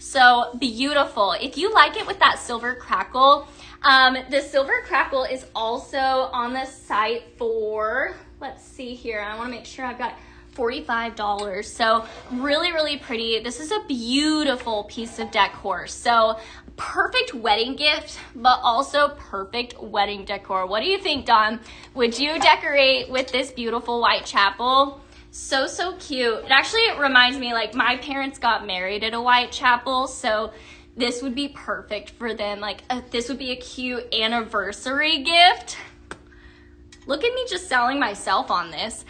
So beautiful. If you like it with that silver crackle, the silver crackle is also on the site for, let's see here, I want to make sure I've got $45. So really, really pretty. This is a beautiful piece of decor. So perfect wedding gift, but also perfect wedding decor. What do you think, Dawn? Would you decorate with this beautiful white chapel? So cute. It actually reminds me, like, my parents got married at a white chapel, so this would be perfect for them. Like, this would be a cute anniversary gift. Look at me just selling myself on this.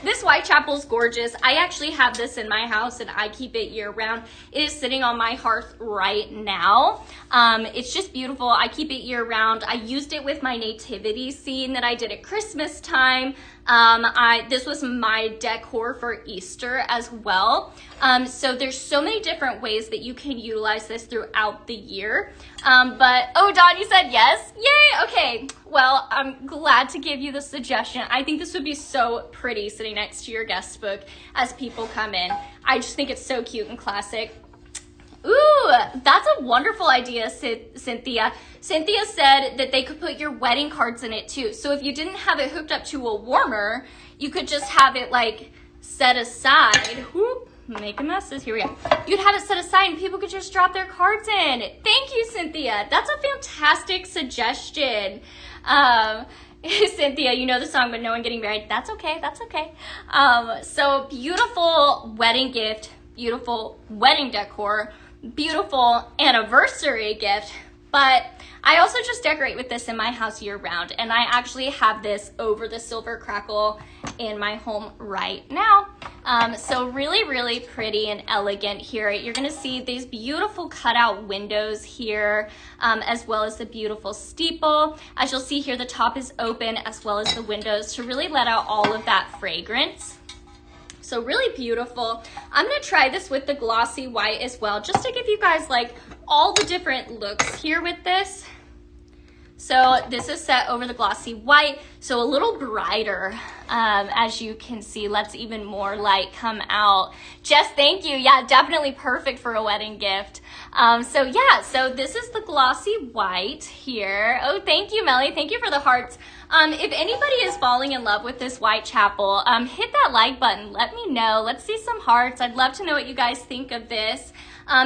This white chapel is gorgeous. I actually have this in my house and I keep it year round. It is sitting on my hearth right now. It's just beautiful. I keep it year round. I used it with my nativity scene that I did at Christmas time. This was my decor for Easter as well. So there's so many different ways that you can utilize this throughout the year. But, oh, Dawn, you said yes? Yay! Okay, well, I'm glad to give you the suggestion. I think this would be so pretty sitting next to your guest book as people come in. I just think it's so cute and classic. Ooh, that's a wonderful idea, Cynthia. Cynthia said that they could put your wedding cards in it too. So if you didn't have it hooked up to a warmer, you could just have it like set aside. Whoop, making messes, here we go. You'd have it set aside and people could just drop their cards in. Thank you, Cynthia. That's a fantastic suggestion. Cynthia, you know the song, but no one getting married. That's okay, that's okay. So beautiful wedding gift, beautiful wedding decor, beautiful anniversary gift, but I also just decorate with this in my house year round, and I actually have this over the silver crackle in my home right now. So really, really pretty and elegant here. You're gonna see these beautiful cutout windows here, as well as the beautiful steeple. As you'll see here, the top is open as well as the windows to really let out all of that fragrance. So really beautiful. I'm gonna try this with the glossy white as well, just to give you guys like all the different looks here with this. So this is set over the glossy white, so a little brighter, as you can see, lets even more light come out. Jess, thank you. Yeah, definitely perfect for a wedding gift. So yeah, so this is the glossy white here. Oh, thank you, Melly. Thank you for the hearts. If anybody is falling in love with this white chapel, hit that like button. Let me know. Let's see some hearts. I'd love to know what you guys think of this.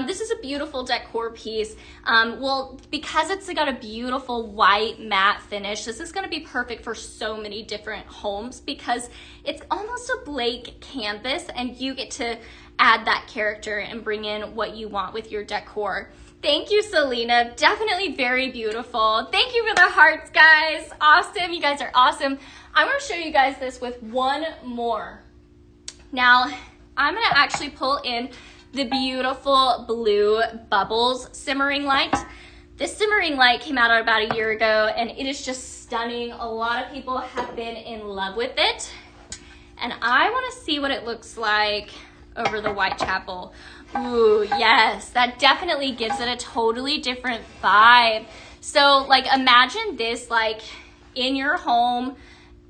This is a beautiful decor piece. Well, because it's got a beautiful white matte finish, this is going to be perfect for so many different homes because it's almost a blank canvas and you get to add that character and bring in what you want with your decor. Thank you, Selena. Definitely very beautiful. Thank you for the hearts, guys. Awesome. You guys are awesome. I'm going to show you guys this with one more. Now, I'm going to actually pull in the beautiful blue bubbles simmering light. This simmering light came out about a year ago and it is just stunning. A lot of people have been in love with it. And I want to see what it looks like over the Whitechapel. Ooh, yes, that definitely gives it a totally different vibe. So like imagine this like in your home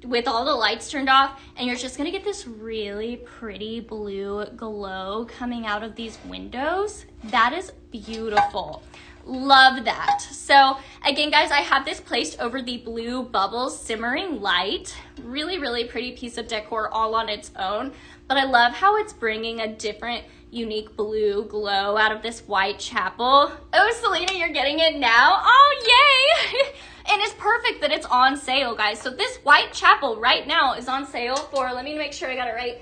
with all the lights turned off, and you're just gonna get this really pretty blue glow coming out of these windows. That is beautiful. Love that. So again, guys, I have this placed over the blue bubbles simmering light. Really, really pretty piece of decor all on its own, but I love how it's bringing a different unique blue glow out of this Whitechapel. Oh, Selena, you're getting it now? Oh, yay! And it's perfect that it's on sale, guys. So this white chapel right now is on sale for, let me make sure I got it right,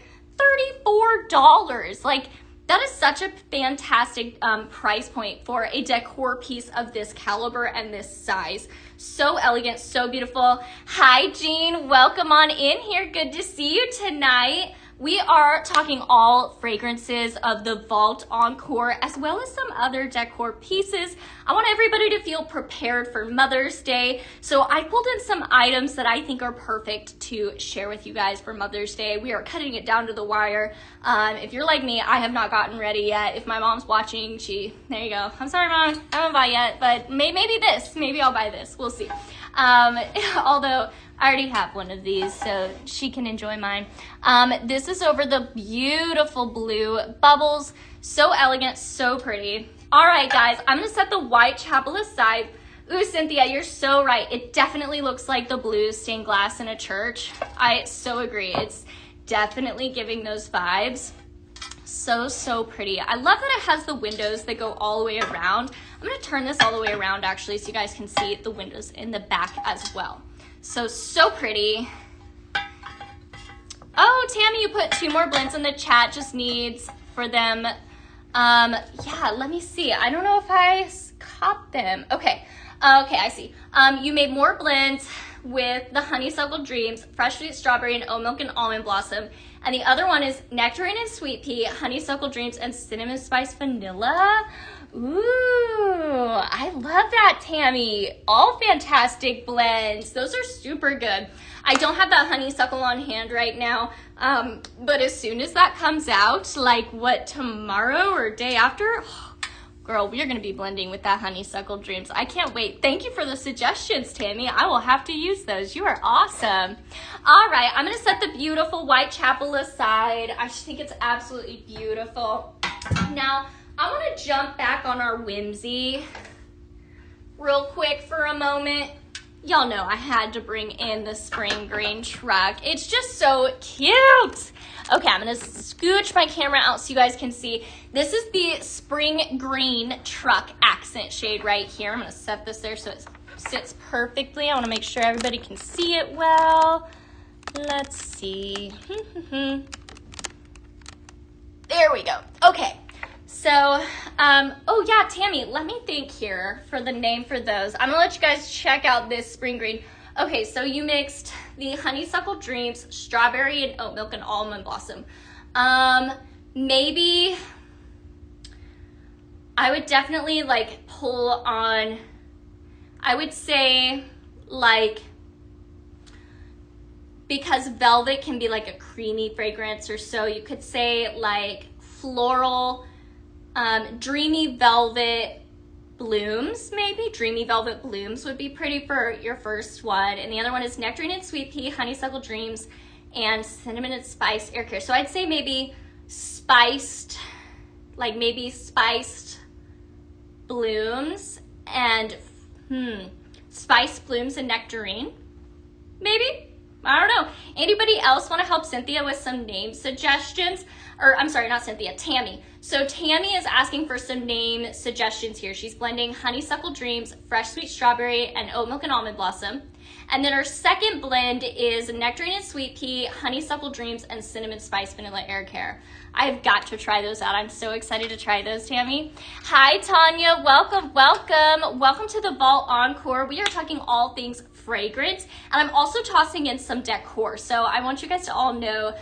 $34. Like, that is such a fantastic price point for a decor piece of this caliber and this size. So elegant, so beautiful. Hi, Jean. Welcome on in here. Good to see you tonight. We are talking all fragrances of the Vault Encore, as well as some other decor pieces. I want everybody to feel prepared for Mother's Day. So I pulled in some items that I think are perfect to share with you guys for Mother's Day. We are cutting it down to the wire. If you're like me, I have not gotten ready yet. If my mom's watching, there you go. I'm sorry, Mom, I haven't bought yet, but maybe this. Maybe I'll buy this. We'll see. Although I already have one of these, so she can enjoy mine. This is over the beautiful blue bubbles. So elegant, so pretty. All right, guys, I'm gonna set the white chapel aside. Ooh, Cynthia, you're so right. It definitely looks like the blue stained glass in a church. I so agree. It's definitely giving those vibes. So pretty. I love that it has the windows that go all the way around. I'm gonna turn this all the way around actually so you guys can see the windows in the back as well. So pretty. Oh, Tammy, you put 2 more blends in the chat, just needs for them. Yeah, let me see. I don't know if I caught them. Okay, I see. You made more blends with the Honeysuckle Dreams, Fresh Sweet Strawberry and Oat Milk and Almond Blossom. And the other one is Nectarine and Sweet Pea, Honeysuckle Dreams, and Cinnamon Spice Vanilla. Ooh, I love that, Tammy. All fantastic blends. Those are super good. I don't have that honeysuckle on hand right now, but as soon as that comes out, like what, tomorrow or day after, girl, we are going to be blending with that Honeysuckle Dreams. I can't wait. Thank you for the suggestions, Tammy. I will have to use those. You are awesome. All right, I'm going to set the beautiful white chapel aside. I just think it's absolutely beautiful. Now, I want to jump back on our whimsy real quick for a moment. Y'all know I had to bring in the spring green truck. It's just so cute. Okay, I'm going to scooch my camera out so you guys can see. This is the spring green truck accent shade right here. I'm going to set this there so it sits perfectly. I want to make sure everybody can see it well. Let's see. There we go. Okay. So, oh yeah, Tammy, let me think here for the name for those. I'm gonna let you guys check out this spring green. Okay, so you mixed the Honeysuckle Dreams, Strawberry and Oat Milk and Almond Blossom. Maybe I would definitely like pull on, I would say like, because velvet can be like a creamy fragrance or so, you could say like floral, Dreamy Velvet Blooms, maybe. Dreamy Velvet Blooms would be pretty for your first one. And the other one is Nectarine and Sweet Pea, Honeysuckle Dreams, and Cinnamon and Spice Air Care. So I'd say maybe spiced, like maybe spiced blooms and, spiced blooms and nectarine, maybe? I don't know. Anybody else want to help Cynthia with some name suggestions? Or I'm sorry, not Cynthia, Tammy. So Tammy is asking for some name suggestions here. She's blending Honeysuckle Dreams, Fresh Sweet Strawberry, and Oat Milk and Almond Blossom. And then her second blend is Nectarine and Sweet Pea, Honeysuckle Dreams, and Cinnamon Spice Vanilla Air Care. I've got to try those out. I'm so excited to try those, Tammy. Hi, Tanya. Welcome, welcome. Welcome to the Vault Encore. We are talking all things fragrance, and I'm also tossing in some decor. So I want you guys to all know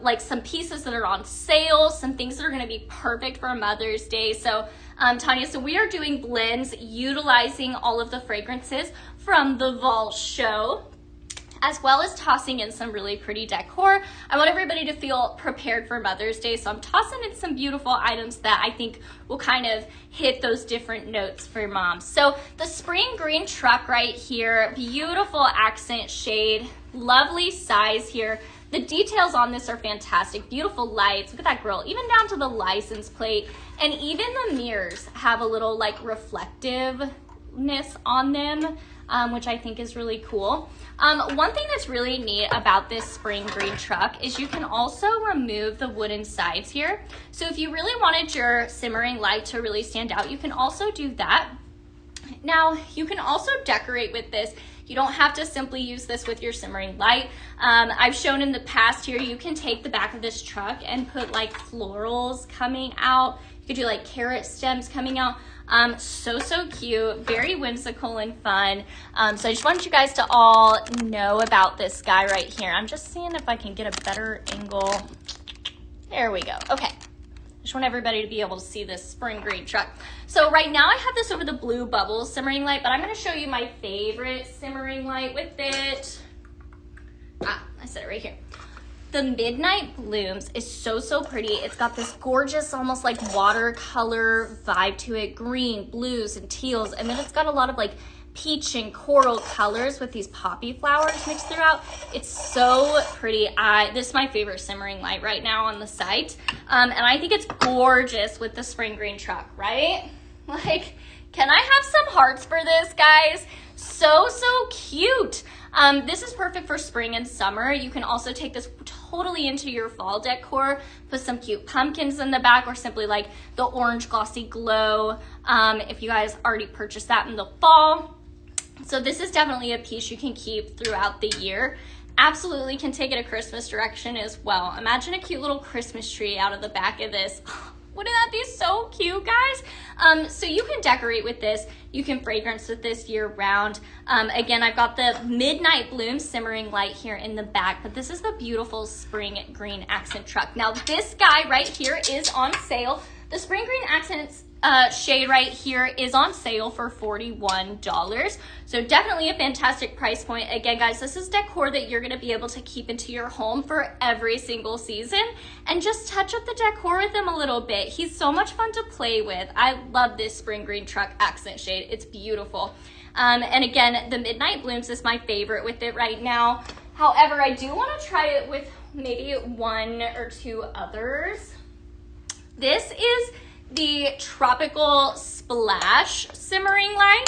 like some pieces that are on sale, some things that are going to be perfect for Mother's Day. So Tanya, so we are doing blends utilizing all of the fragrances from the Vault show, as well as tossing in some really pretty decor. I want everybody to feel prepared for Mother's Day, so I'm tossing in some beautiful items that I think will kind of hit those different notes for your mom. So the spring green truck right here, beautiful accent shade, lovely size here. The details on this are fantastic, beautiful lights. Look at that girl, even down to the license plate. And even the mirrors have a little like reflectiveness on them, which I think is really cool. One thing that's really neat about this spring green truck is you can also remove the wooden sides here. So if you really wanted your simmering light to really stand out, you can also do that. Now, you can also decorate with this. You don't have to simply use this with your simmering light. I've shown in the past here, you can take the back of this truck and put like florals coming out. You could do like carrot stems coming out. So cute, very whimsical and fun. So I just wanted you guys to all know about this guy right here. I'm just seeing if I can get a better angle. There we go. Okay. Just want everybody to be able to see this spring green truck. So right now I have this over the blue bubble simmering light, but I'm going to show you my favorite simmering light with it. I said it right here. The Midnight Blooms is so pretty. It's got this gorgeous, almost like watercolor vibe to it. Green, blues, and teals. And then it's got a lot of like peach and coral colors with these poppy flowers mixed throughout. It's so pretty. This is my favorite simmering light right now on the site. And I think it's gorgeous with the spring green truck, right? Like, can I have some hearts for this, guys? So cute. This is perfect for spring and summer. You can also take this totally into your fall decor, put some cute pumpkins in the back, or simply like the orange glossy glow if you guys already purchased that in the fall. So this is definitely a piece you can keep throughout the year. Absolutely can take it a Christmas direction as well. Imagine a cute little Christmas tree out of the back of this. Wouldn't that be so cute, guys? So you can decorate with this. You can fragrance with this year round. Again, I've got the Midnight Bloom simmering light here in the back, but this is the beautiful spring green accent truck. Now this guy right here is on sale. The spring green accents shade right here is on sale for $41. So definitely a fantastic price point. Again, guys, this is decor that you're going to be able to keep into your home for every single season and just touch up the decor with him a little bit. He's so much fun to play with. I love this spring green truck accent shade. It's beautiful. And again, the Midnight Blooms is my favorite with it right now. However, I do want to try it with maybe one or two others. This is the Tropical Splash simmering light.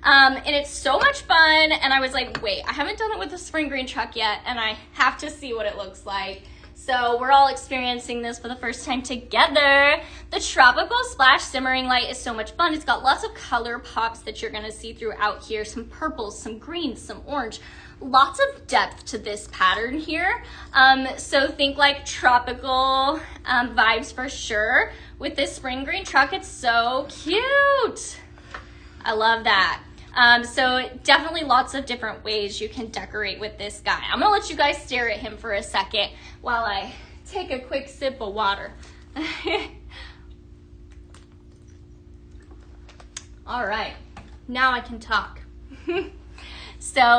And it's so much fun. And I was like, wait, I haven't done it with the spring green truck yet, and I have to see what it looks like. So we're all experiencing this for the first time together. The Tropical Splash simmering light is so much fun. It's got lots of color pops that you're gonna see throughout here. Some purples, some greens, some orange. Lots of depth to this pattern here. So think like tropical vibes for sure. With this spring green truck, it's so cute. I love that. So definitely lots of different ways you can decorate with this guy. I'm gonna let you guys stare at him for a second while I take a quick sip of water. All right, now I can talk. So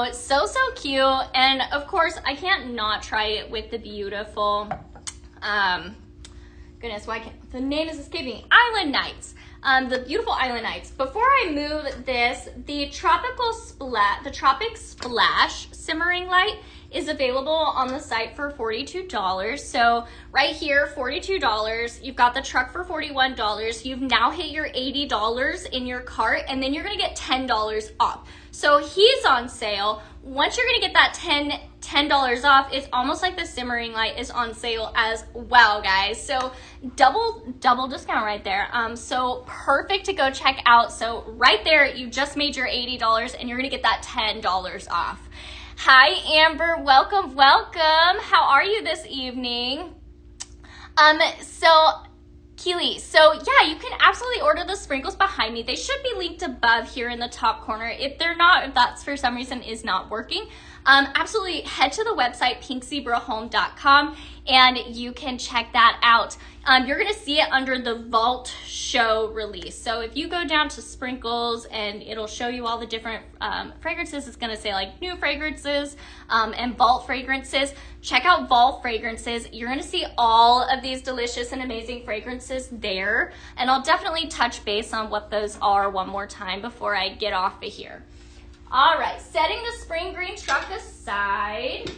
cute. And of course, I can't not try it with the beautiful, goodness, why can't, the name is escaping me, Island Nights. The beautiful Island Nights. Before I move this, the Tropic Splash simmering light is available on the site for $42. So right here, $42. You've got the truck for $41. You've now hit your $80 in your cart, and then you're gonna get $10 off. So he's on sale. Once you're gonna get that $10 off, it's almost like the simmering light is on sale as well, guys. So double discount right there. So perfect to go check out. So right there, you just made your $80 and you're gonna get that $10 off. Hi, Amber, welcome. How are you this evening? Keely, so yeah, you can absolutely order the sprinkles behind me. They should be linked above here in the top corner. If they're not, if that's for some reason is not working, absolutely head to the website pinkzebrahome.com and you can check that out. You're gonna see it under the Vault Show release. So if you go down to sprinkles and it'll show you all the different fragrances, it's gonna say like new fragrances and Vault fragrances. Check out Vault fragrances. You're gonna see all of these delicious and amazing fragrances there. And I'll definitely touch base on what those are one more time before I get off of here. All right, setting the spring green truck aside.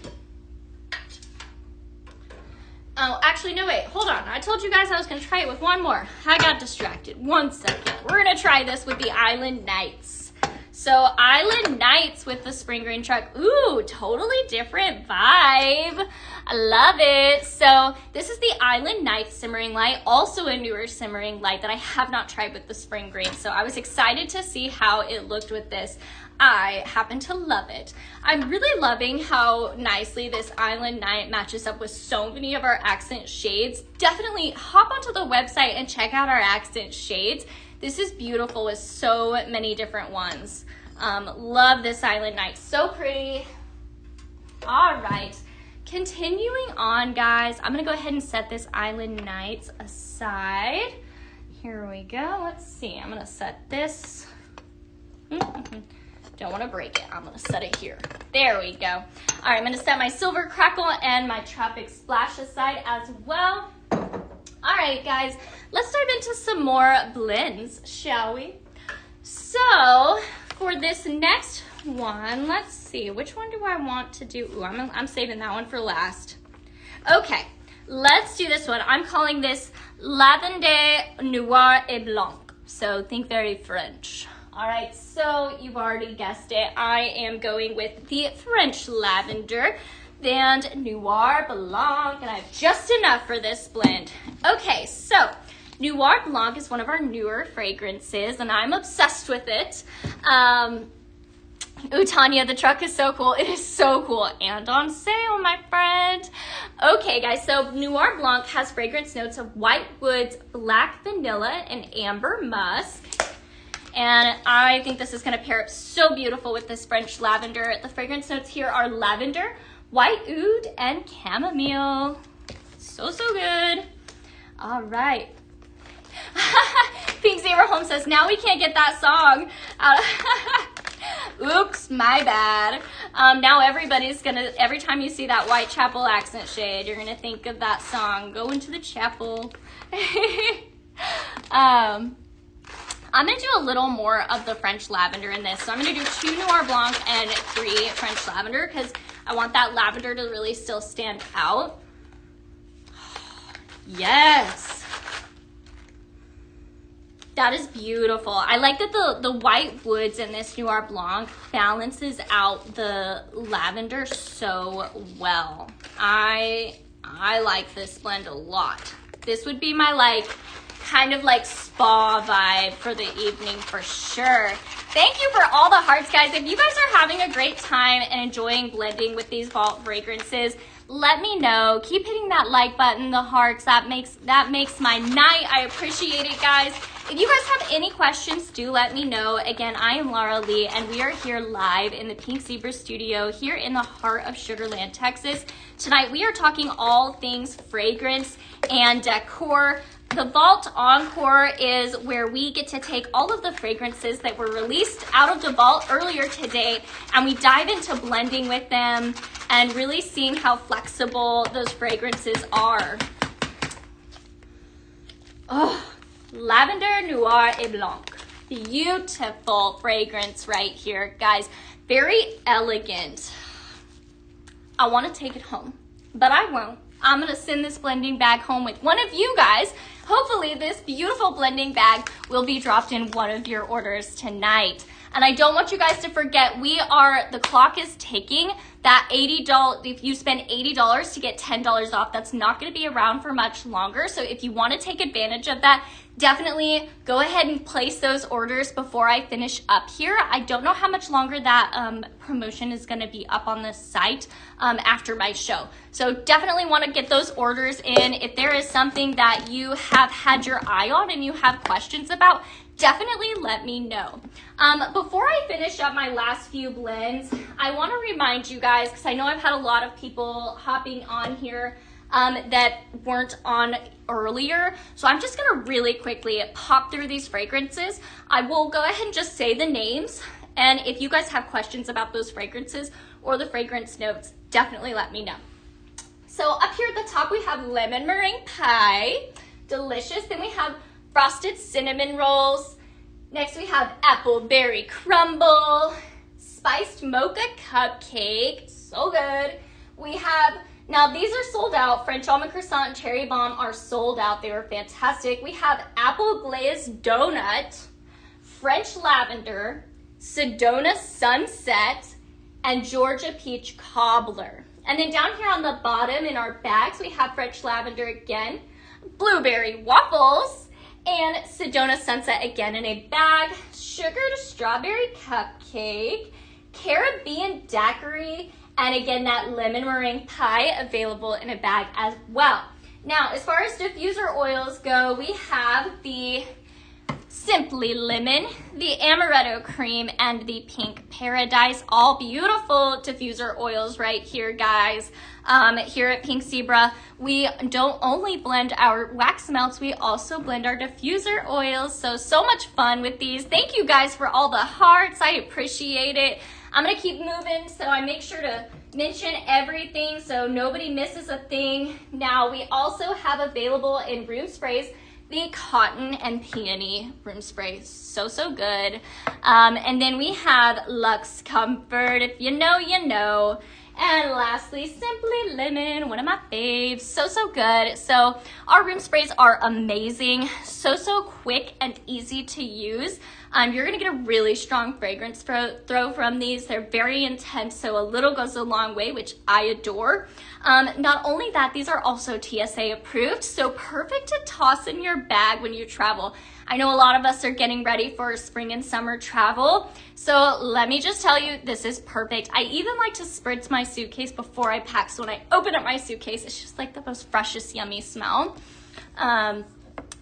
Oh, actually, no, wait, hold on. I told you guys I was gonna try it with one more. I got distracted. 1 second. We're gonna try this with the Island Nights. So Island Nights with the spring green truck. Ooh, totally different vibe. I love it. So this is the Island Nights simmering light, also a newer simmering light that I have not tried with the spring green. So I was excited to see how it looked with this. I happen to love it. I'm really loving how nicely this Island Night matches up with so many of our accent shades. Definitely hop onto the website and check out our accent shades. This is beautiful with so many different ones. Love this Island Night, so pretty. All right, continuing on, guys. I'm gonna go ahead and set this Island Nights aside. Here we go, let's see. I'm gonna set this. Don't want to break it. I'm going to set it here. There we go. All right, I'm going to set my Silver Crackle and my Tropic Splash aside as well. All right, guys, let's dive into some more blends, shall we? So for this next one, let's see. Which one do I want to do? Ooh, I'm saving that one for last. Okay, let's do this one. I'm calling this Lavender Noir et Blanc. So think very French. All right, so you've already guessed it. I am going with the French Lavender and Noir Blanc, and I have just enough for this blend. Okay, so Noir Blanc is one of our newer fragrances, and I'm obsessed with it. Ooh, Tanya, the truck is so cool. It is so cool and on sale, my friend. Okay, guys, so Noir Blanc has fragrance notes of white woods, black vanilla, and amber musk. And I think this is gonna pair up so beautiful with this French lavender. The fragrance notes here are lavender, white oud, and chamomile. So, so good. All right. Pink Zebra Home says, now we can't get that song. Oops, my bad. Now everybody's gonna, every time you see that Whitechapel accent shade, you're gonna think of that song, Go Into the Chapel. I'm gonna do a little more of the French lavender in this. So I'm gonna do 2 Noir Blanc and 3 French lavender because I want that lavender to really still stand out. Yes. That is beautiful. I like that the white woods in this Noir Blanc balances out the lavender so well. I like this blend a lot. This would be my kind of spa vibe for the evening for sure. Thank you for all the hearts, guys. If you guys are having a great time and enjoying blending with these vault fragrances, let me know. Keep hitting that like button, the hearts. That makes my night. I appreciate it, guys. If you guys have any questions, do let me know. Again, I am Laura Lee, and we are here live in the Pink Zebra studio here in the heart of Sugar Land, Texas. Tonight, we are talking all things fragrance and decor. The Vault Encore is where we get to take all of the fragrances that were released out of the vault earlier today, and we dive into blending with them and really seeing how flexible those fragrances are. Oh, Lavender Noir et Blanc. Beautiful fragrance right here, guys. Very elegant. I want to take it home, but I won't. I'm going to send this blending bag home with one of you guys. Hopefully this beautiful blending bag will be dropped in one of your orders tonight. And I don't want you guys to forget, the clock is ticking. That $80, if you spend $80 to get $10 off, that's not going to be around for much longer. So if you want to take advantage of that, definitely go ahead and place those orders before I finish up here. I don't know how much longer that promotion is going to be up on the site after my show. So definitely want to get those orders in. If there is something that you have had your eye on and you have questions about, definitely let me know. Before I finish up my last few blends, I want to remind you guys, because I know I've had a lot of people hopping on here that weren't on earlier. So I'm just going to really quickly pop through these fragrances. I will go ahead and just say the names. And if you guys have questions about those fragrances or the fragrance notes, definitely let me know. So up here at the top, we have lemon meringue pie. Delicious. Then we have frosted cinnamon rolls. Next we have apple berry crumble, spiced mocha cupcake, so good. We have, now these are sold out, French almond croissant and cherry bomb are sold out. They were fantastic. We have apple glazed donut, French lavender, Sedona Sunset, and Georgia Peach Cobbler. And then down here on the bottom in our bags, we have French Lavender again, Blueberry Waffles, and Sedona Sunset again in a bag, Sugared Strawberry Cupcake, Caribbean Daiquiri, and again that Lemon Meringue Pie available in a bag as well. Now, as far as diffuser oils go, we have the Simply Lemon, the Amaretto Cream, and the Pink Paradise. All beautiful diffuser oils right here, guys. Here at Pink Zebra, we don't only blend our wax melts, we also blend our diffuser oils. So much fun with these. Thank you guys for all the hearts. I appreciate it. I'm going to keep moving, so I make sure to mention everything so nobody misses a thing. Now, we also have available in room sprays the Cotton and Peony room spray. So good. And then we have Luxe Comfort. If you know, you know. And lastly, Simply Lemon, one of my faves. So good. So our room sprays are amazing. So quick and easy to use. You're gonna get a really strong fragrance throw from these. They're very intense, so a little goes a long way, which I adore. Not only that, these are also TSA approved, so perfect to toss in your bag when you travel. I know a lot of us are getting ready for spring and summer travel, so let me just tell you, this is perfect. I even like to spritz my suitcase before I pack, so when I open up my suitcase, it's just like the most freshest, yummy smell.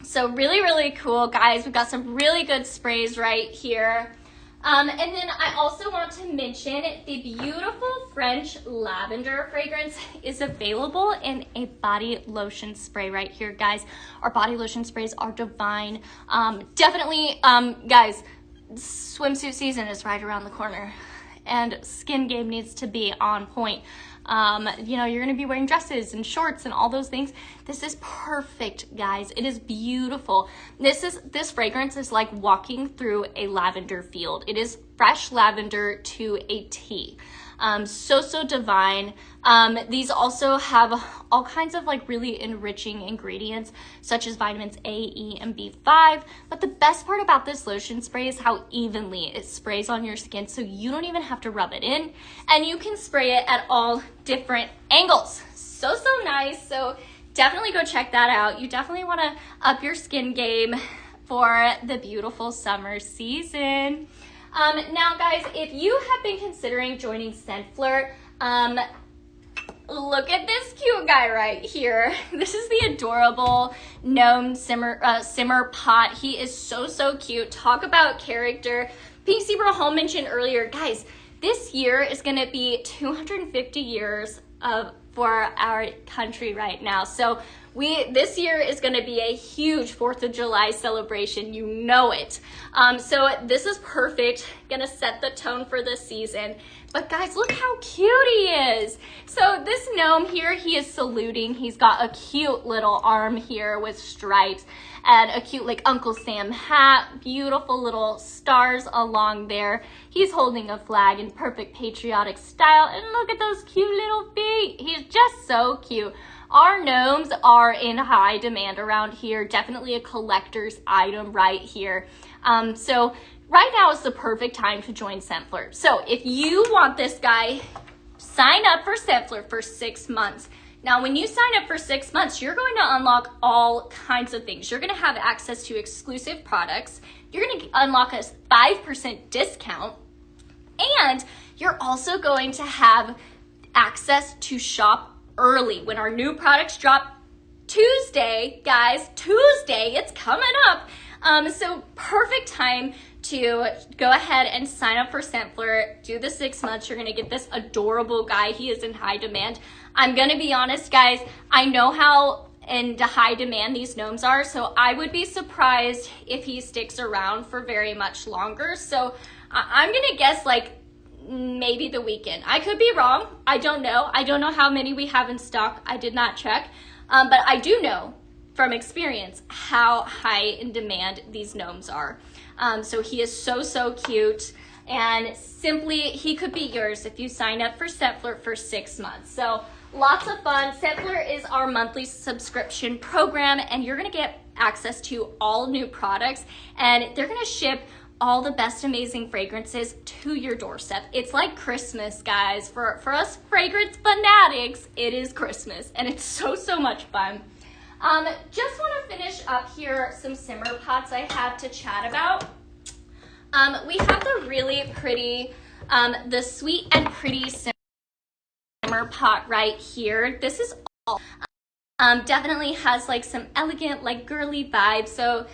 So really cool, guys. We've got some really good sprays right here. And then I also want to mention the beautiful French Lavender fragrance is available in a body lotion spray right here, guys. Our body lotion sprays are divine. Definitely, guys, swimsuit season is right around the corner and skin game needs to be on point. You know, you're going to be wearing dresses and shorts and all those things. This is perfect, guys. It is beautiful. This fragrance is like walking through a lavender field. It is fresh lavender to a T. So divine. These also have all kinds of like really enriching ingredients such as vitamins A, E, and B5. But the best part about this lotion spray is how evenly it sprays on your skin, so you don't even have to rub it in, and you can spray it at all different angles. So nice. So definitely go check that out. You definitely want to up your skin game for the beautiful summer season. Now, guys, if you have been considering joining Scent Flirt, look at this cute guy right here. This is the adorable gnome simmer pot. He is so cute. Talk about character. Pink Zebra Home mentioned earlier, guys, this year is going to be 250 years for our country right now. So this year is going to be a huge 4th of July celebration. You know it. So this is perfect. Going to set the tone for the season. But guys, look how cute he is. So this gnome here, he is saluting. He's got a cute little arm here with stripes and a cute like Uncle Sam hat. Beautiful little stars along there. He's holding a flag in perfect patriotic style. And look at those cute little feet. He's just so cute. Our gnomes are in high demand around here. Definitely a collector's item right here. So right now is the perfect time to join Scent Flirt. So if you want this guy, sign up for Scent Flirt for 6 months. Now, when you sign up for 6 months, you're going to unlock all kinds of things. You're going to have access to exclusive products. You're going to unlock a 5% discount. And you're also going to have access to shop early when our new products drop Tuesday, guys. Tuesday, it's coming up. So perfect time to go ahead and sign up for Scent Flirt. Do the 6 months. You're going to get this adorable guy. He is in high demand. I'm going to be honest, guys. I know how in high demand these gnomes are, so I would be surprised if he sticks around for very much longer. So I'm going to guess like maybe the weekend. I could be wrong. I don't know. I don't know how many we have in stock. I did not check. But I do know from experience how high in demand these gnomes are. So he is so cute. And simply, he could be yours if you sign up for Scent Flirt for 6 months. So lots of fun. Scent Flirt is our monthly subscription program, and you're going to get access to all new products. And they're going to ship all the best amazing fragrances to your doorstep. It's like Christmas, guys. For us fragrance fanatics, it is Christmas, and it's so much fun. Just want to finish up here some simmer pots I have to chat about. We have the really pretty, the Sweet and Pretty simmer pot right here. This is all definitely has like some elegant, like girly vibes. So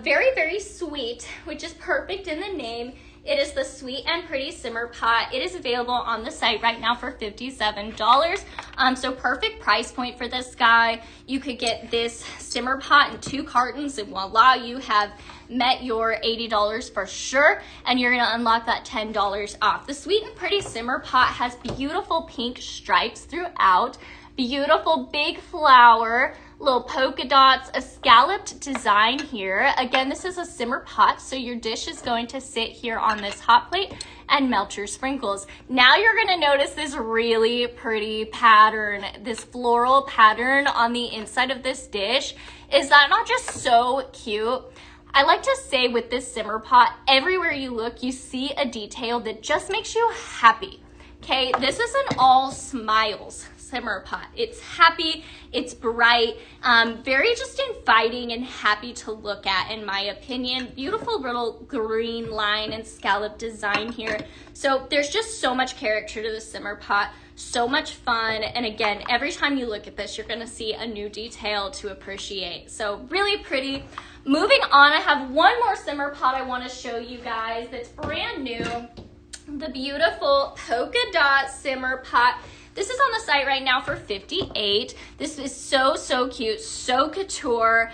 very sweet, which is perfect in the name. It is the Sweet and Pretty simmer pot. It is available on the site right now for $57. So perfect price point for this guy. You could get this simmer pot in 2 cartons, and voila, you have met your $80 for sure, and you're gonna unlock that $10 off. The Sweet and Pretty simmer pot has beautiful pink stripes throughout, beautiful big flower, little polka dots, a scalloped design here. Again, this is a simmer pot, so your dish is going to sit here on this hot plate and melt your sprinkles. Now you're gonna notice this really pretty pattern, this floral pattern on the inside of this dish. Is that not just so cute? I like to say with this simmer pot, everywhere you look, you see a detail that just makes you happy. Okay, this is an all smiles simmer pot. It's happy, it's bright, very just inviting and happy to look at, in my opinion. Beautiful little green line and scallop design here. So there's just so much character to the simmer pot, so much fun. And again, every time you look at this, you're gonna see a new detail to appreciate. So really pretty. Moving on, I have one more simmer pot I wanna show you guys that's brand new. The beautiful polka dot simmer pot. This is on the site right now for $58. This is so cute, so couture,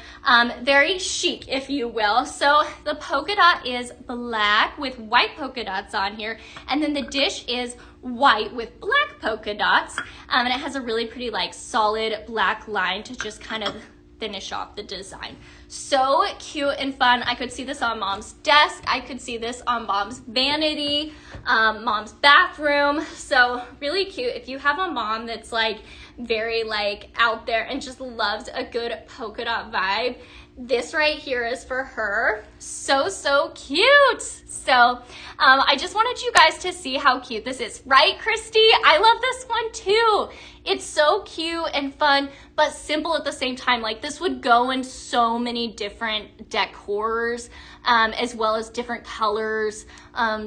very chic, if you will. So the polka dot is black with white polka dots on here, and then the dish is white with black polka dots, and it has a really pretty like solid black line to just kind of finish off the design. So cute and fun. I could see this on mom's desk. I could see this on mom's vanity, mom's bathroom. So really cute. If you have a mom that's like very like out there and just loves a good polka dot vibe, this right here is for her. So cute. So I just wanted you guys to see how cute this is, right, Christy? I love this one too. It's so cute and fun, but simple at the same time. Like this would go in so many different decors, as well as different colors.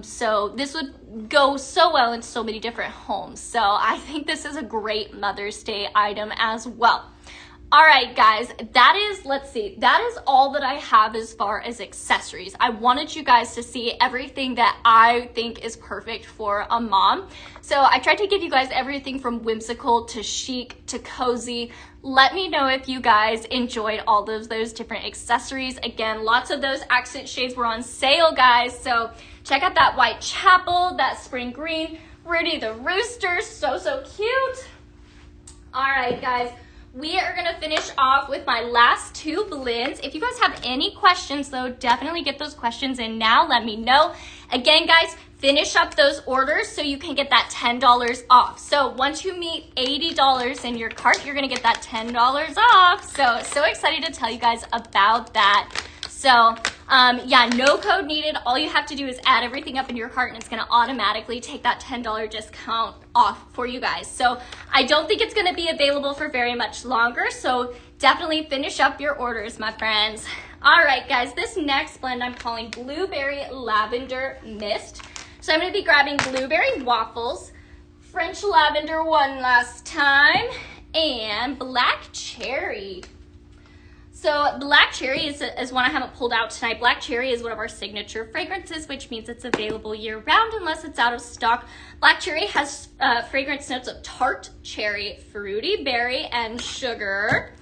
So this would go so well in so many different homes. So I think this is a great Mother's Day item as well. All right, guys, that is, let's see, that is all that I have as far as accessories. I wanted you guys to see everything that I think is perfect for a mom. So I tried to give you guys everything from whimsical to chic to cozy. Let me know if you guys enjoyed all of those different accessories. Again, lots of those accent shades were on sale, guys. So check out that white chapel, that spring green, Rudy the Rooster, so cute. All right, guys. We are gonna finish off with my last 2 blends. If you guys have any questions though, definitely get those questions in now. Let me know. Again, guys, finish up those orders so you can get that $10 off. So once you meet $80 in your cart, you're gonna get that $10 off. So excited to tell you guys about that. So yeah, no code needed. All you have to do is add everything up in your cart and it's gonna automatically take that $10 discount off for you guys. So I don't think it's gonna be available for very much longer. So definitely finish up your orders, my friends. All right, guys, this next blend I'm calling Blueberry Lavender Mist. So I'm gonna be grabbing blueberry waffles, French lavender one last time, and black cherry. So black cherry is one I haven't pulled out tonight. Black cherry is one of our signature fragrances, which means it's available year round unless it's out of stock. Black cherry has fragrance notes of tart cherry, fruity berry, and sugar.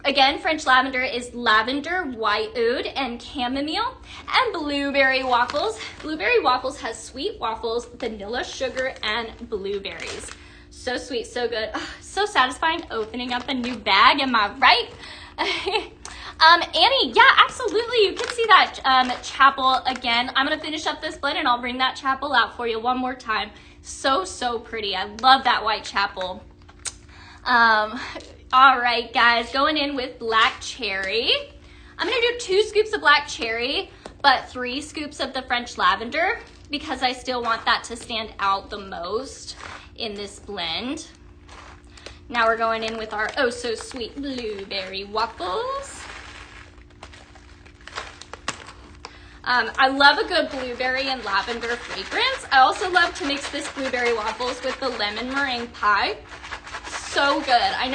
Again, French lavender is lavender, white oud, and chamomile. And blueberry waffles. Blueberry waffles has sweet waffles, vanilla sugar, and blueberries. So sweet, so good. Oh, so satisfying opening up a new bag, am I right? Annie, yeah, absolutely. You can see that chapel again. I'm going to finish up this blend and I'll bring that chapel out for you one more time. So pretty. I love that white chapel. All right, guys, going in with black cherry. I'm going to do 2 scoops of black cherry. but 3 scoops of the French lavender because I still want that to stand out the most in this blend. Now we're going in with our oh so sweet blueberry waffles. I love a good blueberry and lavender fragrance. I also love to mix this blueberry waffles with the lemon meringue pie. So good. I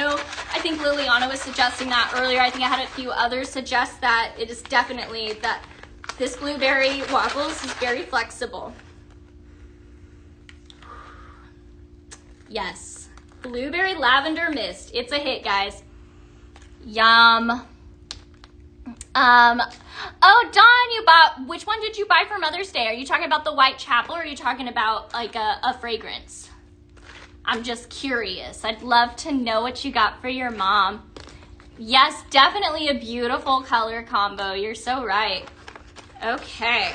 think Liliana was suggesting that earlier. I think I had a few others suggest that. It is definitely that this blueberry waffles is very flexible. Yes. Blueberry lavender mist. It's a hit, guys. Yum. Oh, Dawn, you bought, which one did you buy for Mother's Day? Are you talking about the Whitechapel or are you talking about like a fragrance? I'm just curious. I'd love to know what you got for your mom. Yes, definitely a beautiful color combo. You're so right. Okay.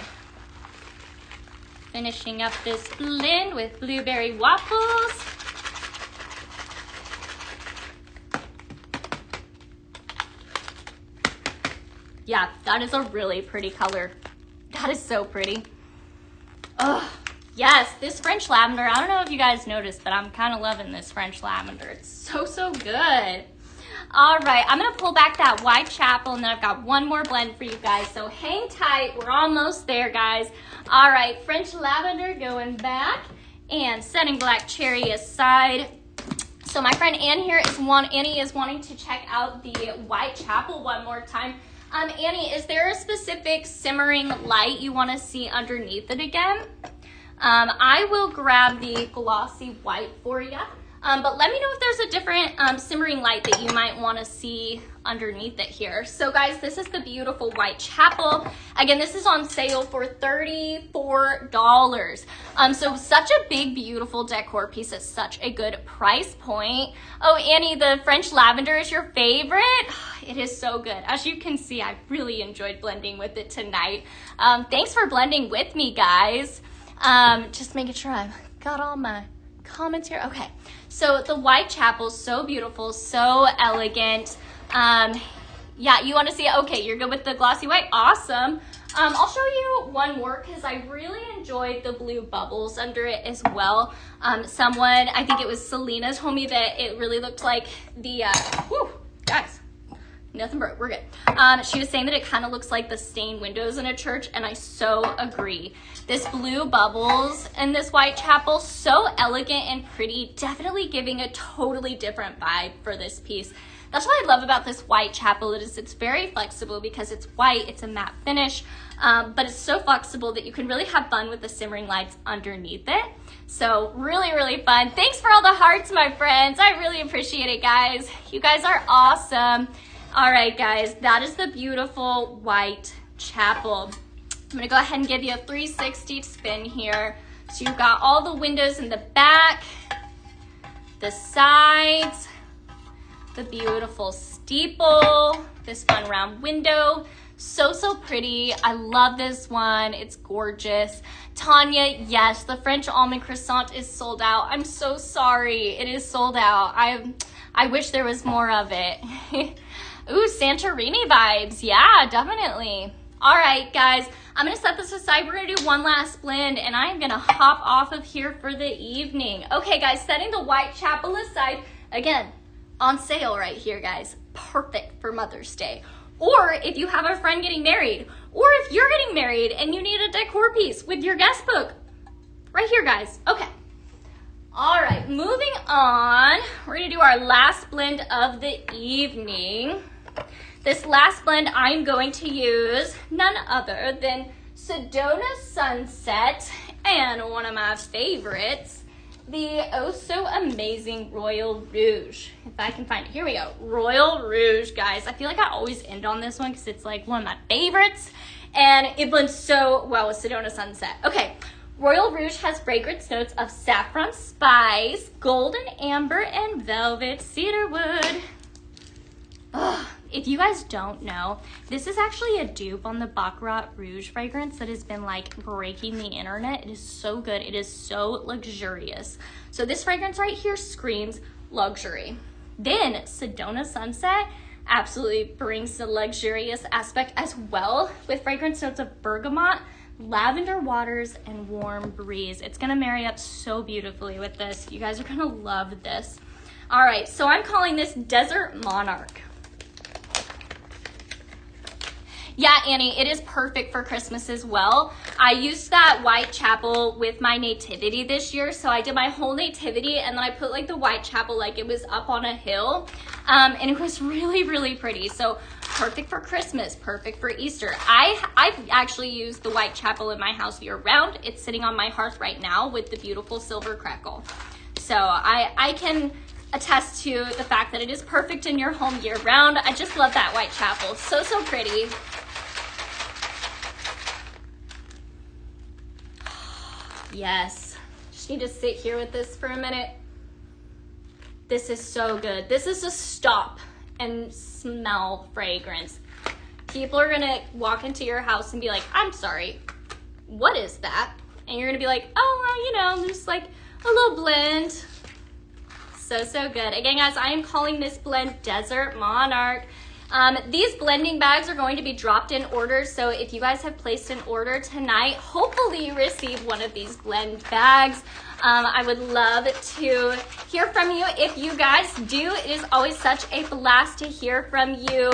Finishing up this blend with blueberry waffles. Yeah, that is a really pretty color. That is so pretty. Oh, yes, this French lavender. I don't know if you guys noticed, but I'm kind of loving this French lavender. It's so, so good. All right, I'm gonna pull back that Whitechapel and then I've got one more blend for you guys. So hang tight, we're almost there, guys. All right, French lavender going back and setting black cherry aside. So my friend Annie is wanting to check out the Whitechapel one more time. Annie, is there a specific simmering light you want to see underneath it again? I will grab the glossy white for you, but let me know if there's a different simmering light that you might want to see underneath it here. So guys, this is the beautiful Whitechapel. Again, this is on sale for $34. So such a big, beautiful decor piece at such a good price point. Oh, Annie, the French lavender is your favorite? It is so good. As you can see, I really enjoyed blending with it tonight. Thanks for blending with me, guys. Just making sure I've got all my comments here. Okay, so the Whitechapel is so beautiful, so elegant. Yeah, you want to see it? Okay, you're good with the glossy white. Awesome. I'll show you one more because I really enjoyed the blue bubbles under it as well. Someone, I think it was Selena, told me that it really looked like the, guys, nothing broke, we're good. She was saying that it kind of looks like the stained windows in a church, and I so agree. This blue bubbles and this Whitechapel, so elegant and pretty, definitely giving a totally different vibe for this piece. That's what I love about this Whitechapel. It's very flexible because it's white, it's a matte finish, but it's so flexible that you can really have fun with the simmering lights underneath it. So really, really fun. Thanks for all the hearts, my friends. I really appreciate it, guys. You guys are awesome. All right, guys, that is the beautiful Whitechapel. I'm gonna go ahead and give you a 360 spin here. So you've got all the windows in the back, the sides, the beautiful steeple, this fun round window. So, so pretty. I love this one. It's gorgeous. Tanya, yes, the French almond croissant is sold out. I'm so sorry. It is sold out. I wish there was more of it. Ooh, Santorini vibes. Yeah, definitely. All right, guys, I'm gonna set this aside. We're gonna do one last blend and I'm gonna hop off of here for the evening. Okay, guys, setting the Whitechapel aside, again, on sale right here, guys. Perfect for Mother's Day. Or if you have a friend getting married, or if you're getting married and you need a decor piece with your guest book, right here, guys. Okay. All right, moving on. We're gonna do our last blend of the evening. This last blend I'm going to use none other than Sedona Sunset and one of my favorites, the oh so amazing Royal Rouge. If I can find it, here we go. Royal Rouge, guys. I feel like I always end on this one because it's like one of my favorites and it blends so well with Sedona Sunset. Okay, Royal Rouge has fragrance notes of saffron spice, golden amber, and velvet cedarwood. Ugh. If you guys don't know, this is actually a dupe on the Baccarat Rouge fragrance that has been like breaking the internet. It is so good. It is so luxurious. So this fragrance right here screams luxury. Then Sedona Sunset, absolutely brings the luxurious aspect as well with fragrance notes of bergamot, lavender waters, and warm breeze. It's gonna marry up so beautifully with this. You guys are gonna love this. All right, so I'm calling this Desert Monarch. Yeah, Annie, it is perfect for Christmas as well. I used that Whitechapel with my nativity this year. So I did my whole nativity and then I put like the Whitechapel like it was up on a hill. And it was really, really pretty. So perfect for Christmas, perfect for Easter. I've actually used the Whitechapel in my house year round. It's sitting on my hearth right now with the beautiful silver crackle. So I can attest to the fact that it is perfect in your home year round. I just love that Whitechapel. So, so pretty. Yes, just need to sit here with this for a minute. This is so good. This is a stop and smell fragrance. People are gonna walk into your house and be like, I'm sorry, what is that? And you're gonna be like, oh, well, you know, just like a little blend. So, so good. Again, guys, I am calling this blend Desert Monarch. These blending bags are going to be dropped in orders. So if you guys have placed an order tonight, hopefully you receive one of these blend bags. I would love to hear from you. If you guys do, it is always such a blast to hear from you.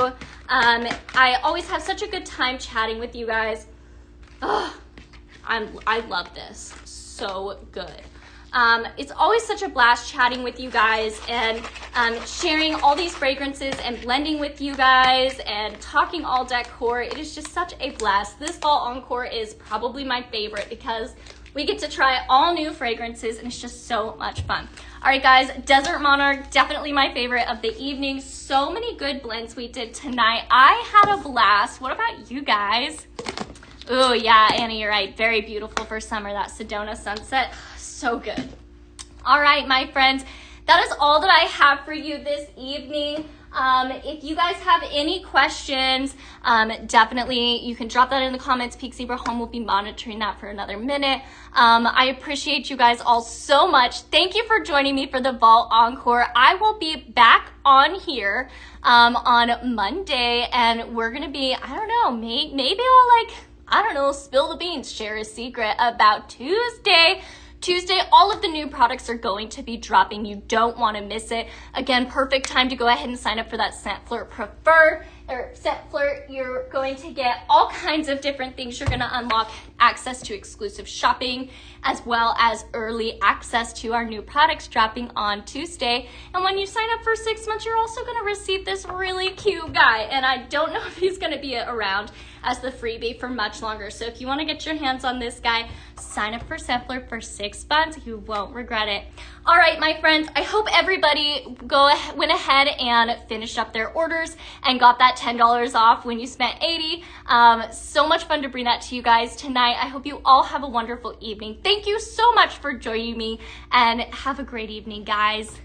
I always have such a good time chatting with you guys. Oh, I love this. So good. It's always such a blast chatting with you guys and sharing all these fragrances and blending with you guys and talking all decor. It is just such a blast. This fall Encore is probably my favorite because we get to try all new fragrances and it's just so much fun. All right, guys, Desert Monarch, definitely my favorite of the evening. So many good blends we did tonight. I had a blast. What about you guys? Oh, yeah, Annie, you're right. Very beautiful for summer, that Sedona sunset. So good. All right, my friends, that is all that I have for you this evening. If you guys have any questions, definitely you can drop that in the comments. Peak Zebra Home will be monitoring that for another minute. I appreciate you guys all so much. Thank you for joining me for the Vault Encore. I will be back on here on Monday, and we're going to be, I don't know, maybe we'll I don't know, spill the beans, share a secret about Tuesday, all of the new products are going to be dropping. You don't want to miss it. Again, perfect time to go ahead and sign up for that Scent Flirt Prefer or Scent Flirt. You're going to get all kinds of different things. You're going to unlock access to exclusive shopping as well as early access to our new products dropping on Tuesday. And when you sign up for 6 months, you're also going to receive this really cute guy. And I don't know if he's going to be around as the freebie for much longer. So if you want to get your hands on this guy, sign up for Scent Flirt for 6 months. You won't regret it. All right, my friends, I hope everybody went ahead and finished up their orders and got that $10 off when you spent $80. So much fun to bring that to you guys tonight. I hope you all have a wonderful evening. Thank you so much for joining me and have a great evening, guys.